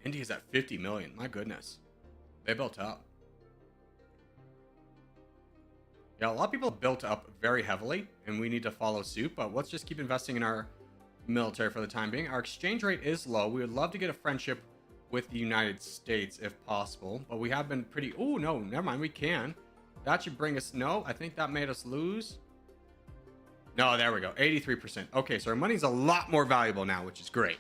India's at 50 million. My goodness. They built up. Yeah, a lot of people built up very heavily, and we need to follow suit, but let's just keep investing in our military for the time being. Our exchange rate is low. We would love to get a friendship with the United States if possible, but we have been pretty... Oh, no, never mind. We can. That should bring us... No, I think that made us lose. No, there we go. 83%. Okay, so our money's a lot more valuable now, which is great.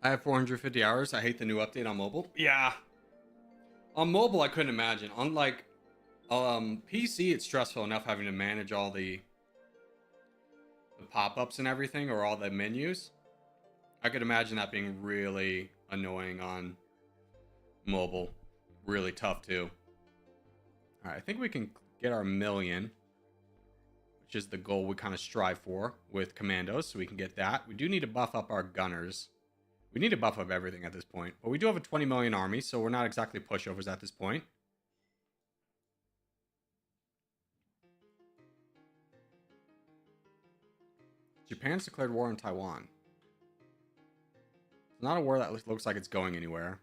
I have 450 hours. I hate the new update on mobile. Yeah. On mobile, I couldn't imagine. On like PC, it's stressful enough having to manage all the pop-ups and everything, or all the menus. I could imagine that being really annoying on mobile. Really tough too. All right, I think we can get our million, which is the goal we kind of strive for with commandos, so we can get that. We do need to buff up our gunners. We need to buff up everything at this point. But we do have a 20 million army, so we're not exactly pushovers at this point. Japan's declared war on Taiwan. It's not a war that looks like it's going anywhere.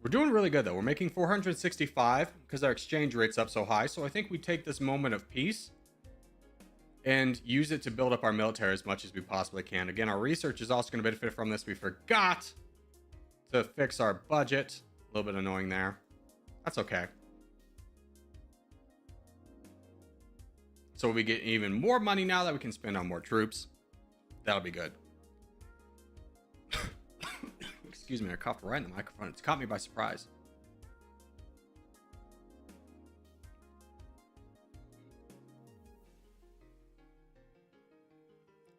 We're doing really good though. We're making 465 because our exchange rate's up so high. So I think we take this moment of peace and use it to build up our military as much as we possibly can. Again, our research is also going to benefit from this. We forgot to fix our budget. A little bit annoying there. That's okay. So we get even more money now that we can spend on more troops. That'll be good. Excuse me, I coughed right in the microphone. It's caught me by surprise.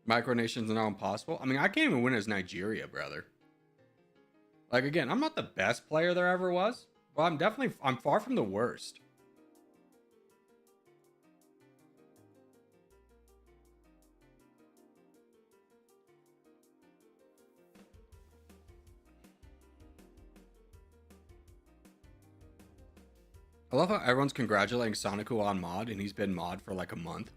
Micronations are now impossible. I mean, I can't even win as Nigeria, brother. Like, again, I'm not the best player there ever was, but I'm far from the worst. I love how everyone's congratulating Soniku on mod, and he's been mod for like a month.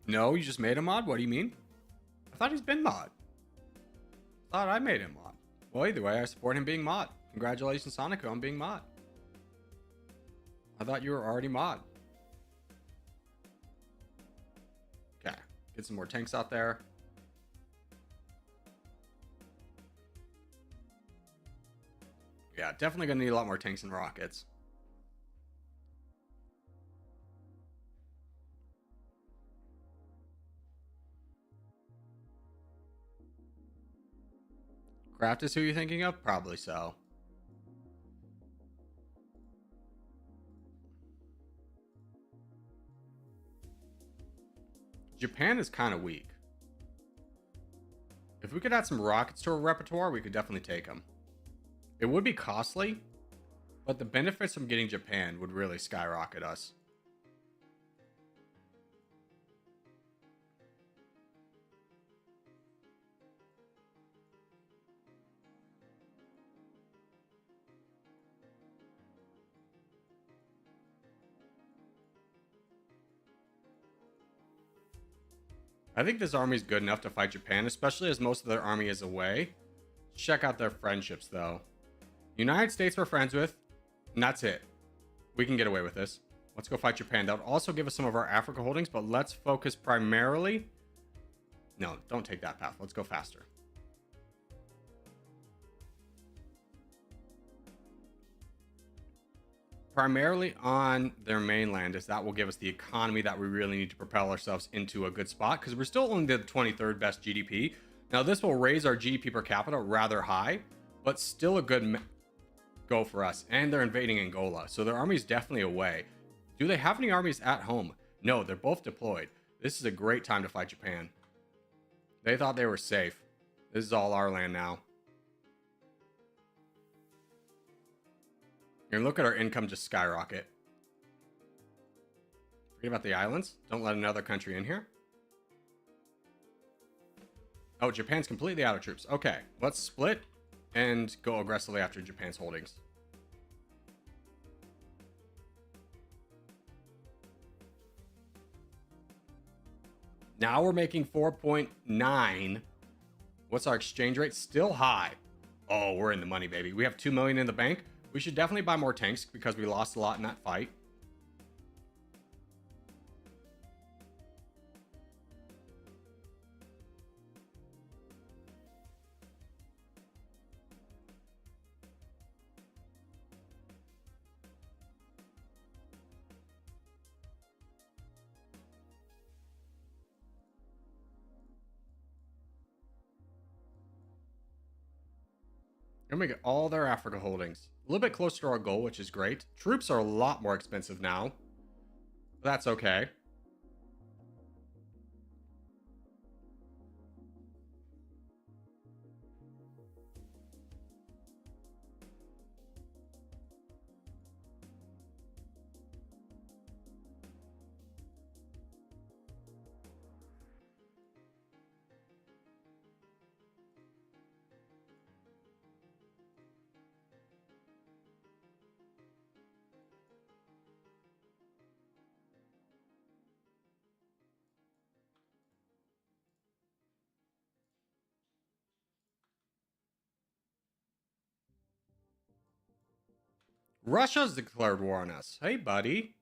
No, you just made a mod? What do you mean? I thought he's been mod. I thought I made him mod. Well, either way, I support him being mod. Congratulations, Soniku, on being mod. I thought you were already mod. Okay, get some more tanks out there. Yeah, definitely gonna need a lot more tanks and rockets. Kraft is who you're thinking of? Probably so. Japan is kind of weak. If we could add some rockets to our repertoire, we could definitely take them. It would be costly, but the benefits from getting Japan would really skyrocket us. I think this army is good enough to fight Japan, especially as most of their army is away. Check out their friendships, though. United States we're friends with, and that's it. We can get away with this. Let's go fight Japan. That would also give us some of our Africa holdings, but let's focus primarily... No, don't take that path. Let's go faster. Primarily on their mainland, as that will give us the economy that we really need to propel ourselves into a good spot, because we're still only the 23rd best GDP. Now, this will raise our GDP per capita rather high, but still a good go for us. And they're invading Angola, so their army is definitely away. Do they have any armies at home? No, they're both deployed. This is a great time to fight Japan. They thought they were safe. This is all our land now. And look at our income just skyrocket. Forget about the islands. Don't let another country in here. Oh, Japan's completely out of troops. Okay, let's split and go aggressively after Japan's holdings. Now we're making 4.9. What's our exchange rate? Still high. Oh, we're in the money, baby. We have 2 million in the bank. We should definitely buy more tanks because we lost a lot in that fight. And we get all their Africa holdings. A little bit closer to our goal, which is great. Troops are a lot more expensive now. But that's okay. Russia's declared war on us. Hey, buddy.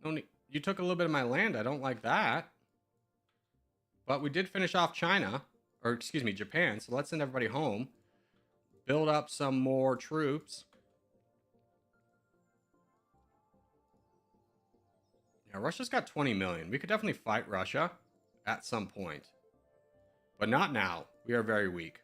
No need. You took a little bit of my land. I don't like that. But we did finish off China. Or, excuse me, Japan. So let's send everybody home. Build up some more troops. Yeah, Russia's got 20 million. We could definitely fight Russia at some point. But not now. We are very weak.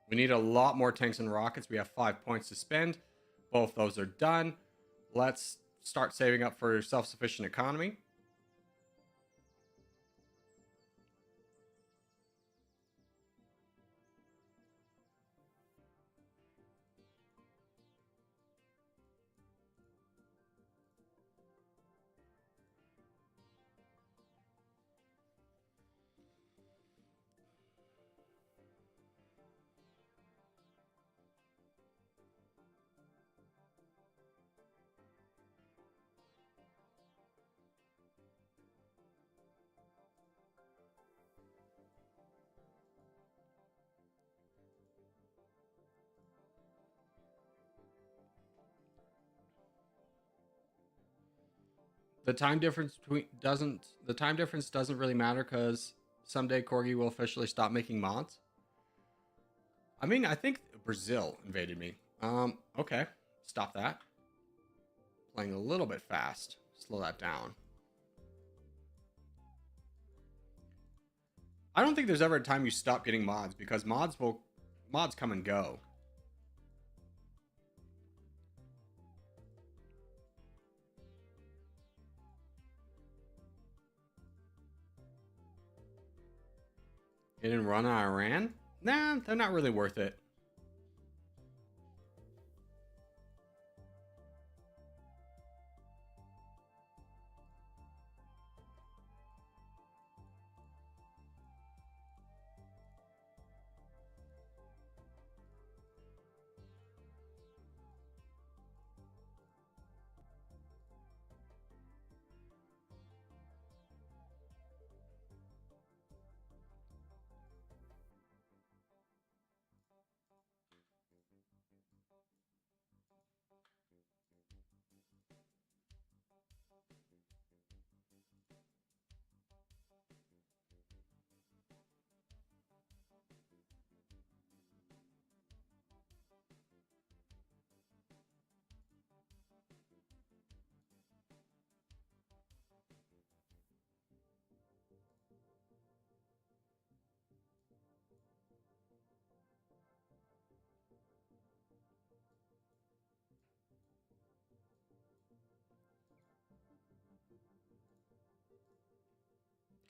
We need a lot more tanks and rockets. We have 5 points to spend. Both those are done. Let's start saving up for self-sufficient economy. The time difference doesn't really matter because someday Corgi will officially stop making mods. I mean, I think Brazil invaded me. Okay. Stop that. Playing a little bit fast. Slow that down. I don't think there's ever a time you stop getting mods because mods come and go. It didn't run on Iran? Nah, they're not really worth it.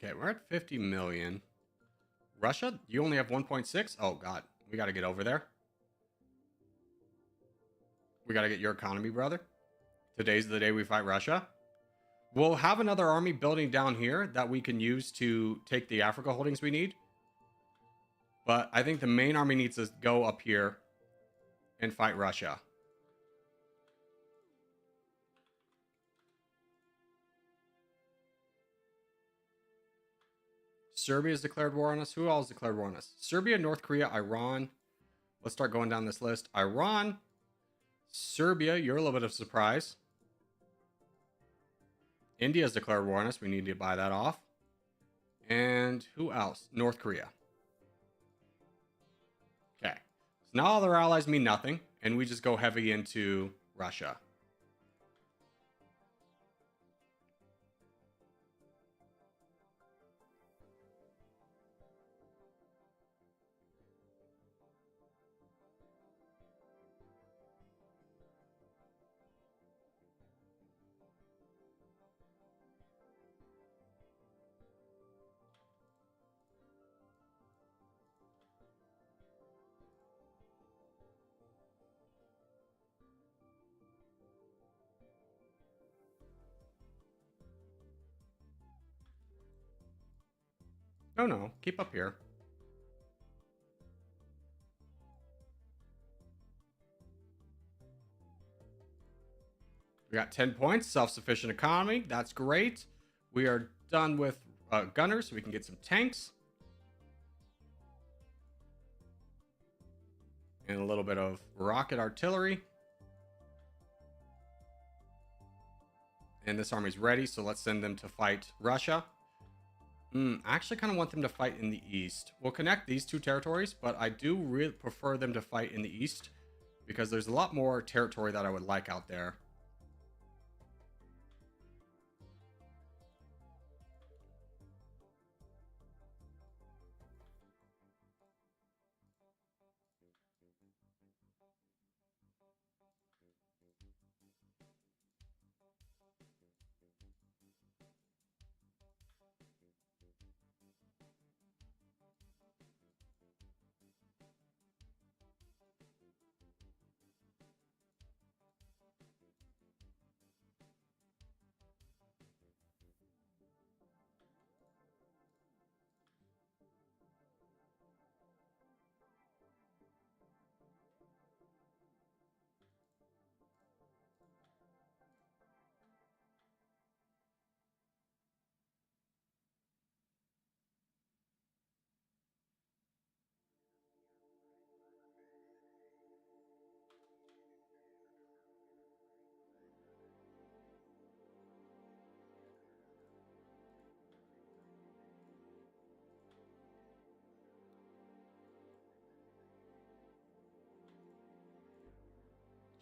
Okay, we're at 50 million. Russia, you only have 1.6? Oh, God. We got to get over there. We got to get your economy, brother. Today's the day we fight Russia. We'll have another army building down here that we can use to take the Africa holdings we need. But I think the main army needs to go up here and fight Russia. Serbia has declared war on us. Who else declared war on us? Serbia, North Korea, Iran. Let's start going down this list. Iran, Serbia, you're a little bit of a surprise. India has declared war on us. We need to buy that off. And who else? North Korea. Okay. So now all their allies mean nothing, and we just go heavy into Russia. No, keep up here. We got 10 points, self-sufficient economy. That's great. We are done with gunners, so we can get some tanks. And a little bit of rocket artillery. And this army's ready, so let's send them to fight Russia. I actually kind of want them to fight in the east. We'll connect these two territories, but I do really prefer them to fight in the east because there's a lot more territory that I would like out there.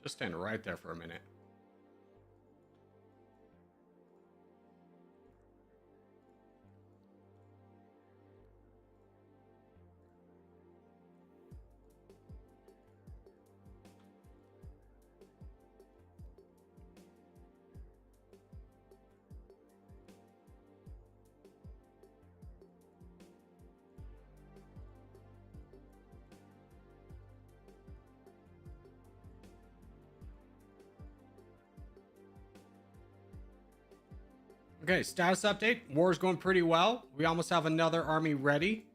Just stand right there for a minute. Okay, status update. War's going pretty well. We almost have another army ready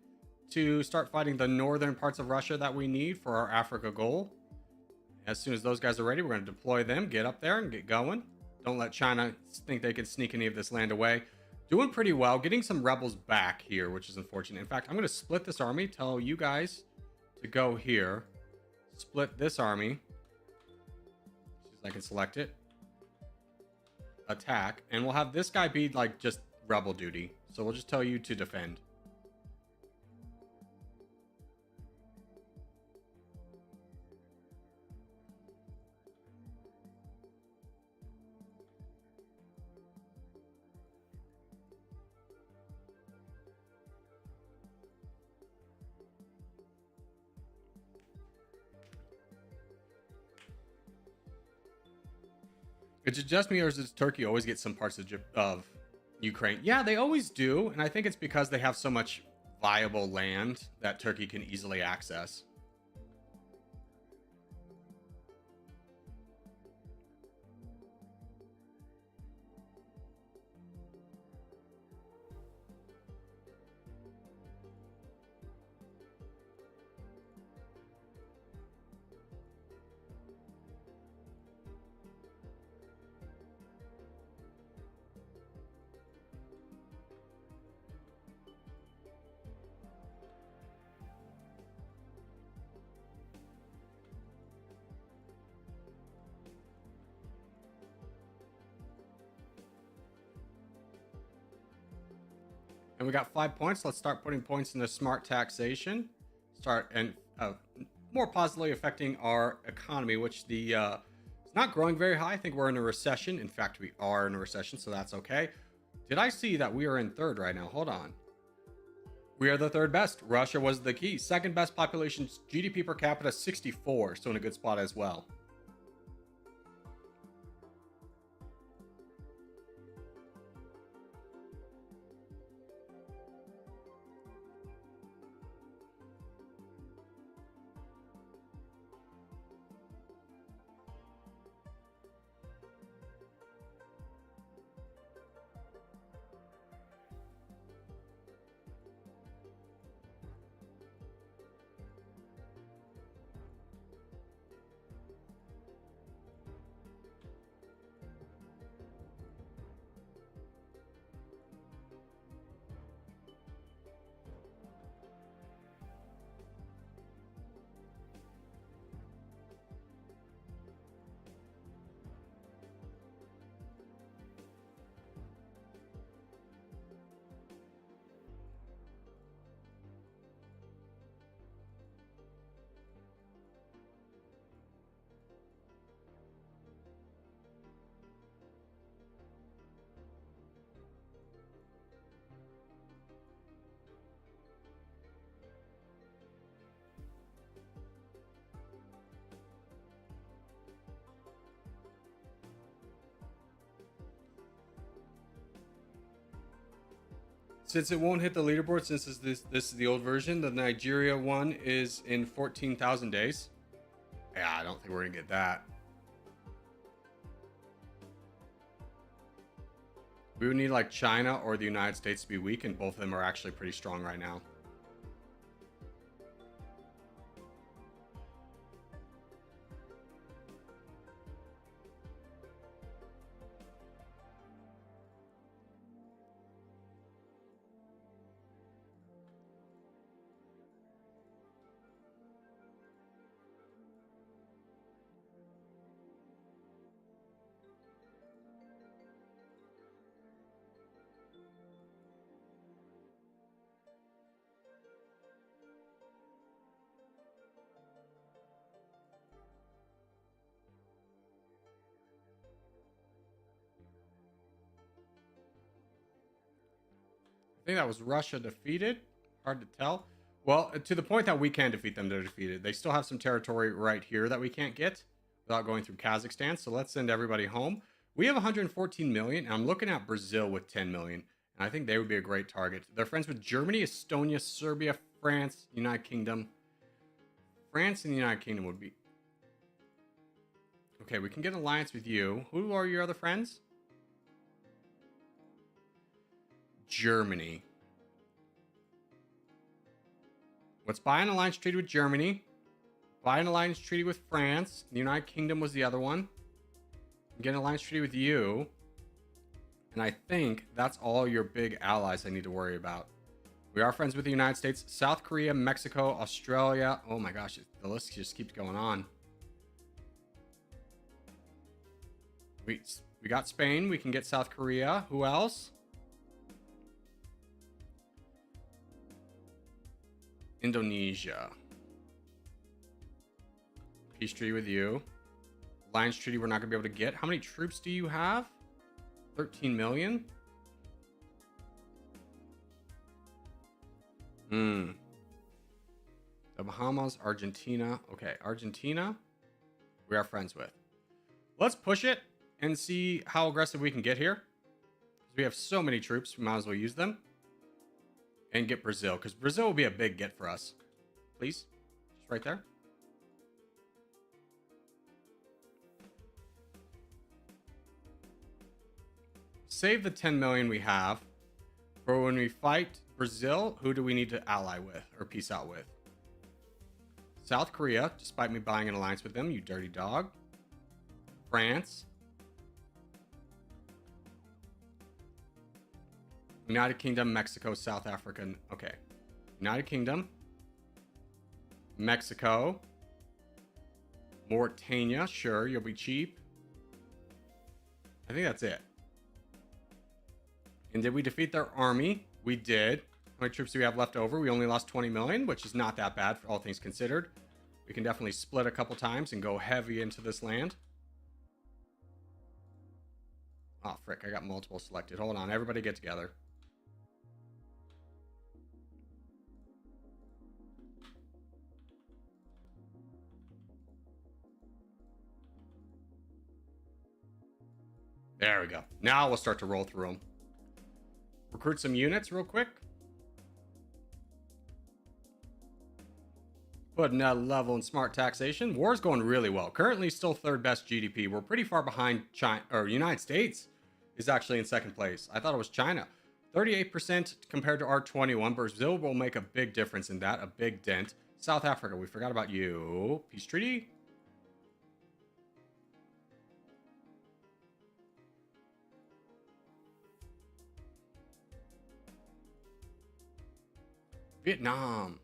to start fighting the northern parts of Russia that we need for our Africa goal. As soon as those guys are ready, we're going to deploy them, get up there and get going. Don't let China think they can sneak any of this land away. Doing pretty well, getting some rebels back here, which is unfortunate. In fact, I'm going to split this army, tell you guys to go here. Split this army. See if I can select it. Attack, and we'll have this guy be like just rebel duty, so we'll just tell you to defend. Is it just me, or does Turkey always get some parts of Ukraine? Yeah, they always do, and I think it's because they have so much viable land that Turkey can easily access. And we got 5 points. Let's start putting points into smart taxation. Start and more positively affecting our economy, which the it's not growing very high. I think we're in a recession. In fact, we are in a recession, so that's okay. Did I see that we are in third right now? Hold on. We are the third best. Russia was the key. Second best population, GDP per capita 64, so in a good spot as well. Since it won't hit the leaderboard, since this is the old version, the Nigeria one is in 14,000 days. Yeah, I don't think we're gonna get that. We would need like China or the United States to be weak, and both of them are actually pretty strong right now. I think that was Russia defeated. Hard to tell. Well, to the point that we can defeat them, they're defeated. They still have some territory right here that we can't get without going through Kazakhstan. So let's send everybody home. We have 114 million, and I'm looking at Brazil with 10 million. And I think they would be a great target. They're friends with Germany, Estonia, Serbia, France, United Kingdom. France and the United Kingdom would be... Okay, we can get an alliance with you. Who are your other friends? Germany. Let's buy an alliance treaty with Germany. Buy an alliance treaty with France. The United Kingdom was the other one. Get an alliance treaty with you. And I think that's all your big allies I need to worry about. We are friends with the United States, South Korea, Mexico, Australia. Oh my gosh, the list just keeps going on. We got Spain. We can get South Korea. Who else? Indonesia. Peace treaty with you. Alliance treaty we're not going to be able to get. How many troops do you have? 13 million? The Bahamas, Argentina. Okay, Argentina, we are friends with. Let's push it and see how aggressive we can get here. We have so many troops, we might as well use them. And get Brazil, because Brazil will be a big get for us. Please. Just right there. Save the 10 million we have. For when we fight Brazil, who do we need to ally with or peace out with? South Korea, despite me buying an alliance with them, you dirty dog. France. United Kingdom, Mexico, South Africa. Okay. United Kingdom. Mexico. Mauritania. Sure, you'll be cheap. I think that's it. And did we defeat their army? We did. How many troops do we have left over? We only lost 20 million, which is not that bad for all things considered. We can definitely split a couple times and go heavy into this land. Oh, frick. I got multiple selected. Hold on. Everybody get together. There we go. Now we'll start to roll through them. Recruit some units real quick. Put another level in smart taxation. War's going really well. Currently still third best GDP. We're pretty far behind China, or United States is actually in second place. I thought it was China. 38% compared to our 21. Brazil will make a big difference in that, a big dent. South Africa, we forgot about you. Peace treaty. Vietnam.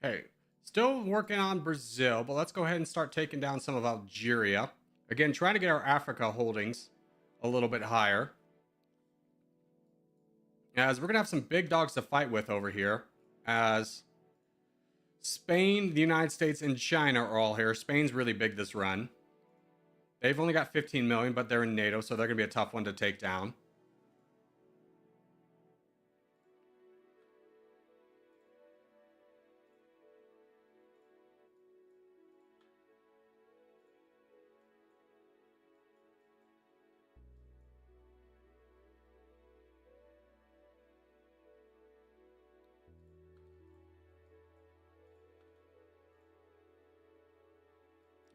Okay, still working on Brazil, but let's go ahead and start taking down some of Algeria. Again, trying to get our Africa holdings a little bit higher. As we're going to have some big dogs to fight with over here. As Spain, the United States, and China are all here. Spain's really big this run. They've only got 15 million, but they're in NATO, so they're going to be a tough one to take down.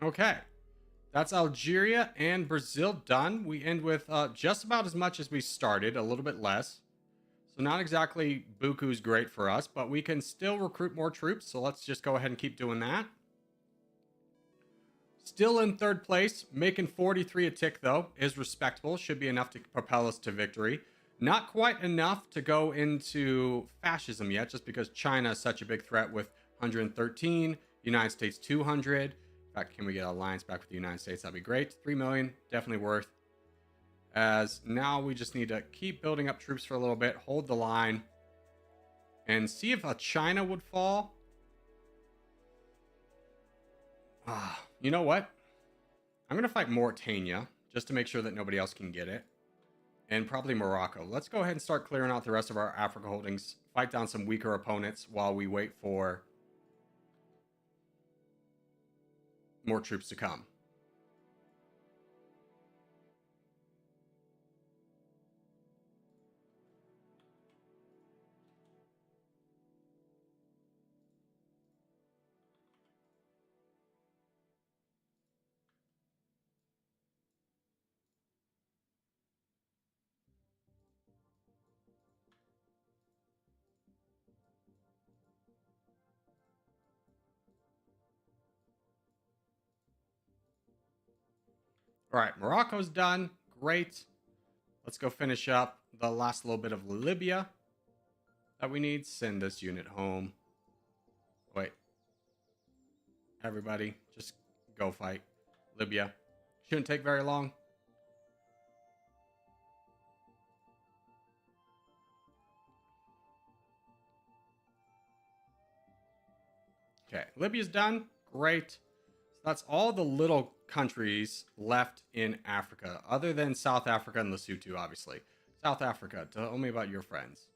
Okay. That's Algeria and Brazil done. We end with just about as much as we started, a little bit less. So not exactly buku's great for us, but we can still recruit more troops. So let's just go ahead and keep doing that. Still in third place, making 43 a tick though, is respectable. Should be enough to propel us to victory. Not quite enough to go into fascism yet, just because China is such a big threat with 113, United States 200. In fact, can we get an alliance back with the United States? That'd be great. 3 million, definitely worth. As now we just need to keep building up troops for a little bit, hold the line, and see if China would fall. You know what? I'm going to fight Mauritania, just to make sure that nobody else can get it. And probably Morocco. Let's go ahead and start clearing out the rest of our Africa holdings. Fight down some weaker opponents while we wait for more troops to come. All right, Morocco's done. Great. Let's go finish up the last little bit of Libya that we need. Send this unit home. Wait. Everybody, just go fight Libya. Shouldn't take very long. Okay, Libya's done. Great. So that's all the little countries left in Africa, other than South Africa and Lesotho, obviously. South Africa, tell me about your friends.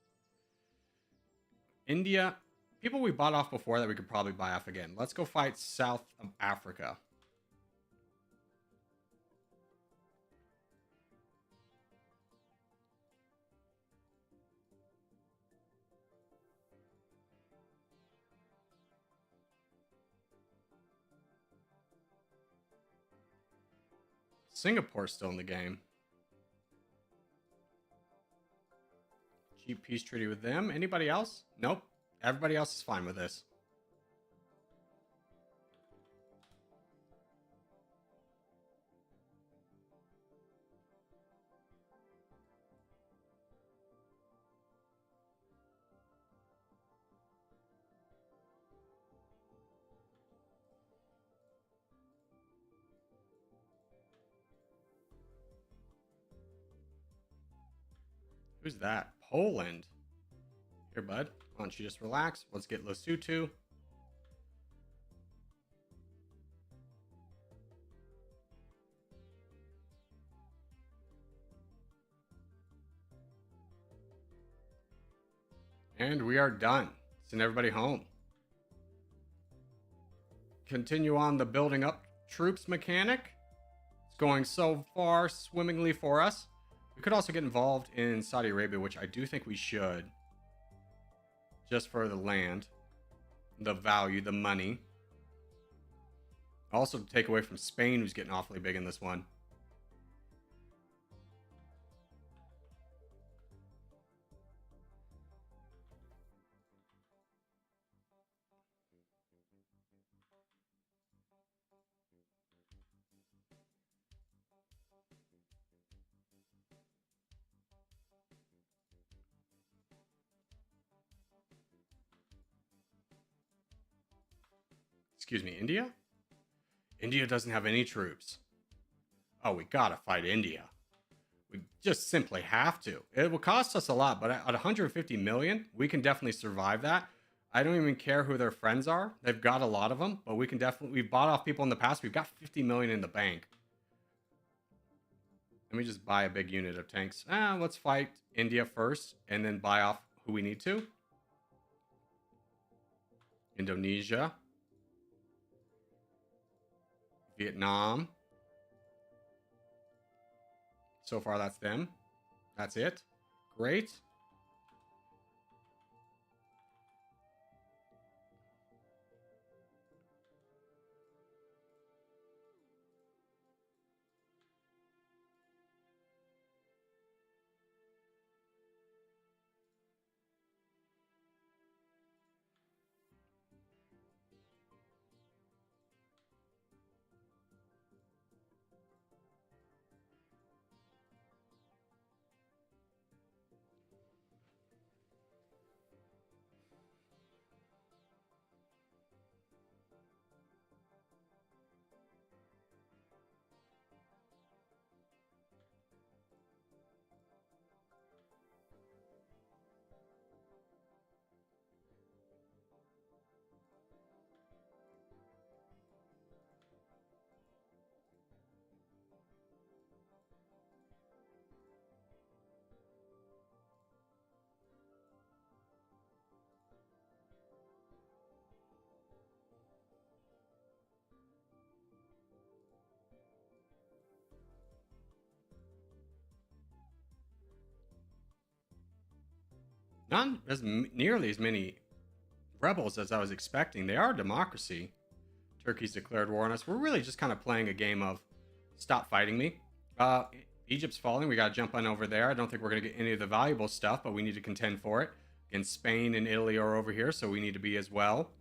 India, people we bought off before that we could probably buy off again. Let's go fight South Africa. Singapore's still in the game. Cheap peace treaty with them. Anybody else? Nope. Everybody else is fine with this. Who's that? Poland. Here, bud. Why don't you just relax? Let's get Lesotho. And we are done. Send everybody home. Continue on the building up troops mechanic. It's going so far swimmingly for us. We could also get involved in Saudi Arabia, which I do think we should. Just for the land, the value, the money. Also take away from Spain, who's getting awfully big in this one. Excuse me, India? India doesn't have any troops. Oh, we gotta fight India. We just simply have to. It will cost us a lot, but at 150 million, we can definitely survive that. I don't even care who their friends are. They've got a lot of them, but we can definitely, we've bought off people in the past. We've got 50 million in the bank. Let me just buy a big unit of tanks. Let's fight India first and then buy off who we need to. Indonesia. Vietnam. So far, that's them. That's it. Great. Not as nearly as many rebels as I was expecting. They are a democracy. Turkey's declared war on us. We're really just kind of playing a game of stop fighting me. Egypt's falling. We got to jump on over there. I don't think we're going to get any of the valuable stuff, but we need to contend for it. And Spain and Italy are over here, so we need to be as well.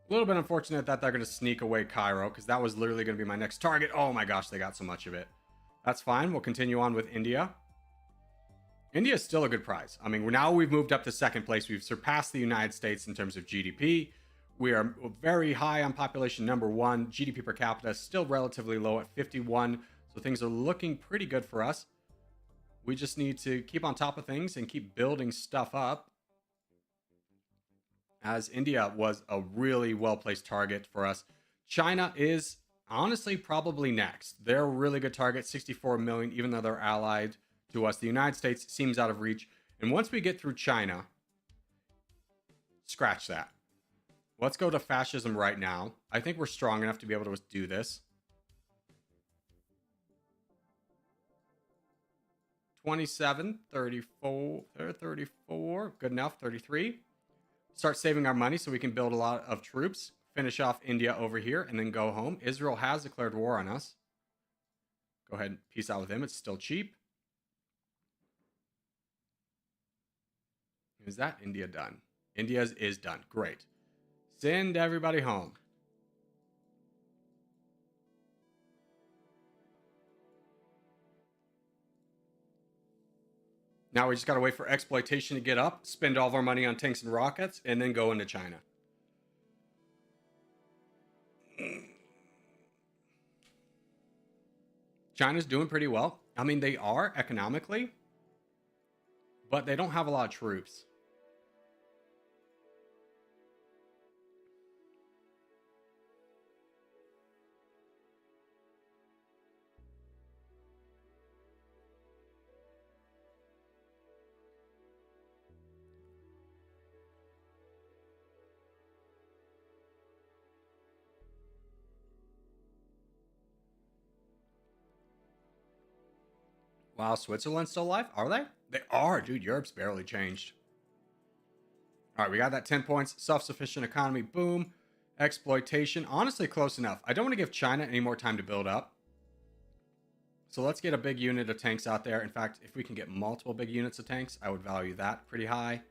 A little bit unfortunate that they're going to sneak away Cairo, because that was literally going to be my next target. Oh my gosh, they got so much of it. That's fine. We'll continue on with India. India is still a good prize. I mean, now we've moved up to second place. We've surpassed the United States in terms of GDP. We are very high on population number one. GDP per capita is still relatively low at 51. So things are looking pretty good for us. We just need to keep on top of things and keep building stuff up. As India was a really well-placed target for us. China is honestly probably next. They're a really good target, 64 million, even though they're allied to us. The United States seems out of reach. And once we get through China, scratch that. Let's go to fascism right now. I think we're strong enough to be able to do this. 27, 34, 34, good enough, 33. Start saving our money so we can build a lot of troops. Finish off India over here and then go home. Israel has declared war on us. Go ahead and peace out with them. It's still cheap. Is that India done? India is done. Great. Send everybody home. Now we just got to wait for exploitation to get up, spend all of our money on tanks and rockets, and then go into China. China's doing pretty well. I mean, they are economically, but they don't have a lot of troops. Wow, Switzerland's still alive? Are they? They are, dude. Europe's barely changed. All right, we got that 10 points. Self-sufficient economy, boom. Exploitation, honestly close enough. I don't want to give China any more time to build up. So let's get a big unit of tanks out there. In fact, if we can get multiple big units of tanks, I would value that pretty high.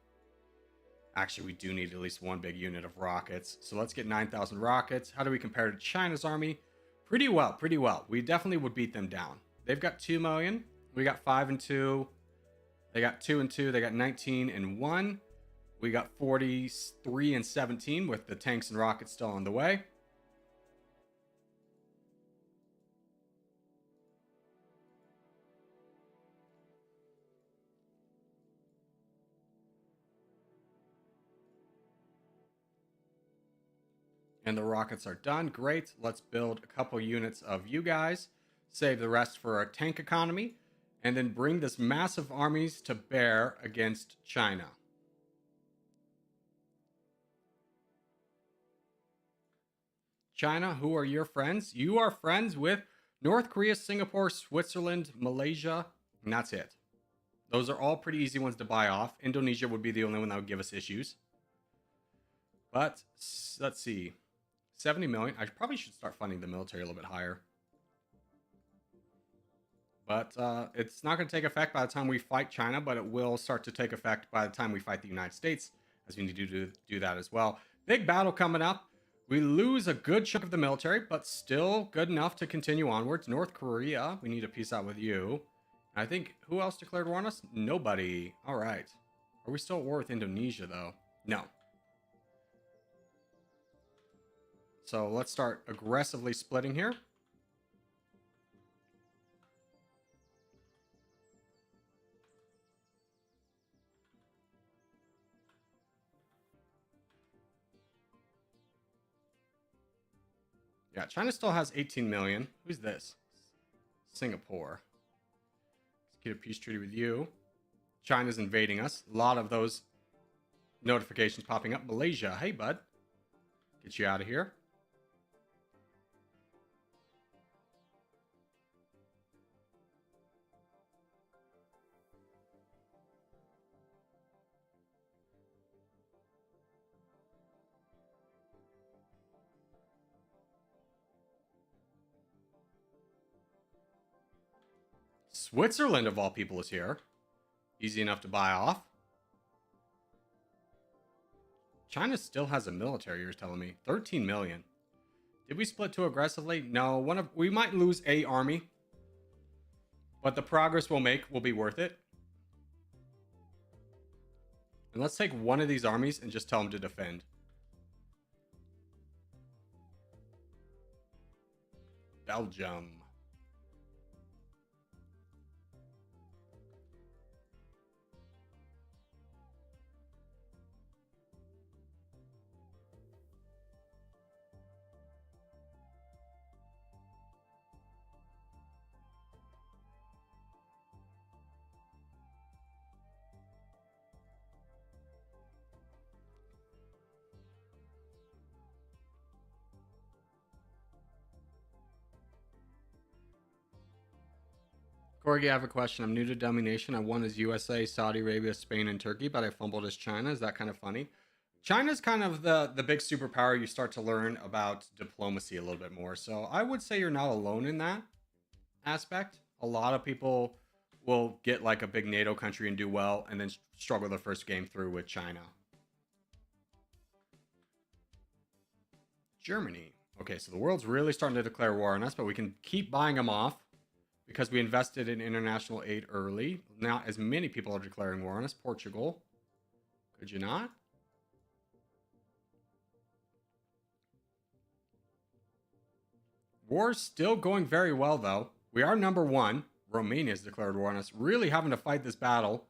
Actually, we do need at least one big unit of rockets. So let's get 9,000 rockets. How do we compare to China's army? Pretty well, pretty well. We definitely would beat them down. They've got 2 million. We got 5 and 2. They got 2 and 2. They got 19 and 1. We got 43 and 17 with the tanks and rockets still on the way. And the rockets are done. Great. Let's build a couple units of you guys. Save the rest for our tank economy. And then bring this massive armies to bear against China. China, who are your friends? You are friends with North Korea, Singapore, Switzerland, Malaysia, and that's it. Those are all pretty easy ones to buy off. Indonesia would be the only one that would give us issues. But let's see. 70 million. I probably should start funding the military a little bit higher. But it's not going to take effect by the time we fight China, but it will start to take effect by the time we fight the United States, as we need to do that as well. Big battle coming up. We lose a good chunk of the military, but still good enough to continue onwards. North Korea, we need to peace out with you. I think, who else declared war on us? Nobody. All right. Are we still at war with Indonesia, though? No. So let's start aggressively splitting here. Yeah, China still has 18 million. Who's this? Singapore. Let's get a peace treaty with you. China's invading us. A lot of those notifications popping up. Malaysia. Hey, bud. Get you out of here. Switzerland, of all people, is here. Easy enough to buy off. China still has a military, you're telling me. 13 million. Did we split too aggressively? No. We might lose a army. But the progress we'll make will be worth it. And let's take one of these armies and just tell them to defend. Belgium. Corgi, I have a question. I'm new to Dummynation. I won as USA, Saudi Arabia, Spain, and Turkey, but I fumbled as China. Is that kind of funny? China's kind of the big superpower. You start to learn about diplomacy a little bit more. So I would say you're not alone in that aspect. A lot of people will get like a big NATO country and do well, and then struggle their first game through with China. Germany. Okay, so the world's really starting to declare war on us, but we can keep buying them off. Because we invested in international aid early. Not as many people are declaring war on us. Portugal. Could you not? War's still going very well, though. We are number one. Romania's declared war on us. Really having to fight this battle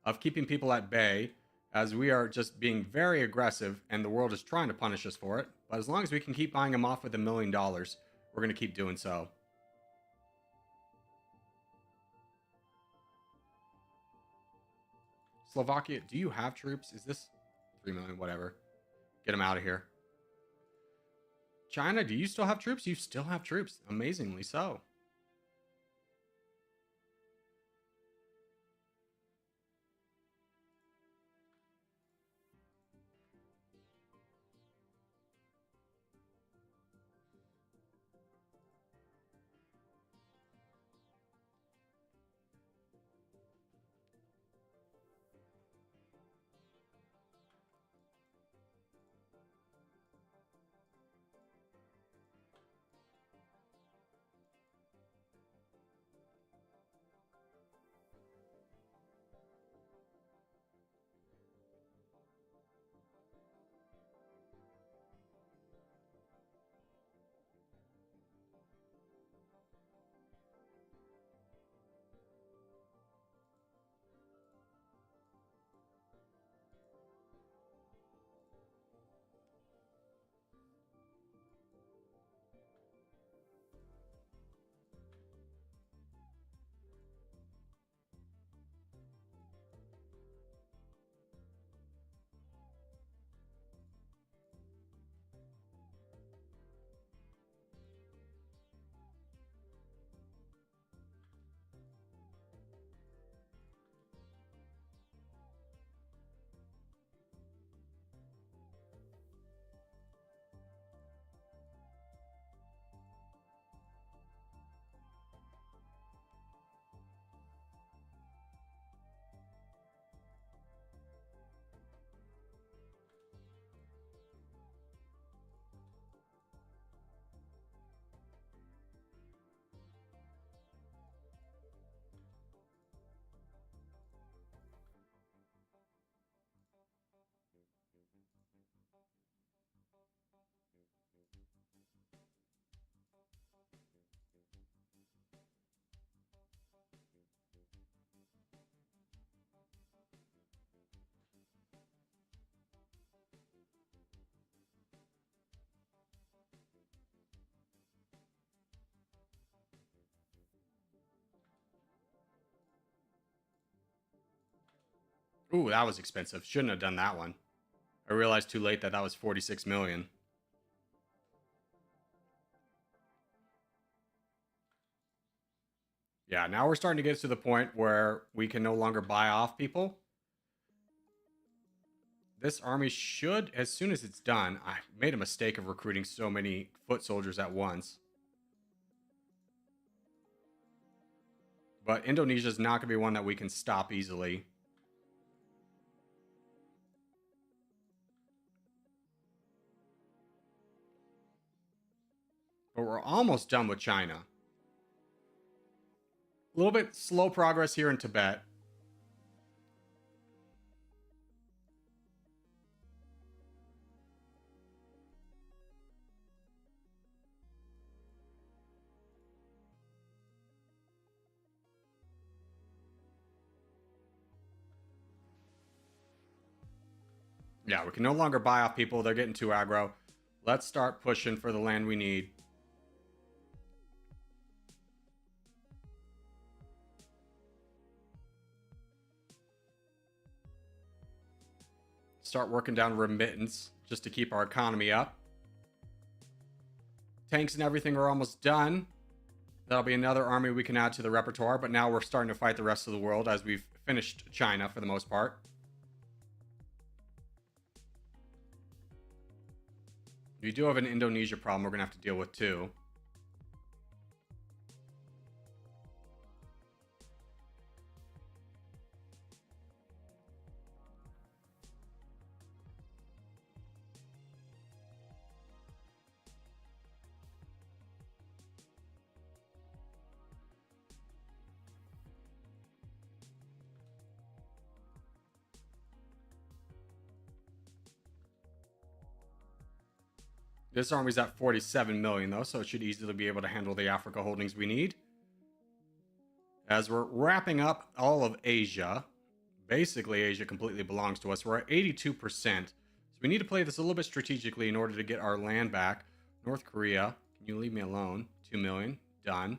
of keeping people at bay, as we are just being very aggressive, and the world is trying to punish us for it. But as long as we can keep buying them off with $1 million, we're going to keep doing so. Slovakia, do you have troops? Is this 3 million? Whatever. Get them out of here. China, do you still have troops? You still have troops. Amazingly so. Ooh, that was expensive. Shouldn't have done that one. I realized too late that that was 46 million. Yeah, now we're starting to get to the point where we can no longer buy off people. This army should, as soon as it's done, I made a mistake of recruiting so many foot soldiers at once. But Indonesia's not going to be one that we can stop easily. But we're almost done with China. A little bit slow progress here in Tibet. Yeah, we can no longer buy off people. They're getting too aggro. Let's start pushing for the land we need. Start working down remittance just to keep our economy up. Tanks and everything are almost done. That'll be another army we can add to the repertoire, but now we're starting to fight the rest of the world as we've finished China for the most part. We do have an Indonesia problem we're going to have to deal with too. This army's at 47 million though, so it should easily be able to handle the Africa holdings we need. As we're wrapping up all of Asia, basically Asia completely belongs to us. We're at 82%. So we need to play this a little bit strategically in order to get our land back. North Korea, can you leave me alone? 2 million, done.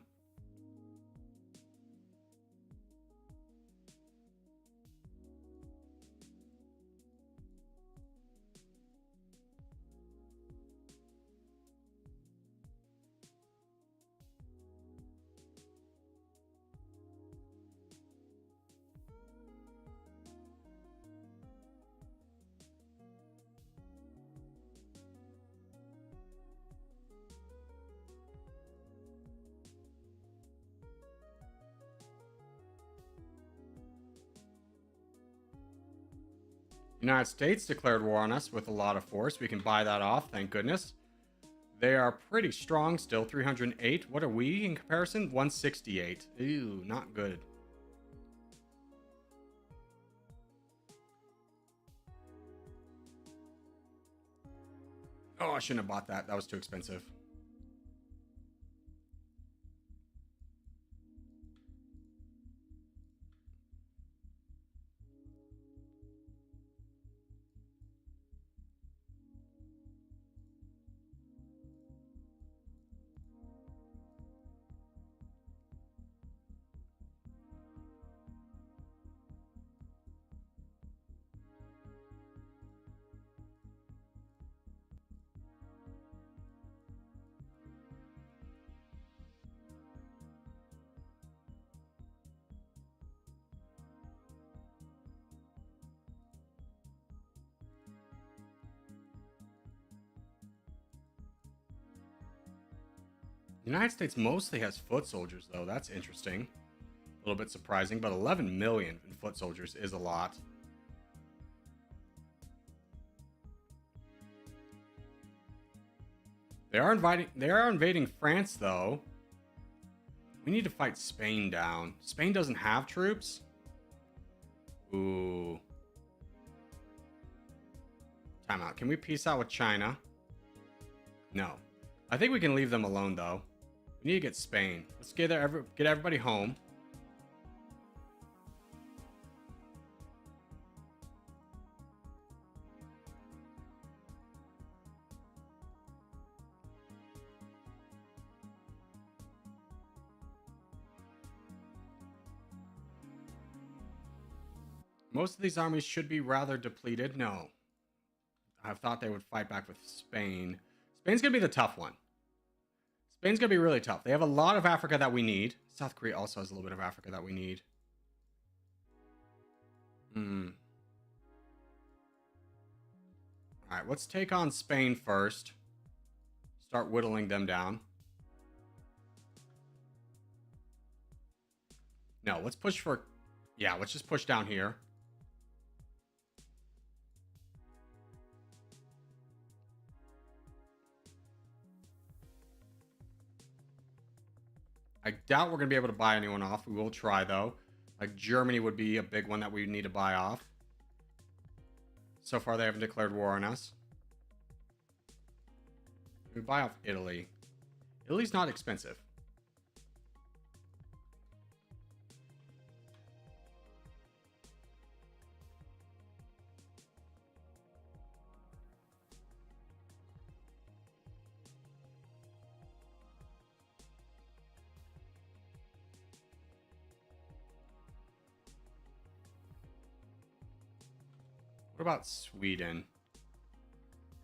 United States declared war on us with a lot of force. We can buy that off, thank goodness. They are pretty strong still, 308. What are we in comparison? 168. Ew, not good. Oh, I shouldn't have bought that. That was too expensive. The United States mostly has foot soldiers, though. That's interesting. A little bit surprising, but 11 million in foot soldiers is a lot. They are invading France, though. We need to fight Spain down. Spain doesn't have troops. Ooh. Time out. Can we peace out with China? No. I think we can leave them alone, though. We need to get Spain. Let's get everybody home. Most of these armies should be rather depleted. No. I thought they would fight back with Spain. Spain's going to be the tough one. Spain's going to be really tough. They have a lot of Africa that we need. South Korea also has a little bit of Africa that we need. Alright, let's take on Spain first. Start whittling them down. No, let's push for... Yeah, let's just push down here. I doubt we're going to be able to buy anyone off. We will try, though. Like, Germany would be a big one that we need to buy off. So far, they haven't declared war on us. We buy off Italy. Italy's not expensive. What about Sweden?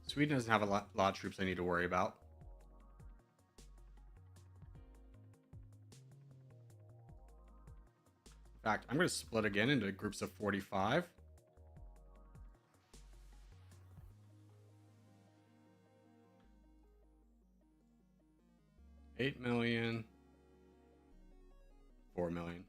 Sweden doesn't have a lot of troops I need to worry about. In fact, I'm going to split again into groups of 45. $8 million. 4 million.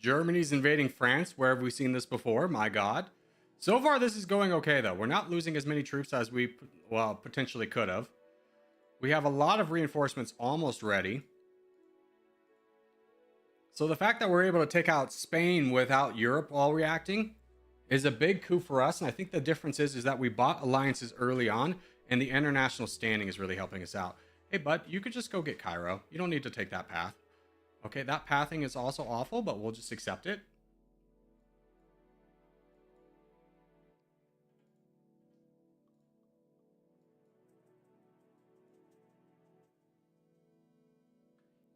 Germany's invading France. Where have we seen this before? My God. So far, this is going okay, though. We're not losing as many troops as we, well, potentially could have. We have a lot of reinforcements almost ready. So the fact that we're able to take out Spain without Europe all reacting is a big coup for us. And I think the difference is that we bought alliances early on, and the international standing is really helping us out. Hey, bud, you could just go get Cairo. You don't need to take that path. Okay, that pathing is also awful, but we'll just accept it.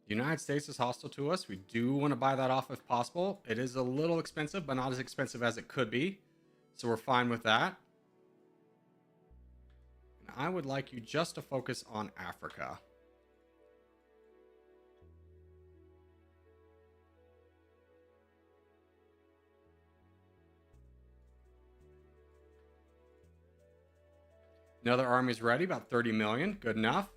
The United States is hostile to us. We do want to buy that off if possible. It is a little expensive, but not as expensive as it could be. So we're fine with that. And I would like you just to focus on Africa. Another army's ready, about 30 million. Good enough.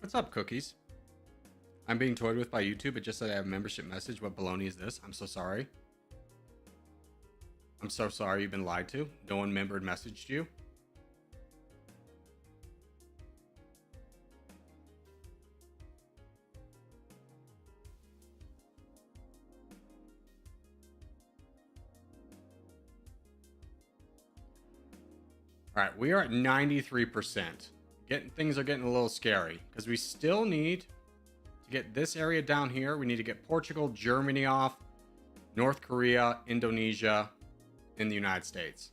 What's up, cookies? I'm being toyed with by YouTube. It just said I have a membership message. What baloney is this? I'm so sorry. I'm so sorry you've been lied to. No one membered messaged you. All right, we are at 93%. Things are getting a little scary because we still need to get this area down here. We need to get Portugal, Germany off, North Korea, Indonesia, and the United States.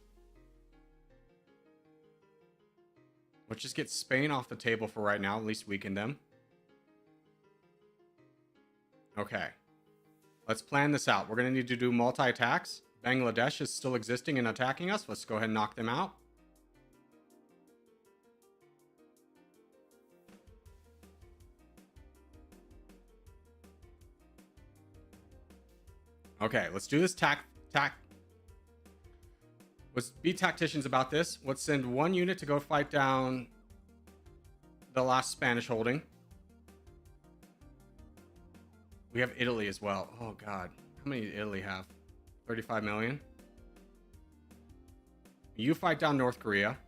Let's just get Spain off the table for right now, at least weaken them. Okay. Let's plan this out. We're going to need to do multi-attacks. Bangladesh is still existing and attacking us. Let's go ahead and knock them out. Okay, let's do this Let's be tacticians about this. Let's send one unit to go fight down the last Spanish holding. We have Italy as well. Oh, God. How many did Italy have? 35 million. You fight down North Korea.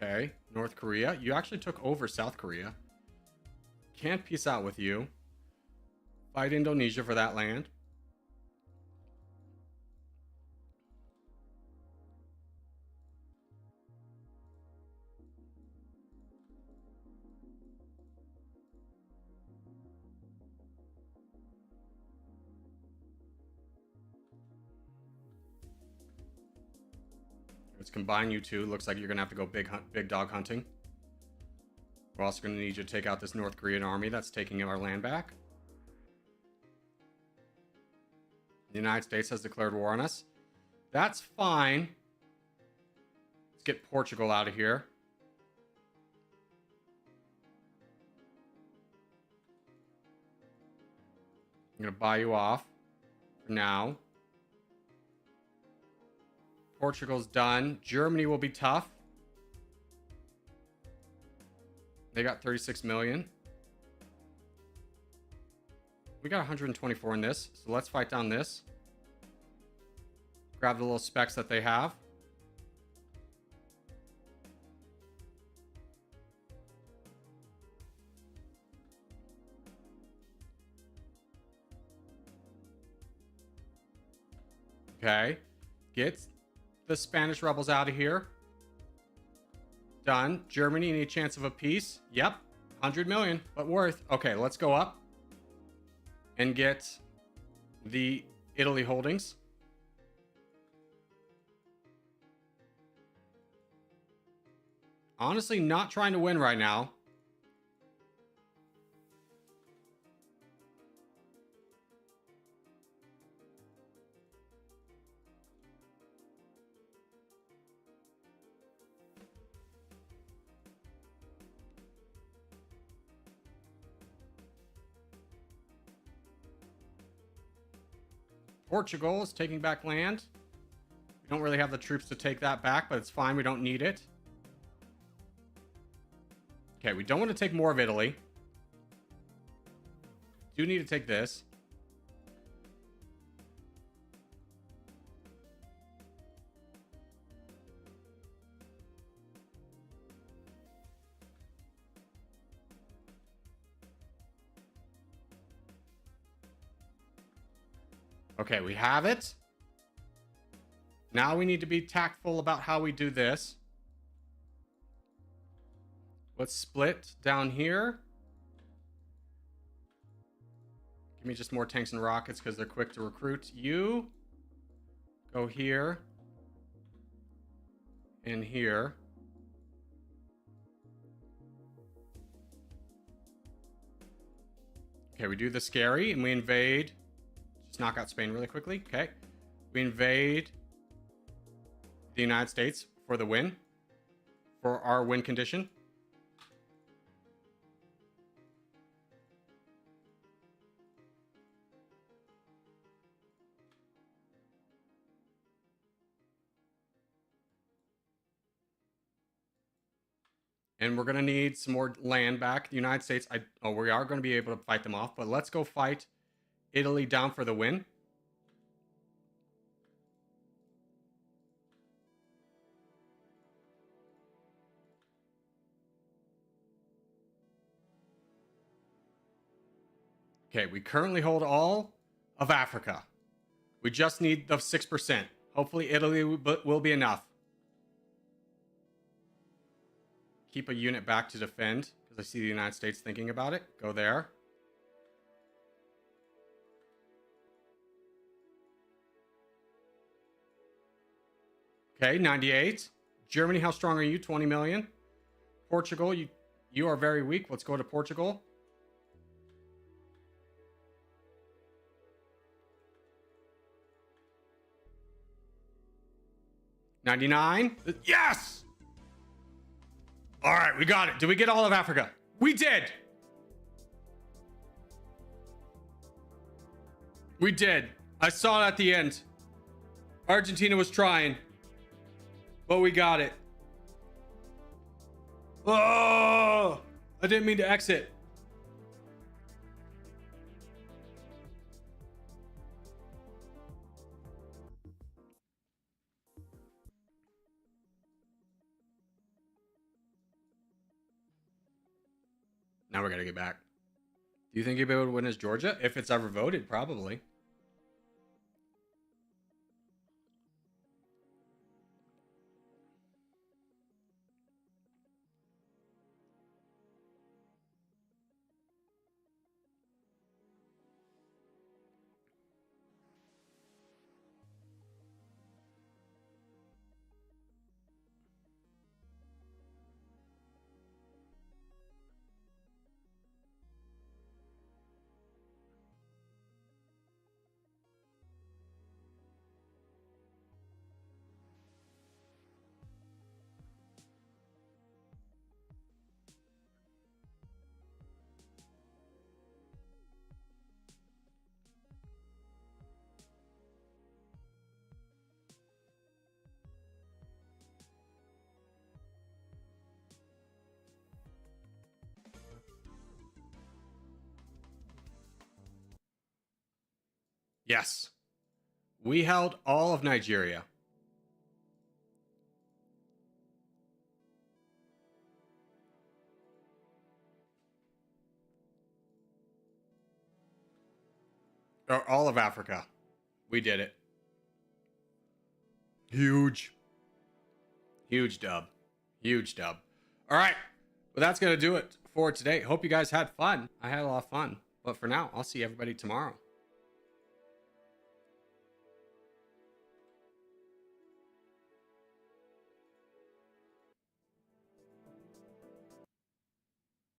Okay, North Korea. You actually took over South Korea. Can't peace out with you. Fight Indonesia for that land. Let's combine you two. Looks like you're gonna have to go big dog hunting. We're also gonna need you to take out this North Korean army that's taking our land back. The United States has declared war on us. That's fine. Let's get Portugal out of here. I'm gonna buy you off for now. Portugal's done. Germany will be tough. They got 36 million. We got 124 in this, so let's fight down this. Grab the little specs that they have. Okay. Get the Spanish rebels out of here. Done. Germany, any chance of a peace? Yep. 100 million, but worth. Okay, let's go up and get the Italy holdings. Honestly, not trying to win right now. Portugal is taking back land. We don't really have the troops to take that back, but it's fine. We don't need it. Okay, we don't want to take more of Italy. Do need to take this. Okay, we have it. Now we need to be tactful about how we do this. Let's split down here. Give me just more tanks and rockets because they're quick to recruit. You go here and here. Okay, we do the scary and we invade. Just knock out Spain really quickly. Okay. We invade the United States for the win. For our win condition. And we're going to need some more land back. The United States, we are going to be able to fight them off, but let's go fight Italy down for the win. Okay, we currently hold all of Africa. We just need the 6%. Hopefully Italy will be enough. Keep a unit back to defend, because I see the United States thinking about it. Go there. Okay, 98. Germany, how strong are you? 20 million. Portugal, you are very weak. Let's go to Portugal. $99. Yes! All right, we got it. Did we get all of Africa? We did. We did. I saw it at the end. Argentina was trying, but we got it. Oh, I didn't mean to exit. Now we're gonna get back. Do you think you'll be able to win as Georgia? If it's ever voted, probably. Yes. We held all of Nigeria. Or all of Africa. We did it. Huge. Huge dub. Huge dub. All right. Well, that's going to do it for today. Hope you guys had fun. I had a lot of fun. But for now, I'll see everybody tomorrow.